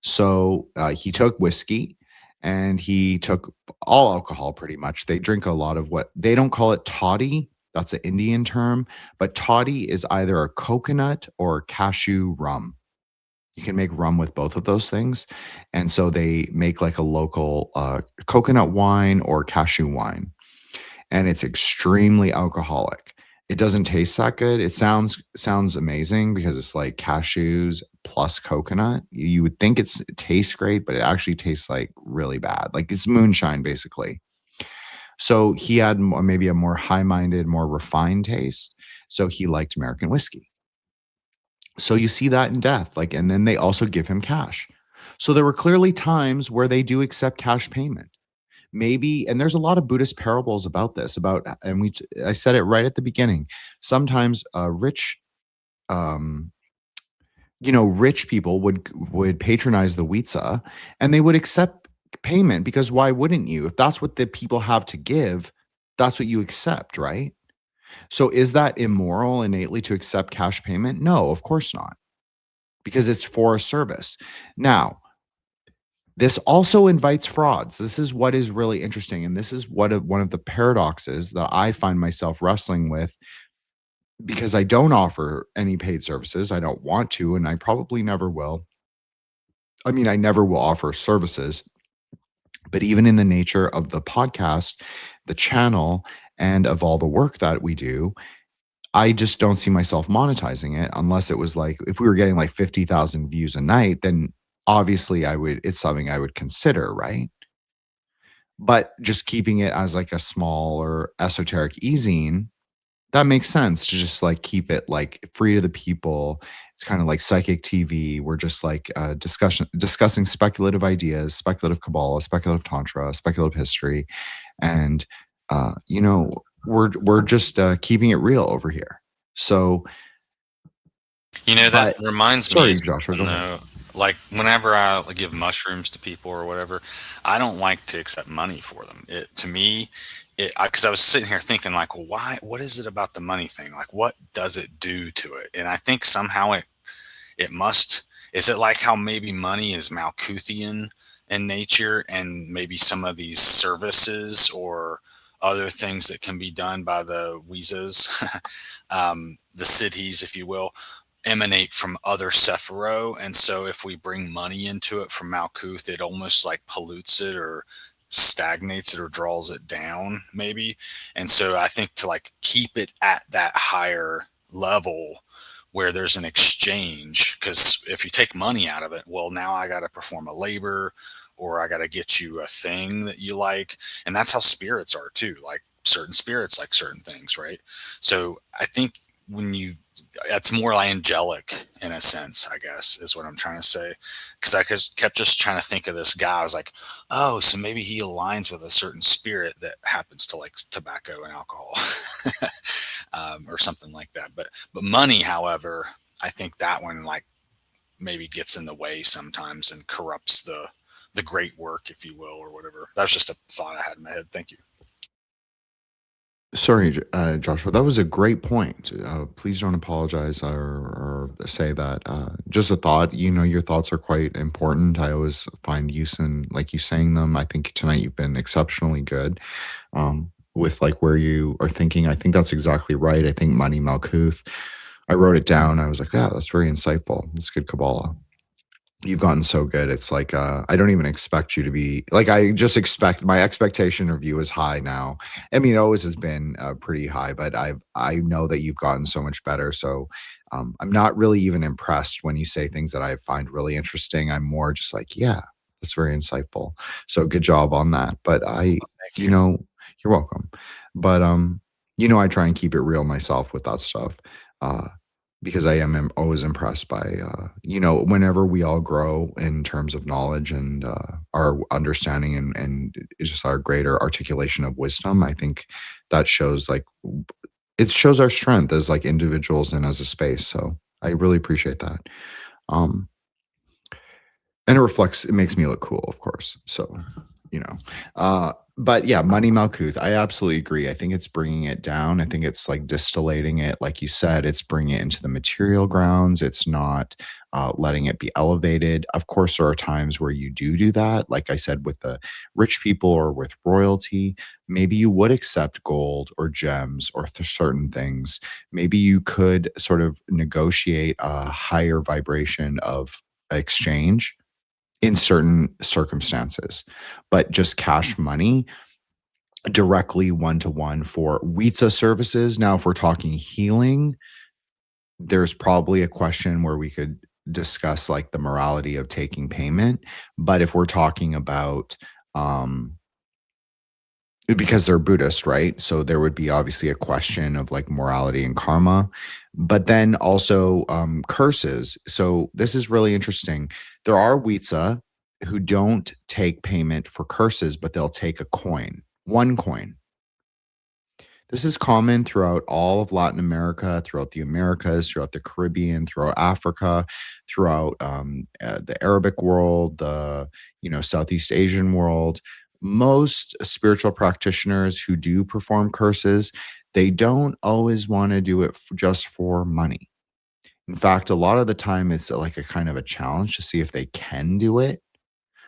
So he took whiskey, and he took all alcohol pretty much. They drink a lot of what they don't call it toddy. That's an Indian term, but toddy is either a coconut or cashew rum. You can make rum with both of those things. And so they make like a local coconut wine or cashew wine, and it's extremely alcoholic. It doesn't taste that good. It sounds amazing because it's like cashews plus coconut. You would think it tastes great, but it actually tastes like really bad. Like it's moonshine, basically. So he had maybe a more high-minded, more refined taste. So he liked American whiskey. So you see that in death. Like, and then they also give him cash. So there were clearly times where they do accept cash payment. Maybe, and there's a lot of Buddhist parables about this, and I said it right at the beginning. Sometimes rich people would patronize the Weizza, and they would accept payment, because why wouldn't you? If that's what the people have to give, that's what you accept, right? So is that immoral innately to accept cash payment? No, of course not, because it's for a service. Now, this also invites frauds. This is what is really interesting, and this is one of the paradoxes that I find myself wrestling with, because I don't offer any paid services. I don't want to, and I probably never will. I mean, I never will offer services. But even in the nature of the podcast, the channel, and of all the work that we do, I just don't see myself monetizing it, unless it was like, if we were getting like 50,000 views a night, then obviously it's something I would consider, right? But just keeping it as like a small or esoteric e-zine, that makes sense to just like keep it like free to the people. It's kind of like psychic TV. We're just like discussing speculative ideas, speculative Kabbalah, speculative Tantra, speculative history. And, we're just keeping it real over here. So, that reminds me, Joshua, go ahead. Like whenever I give mushrooms to people or whatever, I don't like to accept money for them. To me, because I was sitting here thinking like, why? What is it about the money thing? Like, what does it do to it? And I think somehow it must. Is it like how maybe money is Malkuthian in nature, and maybe some of these services or other things that can be done by the Weizzas, the cities, if you will, emanate from other Sephiroth. And so if we bring money into it from Malkuth, it almost like pollutes it or stagnates it or draws it down, maybe. And so I think to like keep it at that higher level where there's an exchange, because if you take money out of it, well, now I got to perform a labor, or I got to get you a thing that you like. And that's how spirits are too. Like certain spirits like certain things, right? So I think that's more angelic in a sense, I guess, is what I'm trying to say. Because I kept just trying to think of this guy. I was like, oh, so maybe he aligns with a certain spirit that happens to like tobacco and alcohol, or something like that. But money, however, I think that one like maybe gets in the way sometimes and corrupts the great work, if you will, or whatever. That was just a thought I had in my head. Thank you. Sorry, Joshua, that was a great point. Please don't apologize or say that. Just a thought. Your thoughts are quite important. I always find use in like you saying them. I think tonight you've been exceptionally good with like where you are thinking. I think that's exactly right. I think money Malkuth. I wrote it down. I was like, yeah, that's very insightful. That's good Kabbalah. You've gotten so good. It's like, I don't even expect you to be like, I just expect my expectation of you is high now. I mean, it always has been pretty high, but I know that you've gotten so much better. So I'm not really even impressed when you say things that I find really interesting. I'm more just like, yeah, that's very insightful. So good job on that. But Thank you you. know, you're welcome. But I try and keep it real myself with that stuff. Uh, because I am always impressed by, whenever we all grow in terms of knowledge and our understanding and it's just our greater articulation of wisdom. I think that shows it shows our strength as like individuals and as a space. So I really appreciate that. Um, and it makes me look cool, of course. So, you know, but yeah, Money Malkuth, I absolutely agree. I think it's bringing it down. I think it's like distillating it. Like you said, it's bringing it into the material grounds. It's not letting it be elevated. Of course, there are times where you do that. Like I said, with the rich people or with royalty, maybe you would accept gold or gems or certain things. Maybe you could sort of negotiate a higher vibration of exchange in certain circumstances, but just cash money directly one to one for Weizza services. Now, if we're talking healing, there's probably a question where we could discuss like the morality of taking payment. But if we're talking about, because they're Buddhist, right? So there would be obviously a question of like morality and karma, but then also curses. So this is really interesting. There are Weizza who don't take payment for curses, but they'll take a coin, one coin. This is common throughout all of Latin America, throughout the Americas, throughout the Caribbean, throughout Africa, throughout the Arabic world, the Southeast Asian world. Most spiritual practitioners who do perform curses, they don't always want to do it just for money. In fact, a lot of the time it's like a kind of a challenge to see if they can do it.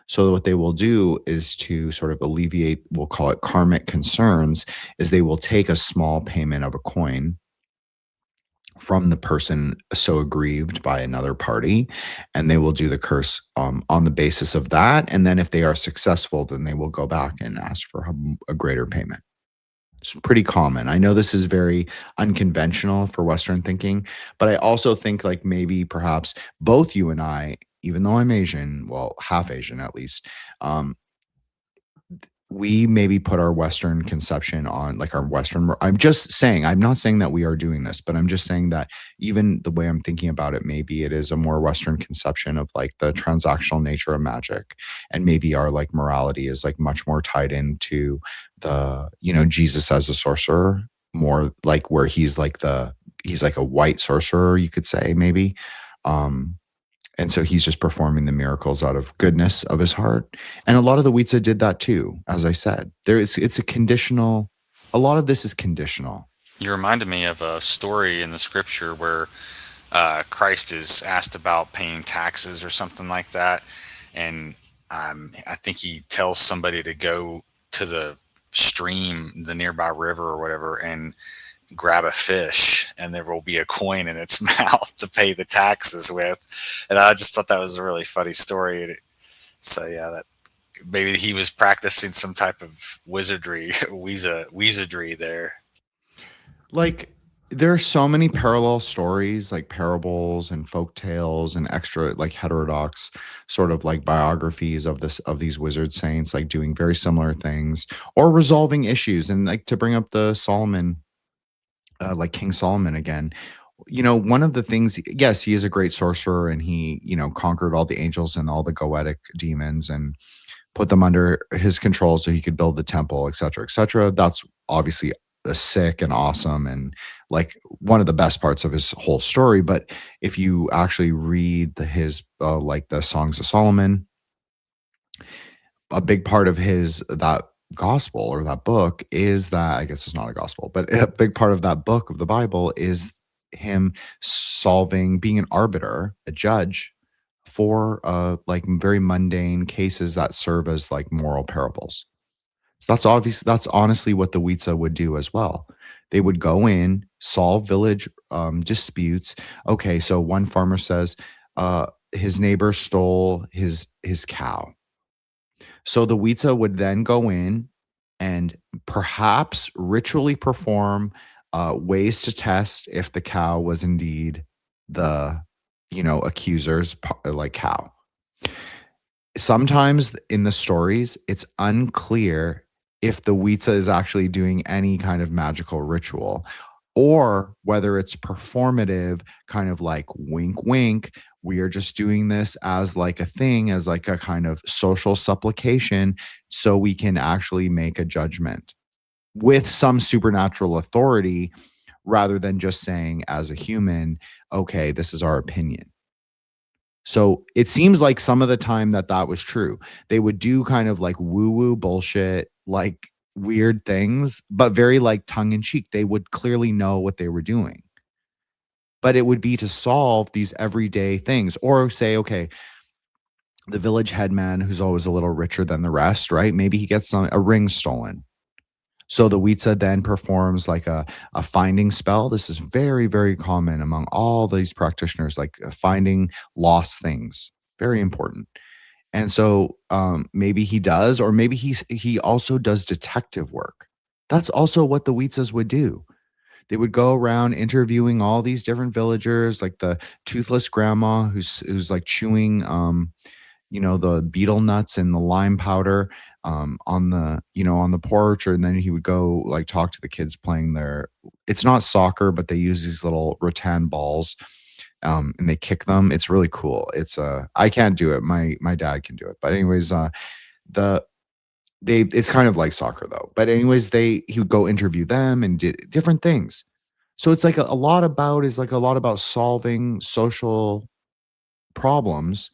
So what they will do is to sort of alleviate, we'll call it karmic concerns, is they will take a small payment of a coin from the person so aggrieved by another party, and they will do the curse on the basis of that. And then if they are successful, then they will go back and ask for a greater payment. It's pretty common. I know this is very unconventional for Western thinking, but I also think like maybe perhaps both you and I, even though I'm Asian, well, half Asian at least, um, we maybe put our Western conception on like our Western. I'm just saying, I'm not saying that we are doing this, but I'm just saying that even the way I'm thinking about it, maybe it is a more Western conception of like the transactional nature of magic. And maybe our like morality is like much more tied into the, Jesus as a sorcerer, more like where he's like a white sorcerer, you could say, maybe. And so he's just performing the miracles out of goodness of his heart. And a lot of the Weizza did that too, as I said. It's a conditional, a lot of this is conditional. You reminded me of a story in the scripture where Christ is asked about paying taxes or something like that. And I think he tells somebody to go to the stream, the nearby river or whatever, and grab a fish, and there will be a coin in its mouth to pay the taxes with. And I just thought that was a really funny story. So yeah, that maybe he was practicing some type of wizardry, wizardry there. Like there are so many parallel stories, like parables and folk tales and extra like heterodox sort of like biographies of these wizard saints, like doing very similar things or resolving issues. And like to bring up the Solomon, like King Solomon again, one of the things, yes, he is a great sorcerer and he, conquered all the angels and all the goetic demons and put them under his control so he could build the temple, et cetera, et cetera. That's obviously sick and awesome and like one of the best parts of his whole story. But if you actually read his like the Songs of Solomon, a big part of that gospel or that book is that, I guess it's not a gospel, but a big part of that book of the Bible is him being an arbiter, a judge for like very mundane cases that serve as like moral parables. So that's obvious. That's honestly what the Weizza would do as well. They would go in, solve village disputes. Okay, so one farmer says, his neighbor stole his cow. So the Weizza would then go in and perhaps ritually perform ways to test if the cow was indeed the, accuser's like cow. Sometimes in the stories, it's unclear if the Weizza is actually doing any kind of magical ritual or whether it's performative, kind of like wink, wink. We are just doing this as like a thing, as like a kind of social supplication, so we can actually make a judgment with some supernatural authority rather than just saying as a human, okay, this is our opinion. So it seems like some of the time that was true. They would do kind of like woo-woo bullshit, like weird things, but very like tongue in cheek. They would clearly know what they were doing. But it would be to solve these everyday things or say, okay, the village headman who's always a little richer than the rest, right? Maybe he gets a ring stolen. So the Weizza then performs like a finding spell. This is very, very common among all these practitioners, like finding lost things. Very important. And so maybe he does, or maybe he also does detective work. That's also what the Weizzas would do. They would go around interviewing all these different villagers, like the toothless grandma who's like chewing the beetle nuts and the lime powder on the porch, and then he would go like talk to the kids playing it's not soccer, but they use these little rattan balls and they kick them. It's really cool. I can't do it. My dad can do it. But anyways, it's kind of like soccer though. But anyways, he would go interview them and did different things. So it's like a lot about solving social problems,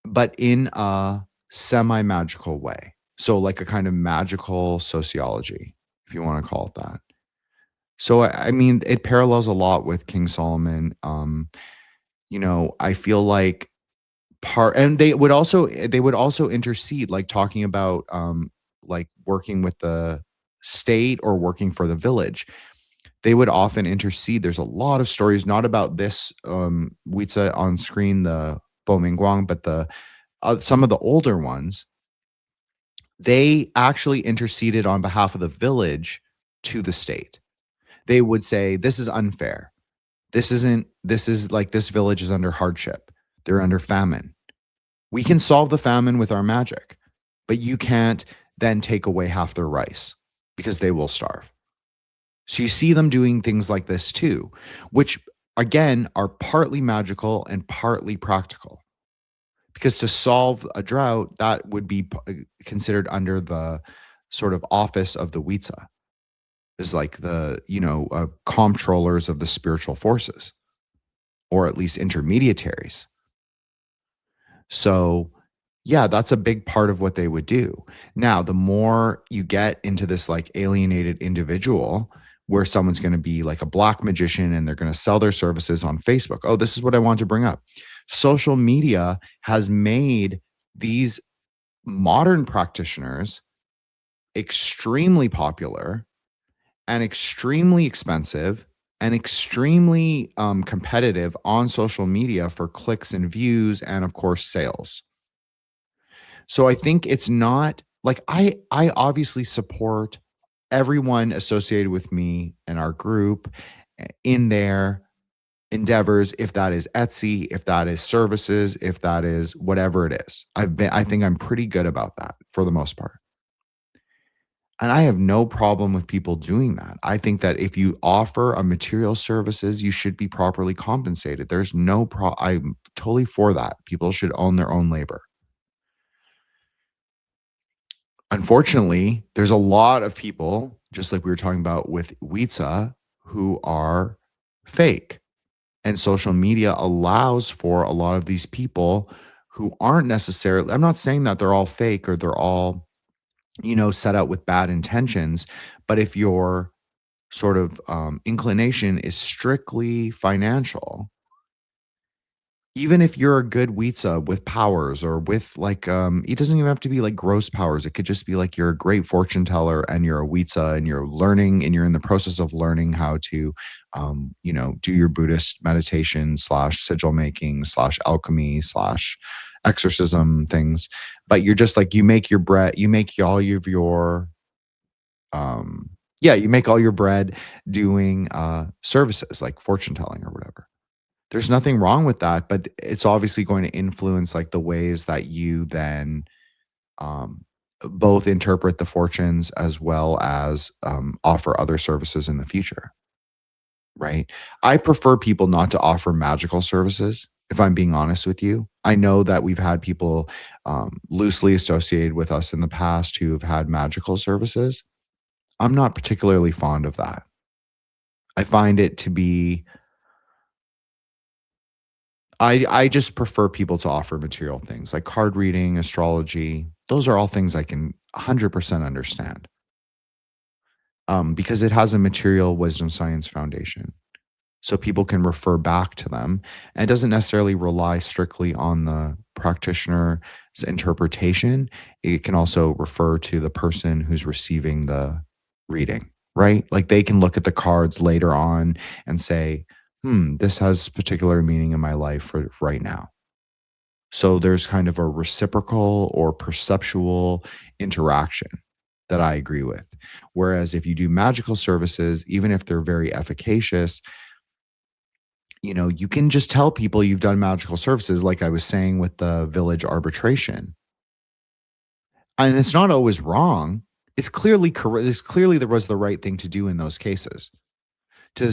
but in a semi-magical way. So like a kind of magical sociology, if you want to call it that. So I mean, it parallels a lot with King Solomon. I feel like and they would also intercede, like talking about like working with the state or working for the village. They would often intercede. There's a lot of stories, not about this Weizza on screen, the Bo Mingguang, but some of the older ones. They actually interceded on behalf of the village to the state. They would say, this is unfair. This is like, this village is under hardship. They're under famine. We can solve the famine with our magic, but you can't then take away half their rice because they will starve. So you see them doing things like this too, which again are partly magical and partly practical. Because to solve a drought, that would be considered under the sort of office of the Weizza, is like the, comptrollers of the spiritual forces, or at least intermediaries. So yeah, that's a big part of what they would do. Now, the more you get into this like alienated individual, where someone's going to be like a black magician and they're going to sell their services on Facebook. Oh, this is what I want to bring up. Social media has made these modern practitioners extremely popular and extremely expensive and extremely competitive on social media for clicks and views and, of course, sales. So I think it's not like I obviously support everyone associated with me and our group in their endeavors, if that is Etsy, if that is services, if that is whatever it is. I think I'm pretty good about that for the most part. And I have no problem with people doing that. I think that if you offer a material services, you should be properly compensated. There's no I'm totally for that. People should own their own labor. Unfortunately, there's a lot of people, just like we were talking about with Weizza, who are fake. And social media allows for a lot of these people who aren't necessarily, I'm not saying that they're all fake or they're all, set out with bad intentions. But if your sort of inclination is strictly financial, Even if you're a good Weizza with powers or with like, it doesn't even have to be like gross powers. It could just be like you're a great fortune teller and you're a Weizza and you're learning and you're in the process of learning how to, do your Buddhist meditation slash sigil making slash alchemy slash exorcism things. But you're just like, you make your bread, you make all of your, you make all your bread doing services like fortune telling or whatever. There's nothing wrong with that, but it's obviously going to influence like the ways that you then um, both interpret the fortunes as well as offer other services in the future, right? I prefer people not to offer magical services. If I'm being honest with you, I know that we've had people loosely associated with us in the past who have had magical services. I'm not particularly fond of that. I find it to be I just prefer people to offer material things like card reading, astrology. Those are all things I can 100% understand, because it has a material wisdom science foundation. So people can refer back to them, and it doesn't necessarily rely strictly on the practitioner's interpretation. It can also refer to the person who's receiving the reading, right? Like they can look at the cards later on and say, this has particular meaning in my life for right now. So there's kind of a reciprocal or perceptual interaction that I agree with. Whereas if you do magical services, even if they're very efficacious, you can just tell people you've done magical services, like I was saying with the village arbitration. And it's not always wrong. It's clearly correct. It's clearly there was the right thing to do in those cases. To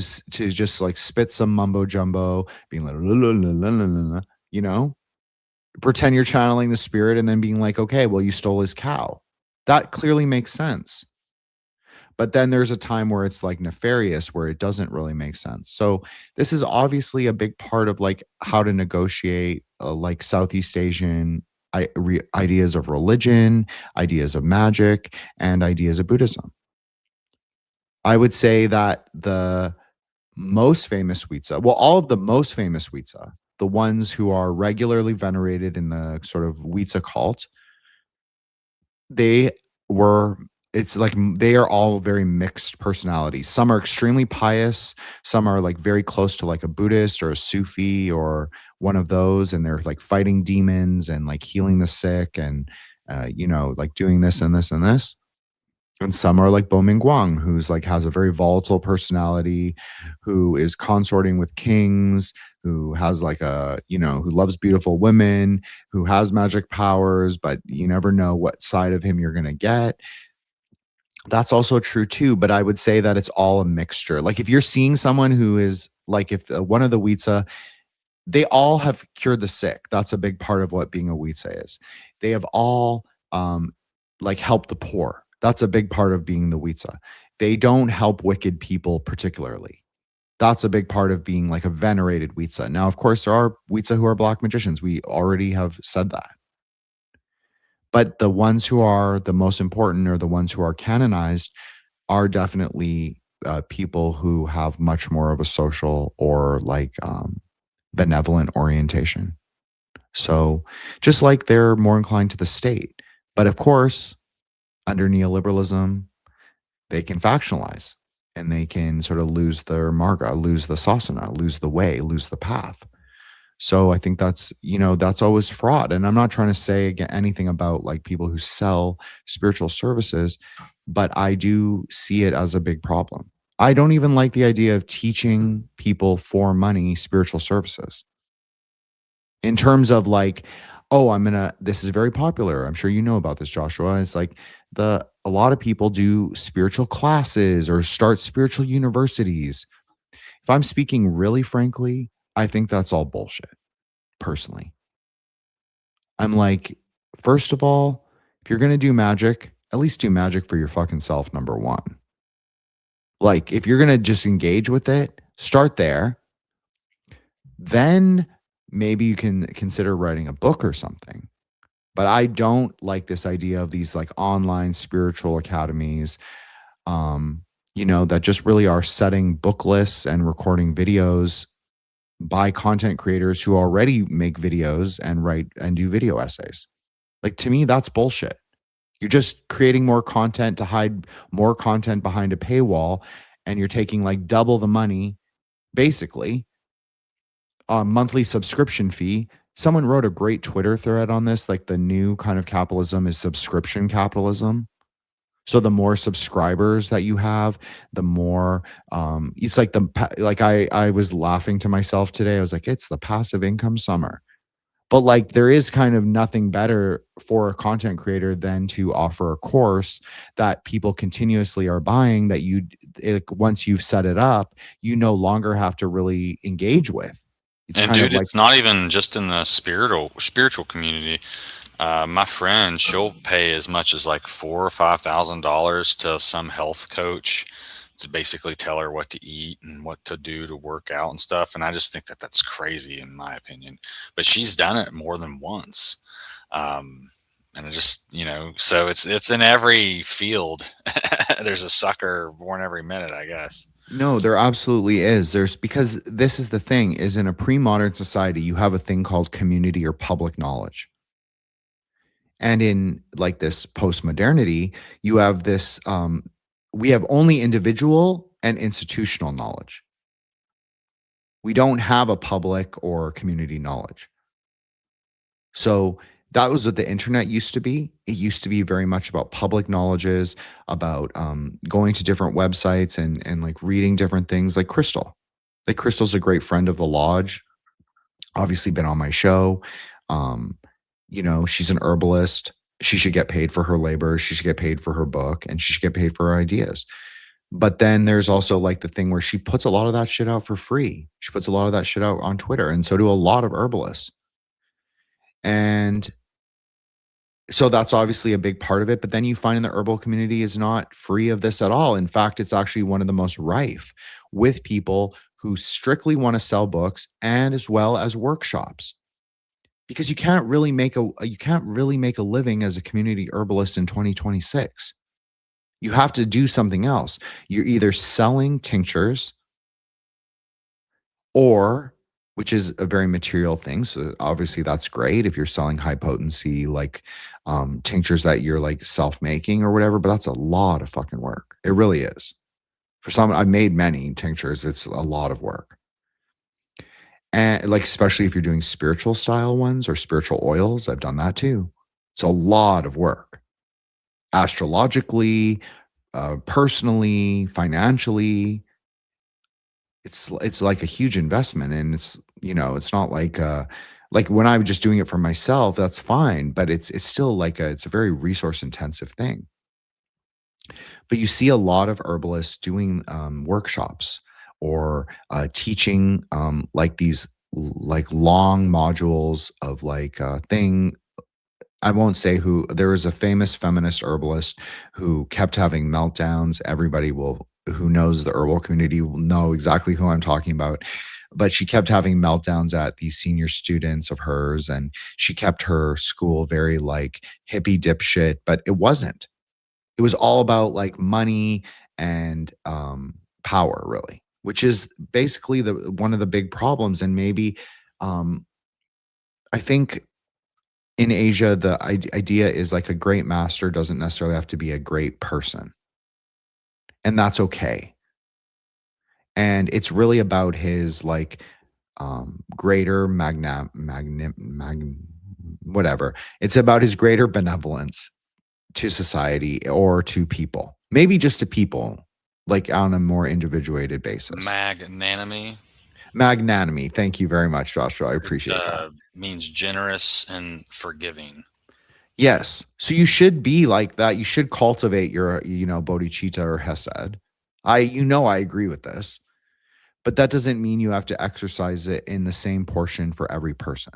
just like spit some mumbo jumbo, being like, "La, la, la, la, la, la, la," pretend you're channeling the spirit and then being like, okay, well, you stole his cow. That clearly makes sense. But then there's a time where it's like nefarious, where it doesn't really make sense. So this is obviously a big part of like how to negotiate like Southeast Asian ideas of religion, ideas of magic, and ideas of Buddhism. I would say that the most famous Weizza, well, all of the most famous Weizza, the ones who are regularly venerated in the sort of Weizza cult, they were it's like they are all very mixed personalities. Some are extremely pious, some are like very close to like a Buddhist or a Sufi or one of those, and they're like fighting demons and like healing the sick and like doing this and this and this. And some are like Bo Ming Guang, who's like has a very volatile personality, who is consorting with kings, who has like who loves beautiful women, who has magic powers, but you never know what side of him you're going to get. That's also true too, but I would say that it's all a mixture. Like if you're seeing someone who is like, if one of the Weizza, they all have cured the sick. That's a big part of what being a Weizza is. They have all like helped the poor. That's a big part of being the Weizza. They don't help wicked people particularly. That's a big part of being like a venerated Weizza. Now, of course, there are Weizza who are black magicians. We already have said that. But the ones who are the most important, or the ones who are canonized, are definitely people who have much more of a social or like benevolent orientation. So just like they're more inclined to the state. But of course, under neoliberalism, they can factionalize and they can sort of lose their marga, lose the sasana, lose the way, lose the path. So I think that's always fraud. And I'm not trying to say anything about like people who sell spiritual services, but I do see it as a big problem. I don't even like the idea of teaching people for money spiritual services. In terms of like, oh, this is very popular. I'm sure you know about this, Joshua. It's like a lot of people do spiritual classes or start spiritual universities. If I'm speaking really frankly, I think that's all bullshit, personally. I'm like, first of all, if you're going to do magic, at least do magic for your fucking self, number one. Like, if you're going to just engage with it, start there. Then maybe you can consider writing a book or something. But I don't like this idea of these like online spiritual academies, that just really are setting book lists and recording videos by content creators who already make videos and write and do video essays. Like, to me, that's bullshit. You're just creating more content to hide more content behind a paywall, and you're taking like double the money, basically, a monthly subscription fee. Someone wrote a great Twitter thread on this, like the new kind of capitalism is subscription capitalism. So the more subscribers that you have, the more it's like I was laughing to myself today. I was like, it's the passive income summer. But like there is kind of nothing better for a content creator than to offer a course that people continuously are buying, that once you've set it up, you no longer have to really engage with. It's And kind of dude, like, it's not even just in the spiritual community. My friend, she'll pay as much as like $4,000 or $5,000 to some health coach to basically tell her what to eat and what to do to work out and stuff. And I just think that that's crazy, in my opinion. But she's done it more than once. And it just, so it's in every field. There's a sucker born every minute, I guess. no, there absolutely is. Because this is the thing, is in a pre-modern society, you have a thing called community or public knowledge. And in like this post-modernity, you have this, we have only individual and institutional knowledge. We don't have a public or community knowledge. So that was what the internet used to be. It used to be very much about public knowledges, about going to different websites and like reading different things, like Crystal. Like Crystal's a great friend of the lodge, obviously been on my show. She's an herbalist. She should get paid for her labor. She should get paid for her book, and she should get paid for her ideas. But then there's also like the thing where she puts a lot of that shit out for free. She puts a lot of that shit out on Twitter, and so do a lot of herbalists. And so that's obviously a big part of it. But then you find in the herbal community is not free of this at all. In fact, it's actually one of the most rife with people who strictly want to sell books and as well as workshops. Because you can't really make a living as a community herbalist in 2026. You have to do something else. You're either selling tinctures, or, which is a very material thing. So obviously that's great if you're selling high potency, like tinctures that you're like self-making or whatever, but that's a lot of fucking work. It really is. For some, I've made many tinctures. It's a lot of work. And like, especially if you're doing spiritual style ones or spiritual oils, I've done that too. It's a lot of work. Astrologically, personally, financially, it's like a huge investment, and it's not like when I'm just doing it for myself, that's fine, but it's still like it's a very resource intensive thing. But you see a lot of herbalists doing workshops or teaching like these like long modules of like thing. I won't say who. There was a famous feminist herbalist who kept having meltdowns. Everybody who knows the herbal community will know exactly who I'm talking about. But she kept having meltdowns at these senior students of hers, and she kept her school very like hippie dipshit, but it wasn't. It was all about like money and power, really, which is basically one of the big problems. And maybe I think in Asia, the idea is like a great master doesn't necessarily have to be a great person. And that's okay. And it's really about his like greater whatever. It's about his greater benevolence to society or to people. Maybe just to people, like on a more individuated basis. Magnanimity. Thank you very much, Joshua. I appreciate that. Means generous and forgiving. Yes. So you should be like that. You should cultivate your, bodhicitta or hesed. I agree with this, but that doesn't mean you have to exercise it in the same portion for every person.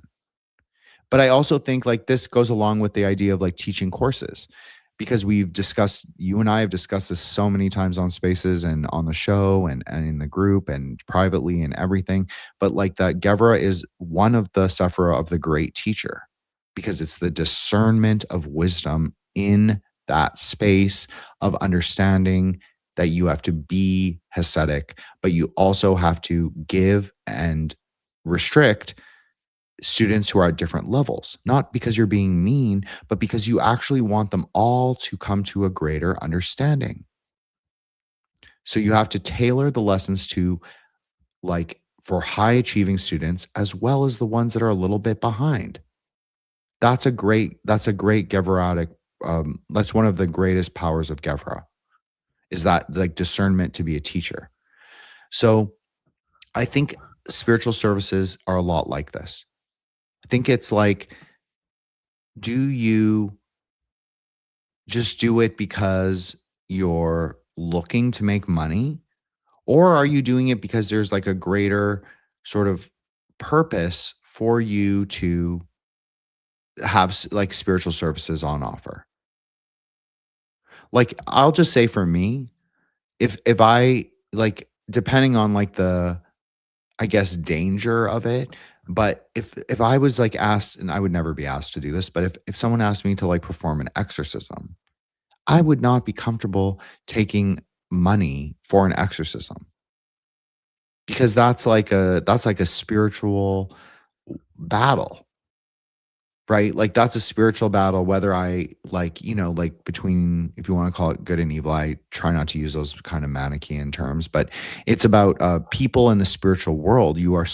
But I also think like this goes along with the idea of like teaching courses, because you and I have discussed this so many times on Spaces and on the show and in the group and privately and everything. But like that Gevra is one of the Sephira of the great teacher, because it's the discernment of wisdom in that space of understanding that you have to be Hasidic, but you also have to give and restrict students who are at different levels, not because you're being mean, but because you actually want them all to come to a greater understanding. So you have to tailor the lessons to, like, for high achieving students as well as the ones that are a little bit behind. That's a great Gevratic. That's one of the greatest powers of Gevra, is that, like, discernment to be a teacher. So I think spiritual services are a lot like this. I think it's like, do you just do it because you're looking to make money? Or are you doing it because there's like a greater sort of purpose for you to have like spiritual services on offer? Like, I'll just say for me, if I like, depending on like the, I guess, danger of it, but if I was like asked, and I would never be asked to do this, but if someone asked me to like perform an exorcism, I would not be comfortable taking money for an exorcism, because that's like a spiritual battle, right? Like, that's a spiritual battle, whether I like, like, between, if you want to call it good and evil. I try not to use those kind of Manichaean terms, but it's about people in the spiritual world. You're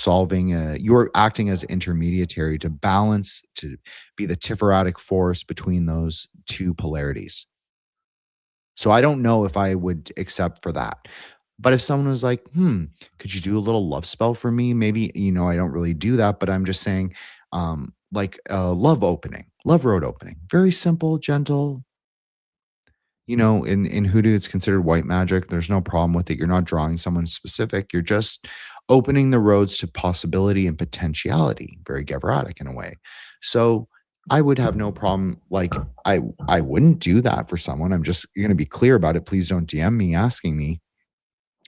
acting as intermediary to balance, to be the Tiferatic force between those two polarities. So I don't know if I would accept for that. But if someone was like, could you do a little love spell for me? Maybe, I don't really do that, but I'm just saying, like, love road opening. Very simple, gentle. In hoodoo, it's considered white magic. There's no problem with it. You're not drawing someone specific. You're just opening the roads to possibility and potentiality. Very Gevratic in a way. So I would have no problem. Like, I wouldn't do that for someone. I'm just going to be clear about it. Please don't DM me asking me.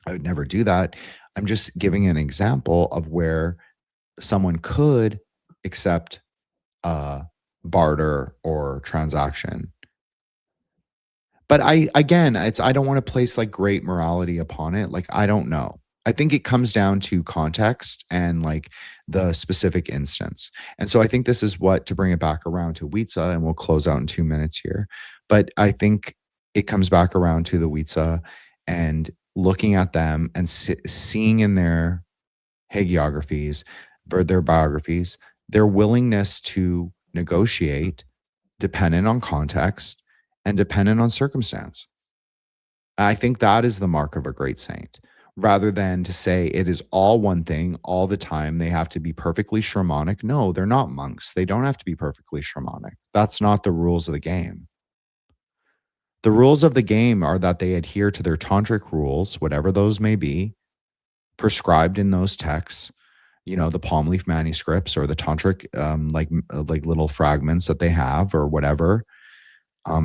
I would never do that. I'm just giving an example of where someone could accept barter or transaction. But I don't want to place like great morality upon it. Like, I don't know. I think it comes down to context and like the specific instance. And so I think this is what, to bring it back around to Weizza, and we'll close out in 2 minutes here. But I think it comes back around to the Weizza and looking at them and seeing in their hagiographies or their biographies, their willingness to negotiate dependent on context and dependent on circumstance. I think that is the mark of a great saint, rather than to say it is all one thing all the time. They have to be perfectly shamanic. No, they're not monks. They don't have to be perfectly shamanic. That's not the rules of the game. The rules of the game are that they adhere to their tantric rules, whatever those may be, prescribed in those texts, the palm leaf manuscripts or the tantric, like little fragments that they have or whatever.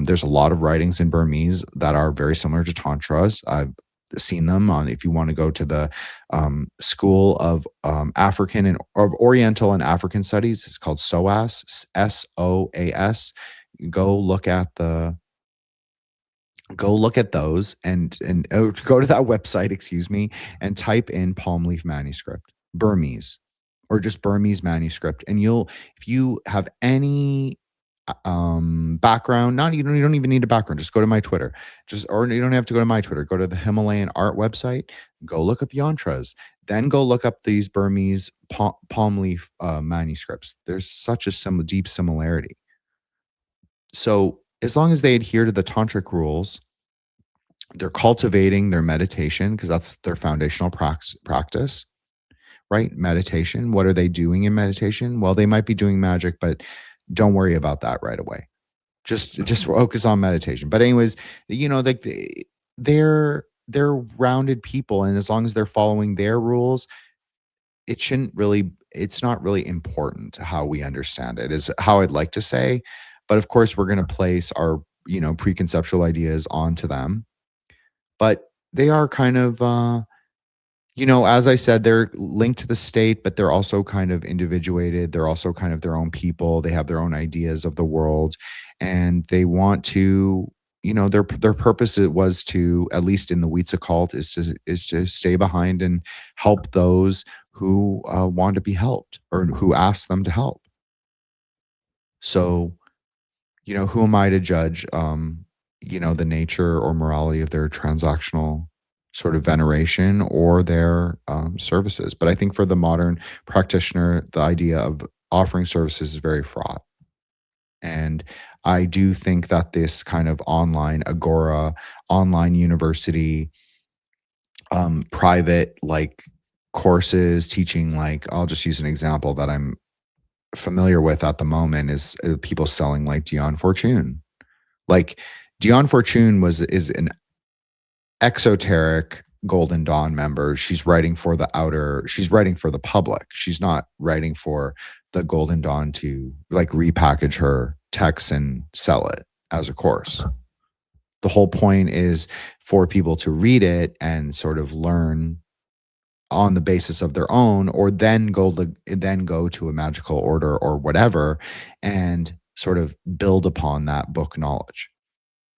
There's a lot of writings in Burmese that are very similar to tantras. I've seen them on, if you want to go to the School of African and of Oriental and African Studies, it's called SOAS, SOAS. Go look at those and go to that website, excuse me, and type in palm leaf manuscript, Burmese, or just Burmese manuscript. And if you have any background, you don't even need a background, just go to my Twitter, or you don't have to go to my Twitter, go to the Himalayan art website, go look up yantras, then go look up these Burmese palm leaf manuscripts. There's such a deep similarity. So as long as they adhere to the tantric rules, they're cultivating their meditation, because that's their foundational practice, right? Meditation. What are they doing in meditation? Well, they might be doing magic, but don't worry about that right away. Just focus on meditation. But anyways, like they're rounded people, and as long as they're following their rules, it's not really important how we understand it, is how I'd like to say. But of course, we're going to place our, preconceptual ideas onto them. But they are kind of, as I said, they're linked to the state, but they're also kind of individuated. They're also kind of their own people. They have their own ideas of the world, and they want to, their purpose was to, at least in the Weizza cult, is to stay behind and help those who want to be helped or who ask them to help. So, who am I to judge, the nature or morality of their transactional sort of veneration or their services? But I think for the modern practitioner, the idea of offering services is very fraught. And I do think that this kind of online agora, online university, private like courses teaching, like, I'll just use an example that I'm familiar with at the moment is people selling like Dion Fortune. Like Dion Fortune is an exoteric Golden Dawn member. She's writing for she's writing for the public. She's not writing for the Golden Dawn to like repackage her text and sell it as a course. The whole point is for people to read it and sort of learn on the basis of their own, or then go to a magical order or whatever and sort of build upon that book knowledge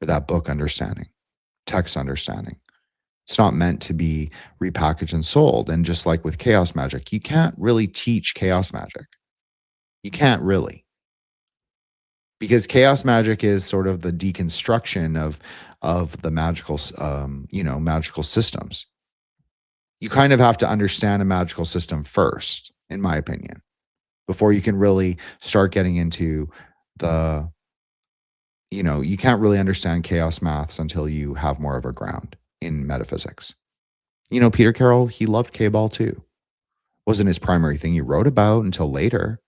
or that book understanding, text understanding. It's not meant to be repackaged and sold. And just like with chaos magic, you can't really teach chaos magic. You can't really. Because chaos magic is sort of the deconstruction of the magical magical systems. You kind of have to understand a magical system first, in my opinion, before you can really start getting into the, you can't really understand chaos maths until you have more of a ground in metaphysics. Peter Carroll, he loved K-ball too. Wasn't his primary thing he wrote about until later.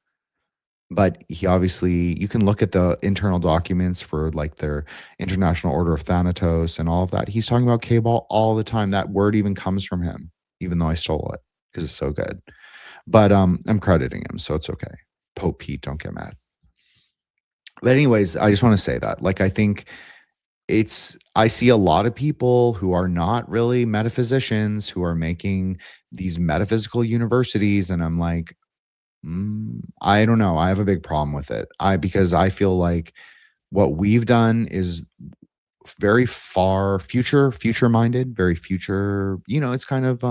But he obviously, you can look at the internal documents for like their International Order of Thanatos and all of that. He's talking about K-ball all the time. That word even comes from him, even though I stole it because it's so good. But I'm crediting him, so it's okay. Pope Pete, don't get mad. But anyways, I just want to say that. Like, I think I see a lot of people who are not really metaphysicians who are making these metaphysical universities, and I'm like, I don't know. I have a big problem with it. Because I feel like what we've done is very far future minded, very future, it's kind of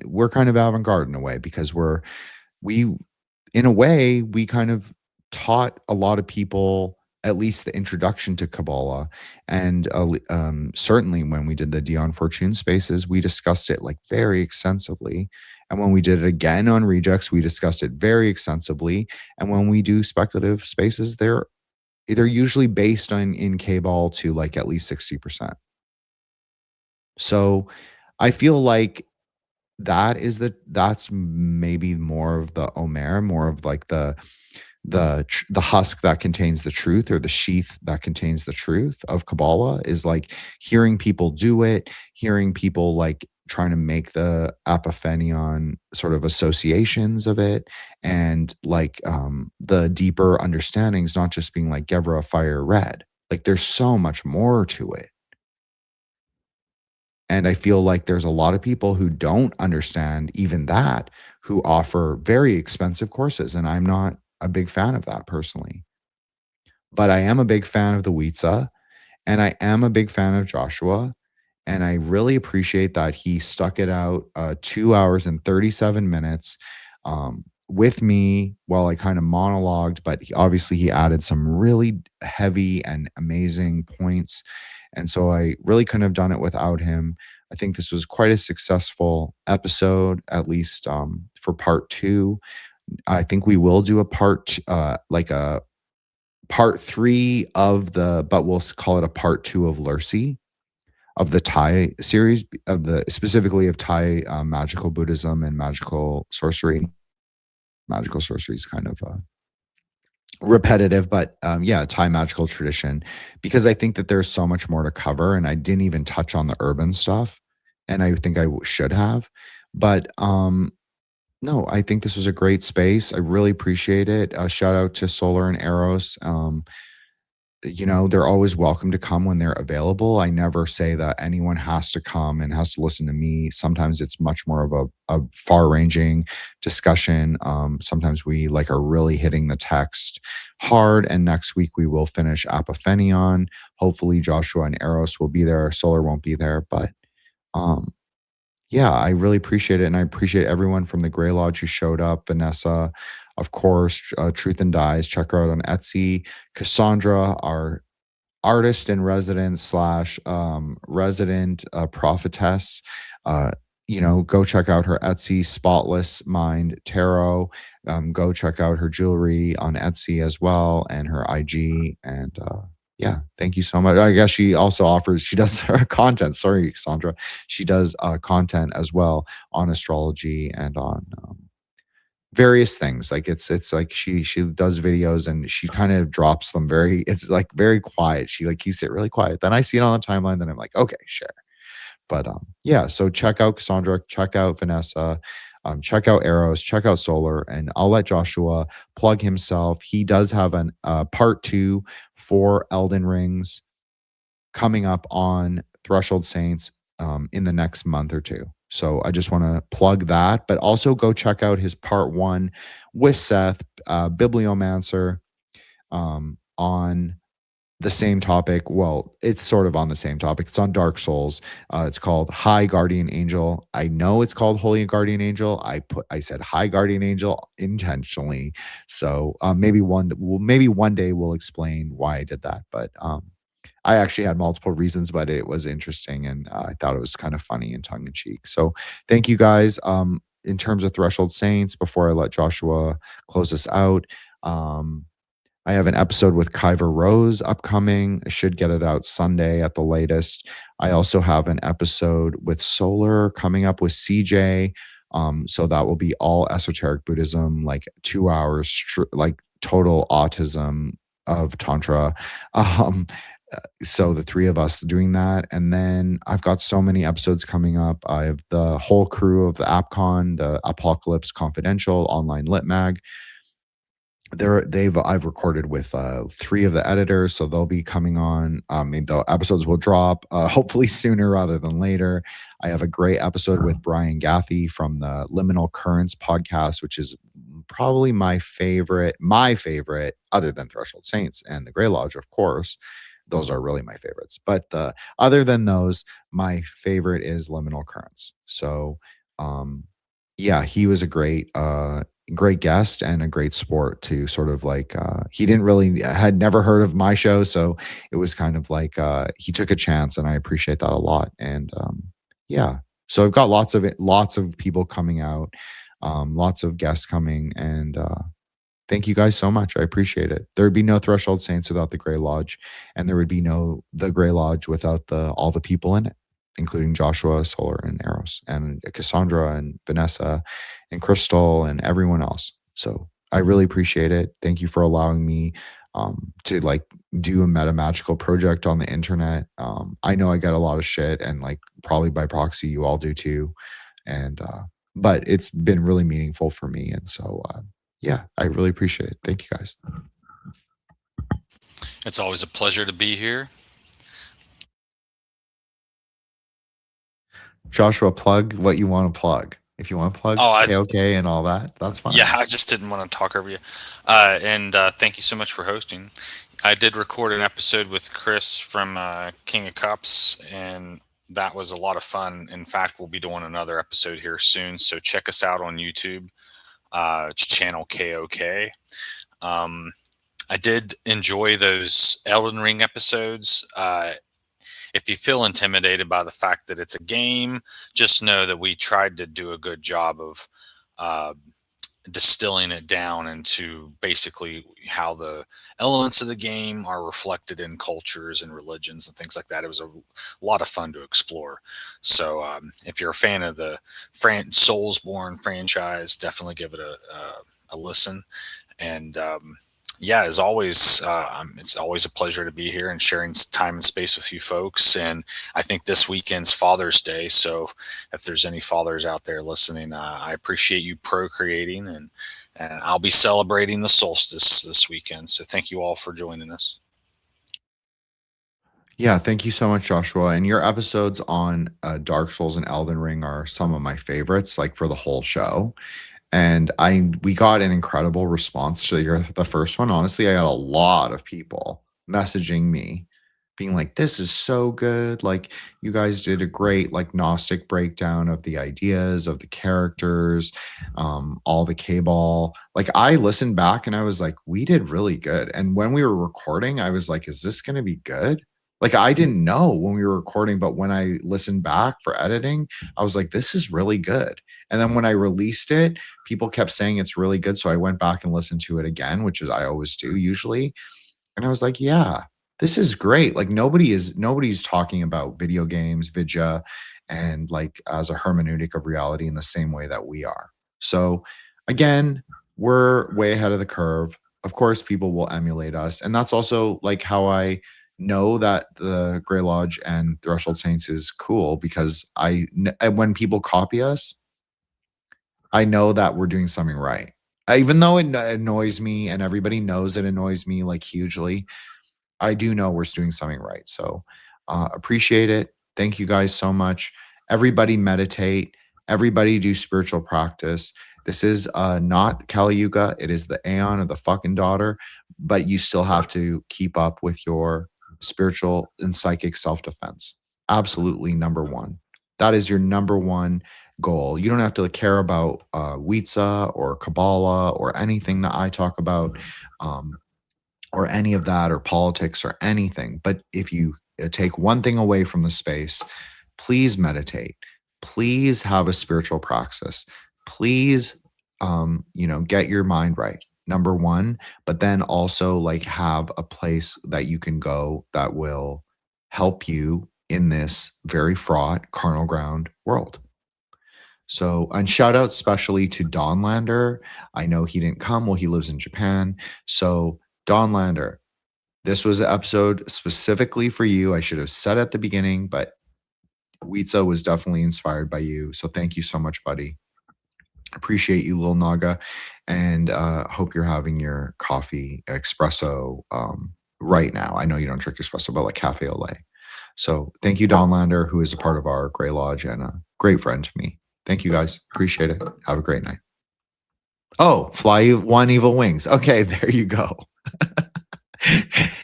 we're kind of avant-garde in a way because in a way we kind of taught a lot of people at least the introduction to Kabbalah. And certainly when we did the Dion Fortune spaces, we discussed it like very extensively. And when we did it again on Rejects, we discussed it very extensively. And when we do speculative spaces, they're usually based in K-ball to like at least 60%. So I feel like that's maybe more of the Omer, more of like the husk that contains the truth, or the sheath that contains the truth of Kabbalah, is like hearing people do it, hearing people like trying to make the apophenion sort of associations of it, and like the deeper understandings, not just being like Gevra fire red. Like there's so much more to it. And I feel like there's a lot of people who don't understand even that, who offer very expensive courses. And I'm not a big fan of that personally. But I am a big fan of the Weizza, and I am a big fan of Joshua. And I really appreciate that he stuck it out 2 hours and 37 minutes with me while I kind of monologued. But obviously he added some really heavy and amazing points. And so I really couldn't have done it without him. I think this was quite a successful episode, at least for part 2. I think we will do a part 3 of but we'll call it a part 2 of Lurcy, of the Thai series, specifically of Thai magical Buddhism and magical sorcery. Magical sorcery is kind of repetitive, but Thai magical tradition, because I think that there's so much more to cover, and I didn't even touch on the urban stuff, and I think I should have. But no, I think this was a great space. I really appreciate it. Shout out to Solar and Eros. They're always welcome to come when they're available. I never say that anyone has to come and has to listen to me. Sometimes it's much more of a far-ranging discussion. Sometimes we are really hitting the text hard, and next week we will finish Apophenion. Hopefully Joshua and Eros will be there. Solar won't be there, but Yeah, I really appreciate it, and I appreciate everyone from the Grey Lodge who showed up. Vanessa, of course, Truth and Dies. Check her out on Etsy. Cassandra, our artist in residence slash resident prophetess. Uh, go check out her Etsy, Spotless Mind Tarot. Go check out her jewelry on Etsy as well, and her IG. And yeah, thank you so much. I guess she also offers, she does her content. Sorry, Sandra. She does content as well on astrology and on various things. Like it's like she does videos and she kind of drops them very, it's like very quiet. She like keeps it really quiet. Then I see it on the timeline, then I'm like, okay, share. But yeah, so check out Cassandra, check out Vanessa, check out Eros, check out Solar, and I'll let Joshua plug himself. He does have an part 2 for Elden Rings coming up on Threshold Saints in the next month or two. So I just want to plug that, but also go check out his part 1 with Seth, Bibliomancer, on the same topic. Well, it's sort of on the same topic. It's on Dark Souls. It's called High Guardian Angel. I know it's called Holy Guardian Angel. I said High Guardian Angel intentionally. So maybe one day we'll explain why I did that. But I actually had multiple reasons, but it was interesting and I thought it was kind of funny and tongue in cheek. So thank you guys. In terms of Threshold Saints, before I let Joshua close us out, I have an episode with Kyver Rose upcoming. I should get it out Sunday at the latest. I also have an episode with Solar coming up with CJ. So that will be all esoteric Buddhism, like 2 hours, like total autism of Tantra. So the three of us doing that. And then I've got so many episodes coming up. I have the whole crew of the AppCon, the Apocalypse Confidential online lit mag. I've recorded with 3 of the editors, so they'll be coming on. The episodes will drop hopefully sooner rather than later. I have a great episode with Brian Gaffey from the Liminal Currents podcast, which is probably my favorite other than Threshold Saints and the Grey Lodge, of course. Those are really my favorites. But other than those, my favorite is Liminal Currents. So yeah, he was a great guest and a great sport to sort of like he had never heard of my show, so it was kind of like he took a chance, and I appreciate that a lot. And yeah, so I've got lots of people coming out, lots of guests coming, and thank you guys so much. I appreciate it. There would be no Threshold Saints without the Grey Lodge, and there would be no the Grey Lodge without all the people in it, including Joshua, Solar, and Eros, and Cassandra, and Vanessa, and Crystal, and everyone else. So I really appreciate it. Thank you for allowing me to like do a metamagical project on the internet. I know I got a lot of shit, and like probably by proxy, you all do too. And but it's been really meaningful for me, and so yeah, I really appreciate it. Thank you guys. It's always a pleasure to be here. Joshua, plug what you want to plug. If you want to plug okay and all that, that's fine. Yeah, I just didn't want to talk over you. And thank you so much for hosting. I did record an episode with Chris from King of Cups, and that was a lot of fun. In fact, we'll be doing another episode here soon, so check us out on YouTube. It's channel KOK. I did enjoy those Elden Ring episodes. If you feel intimidated by the fact that it's a game, just know that we tried to do a good job of distilling it down into basically how the elements of the game are reflected in cultures and religions and things like that. It was a lot of fun to explore. So if you're a fan of the Soulsborne franchise, definitely give it a listen. And yeah, as always, it's always a pleasure to be here and sharing time and space with you folks. And I think this weekend's Father's Day. So if there's any fathers out there listening, I appreciate you procreating, and I'll be celebrating the solstice this weekend. So thank you all for joining us. Yeah, thank you so much, Joshua. And your episodes on Dark Souls and Elden Ring are some of my favorites, like for the whole show. And we got an incredible response to the first one. Honestly, I got a lot of people messaging me being like, this is so good. Like, you guys did a great, like, Gnostic breakdown of the ideas, of the characters, all the K-ball. Like, I listened back and I was like, we did really good. And when we were recording, I was like, is this going to be good? Like, I didn't know when we were recording, but when I listened back for editing, I was like, this is really good. And then when I released it, people kept saying it's really good. So I went back and listened to it again, which is I always do usually. And I was like, yeah, this is great. Like, nobody's talking about video games, vidya, and like as a hermeneutic of reality in the same way that we are. So again, we're way ahead of the curve. Of course, people will emulate us. And that's also like how I know that the Grey Lodge and Threshold Saints is cool, because when people copy us, I know that we're doing something right. Even though it annoys me and everybody knows it annoys me like hugely, I do know we're doing something right. So appreciate it. Thank you guys so much. Everybody meditate. Everybody do spiritual practice. This is not Kali Yuga. It is the Aeon of the fucking daughter, but you still have to keep up with your spiritual and psychic self-defense. Absolutely number one. That is your number one goal. You don't have to care about Weizza or Kabbalah or anything that I talk about. Or any of that, or politics or anything. But if you take one thing away from the space, please meditate. Please have a spiritual praxis. Please, get your mind right. Number one, but then also like have a place that you can go that will help you in this very fraught carnal ground world. So, and shout out especially to Donlander. I know he didn't come. Well, he lives in Japan. So, Donlander, this was an episode specifically for you. I should have said at the beginning, but Weizza was definitely inspired by you. So, thank you so much, buddy. Appreciate you, Lil Naga. And hope you're having your coffee espresso right now. I know you don't drink espresso, but like cafe au lait. So, thank you, Donlander, who is a part of our Grey Lodge and a great friend to me. Thank you guys. Appreciate it. Have a great night. Oh, fly one evil wings. Okay, there you go.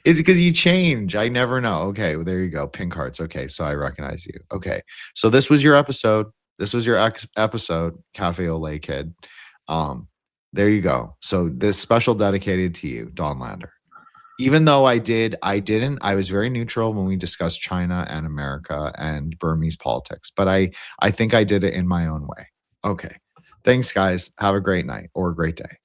It's because you change. I never know. Okay, well, there you go. Pink hearts. Okay, so I recognize you. Okay, so this was your episode. This was your episode, Cafe au lait Kid. There you go. So this special dedicated to you, Don Lander. Even though I was very neutral when we discussed China and America and Burmese politics, but I think I did it in my own way. Okay. Thanks, guys. Have a great night or a great day.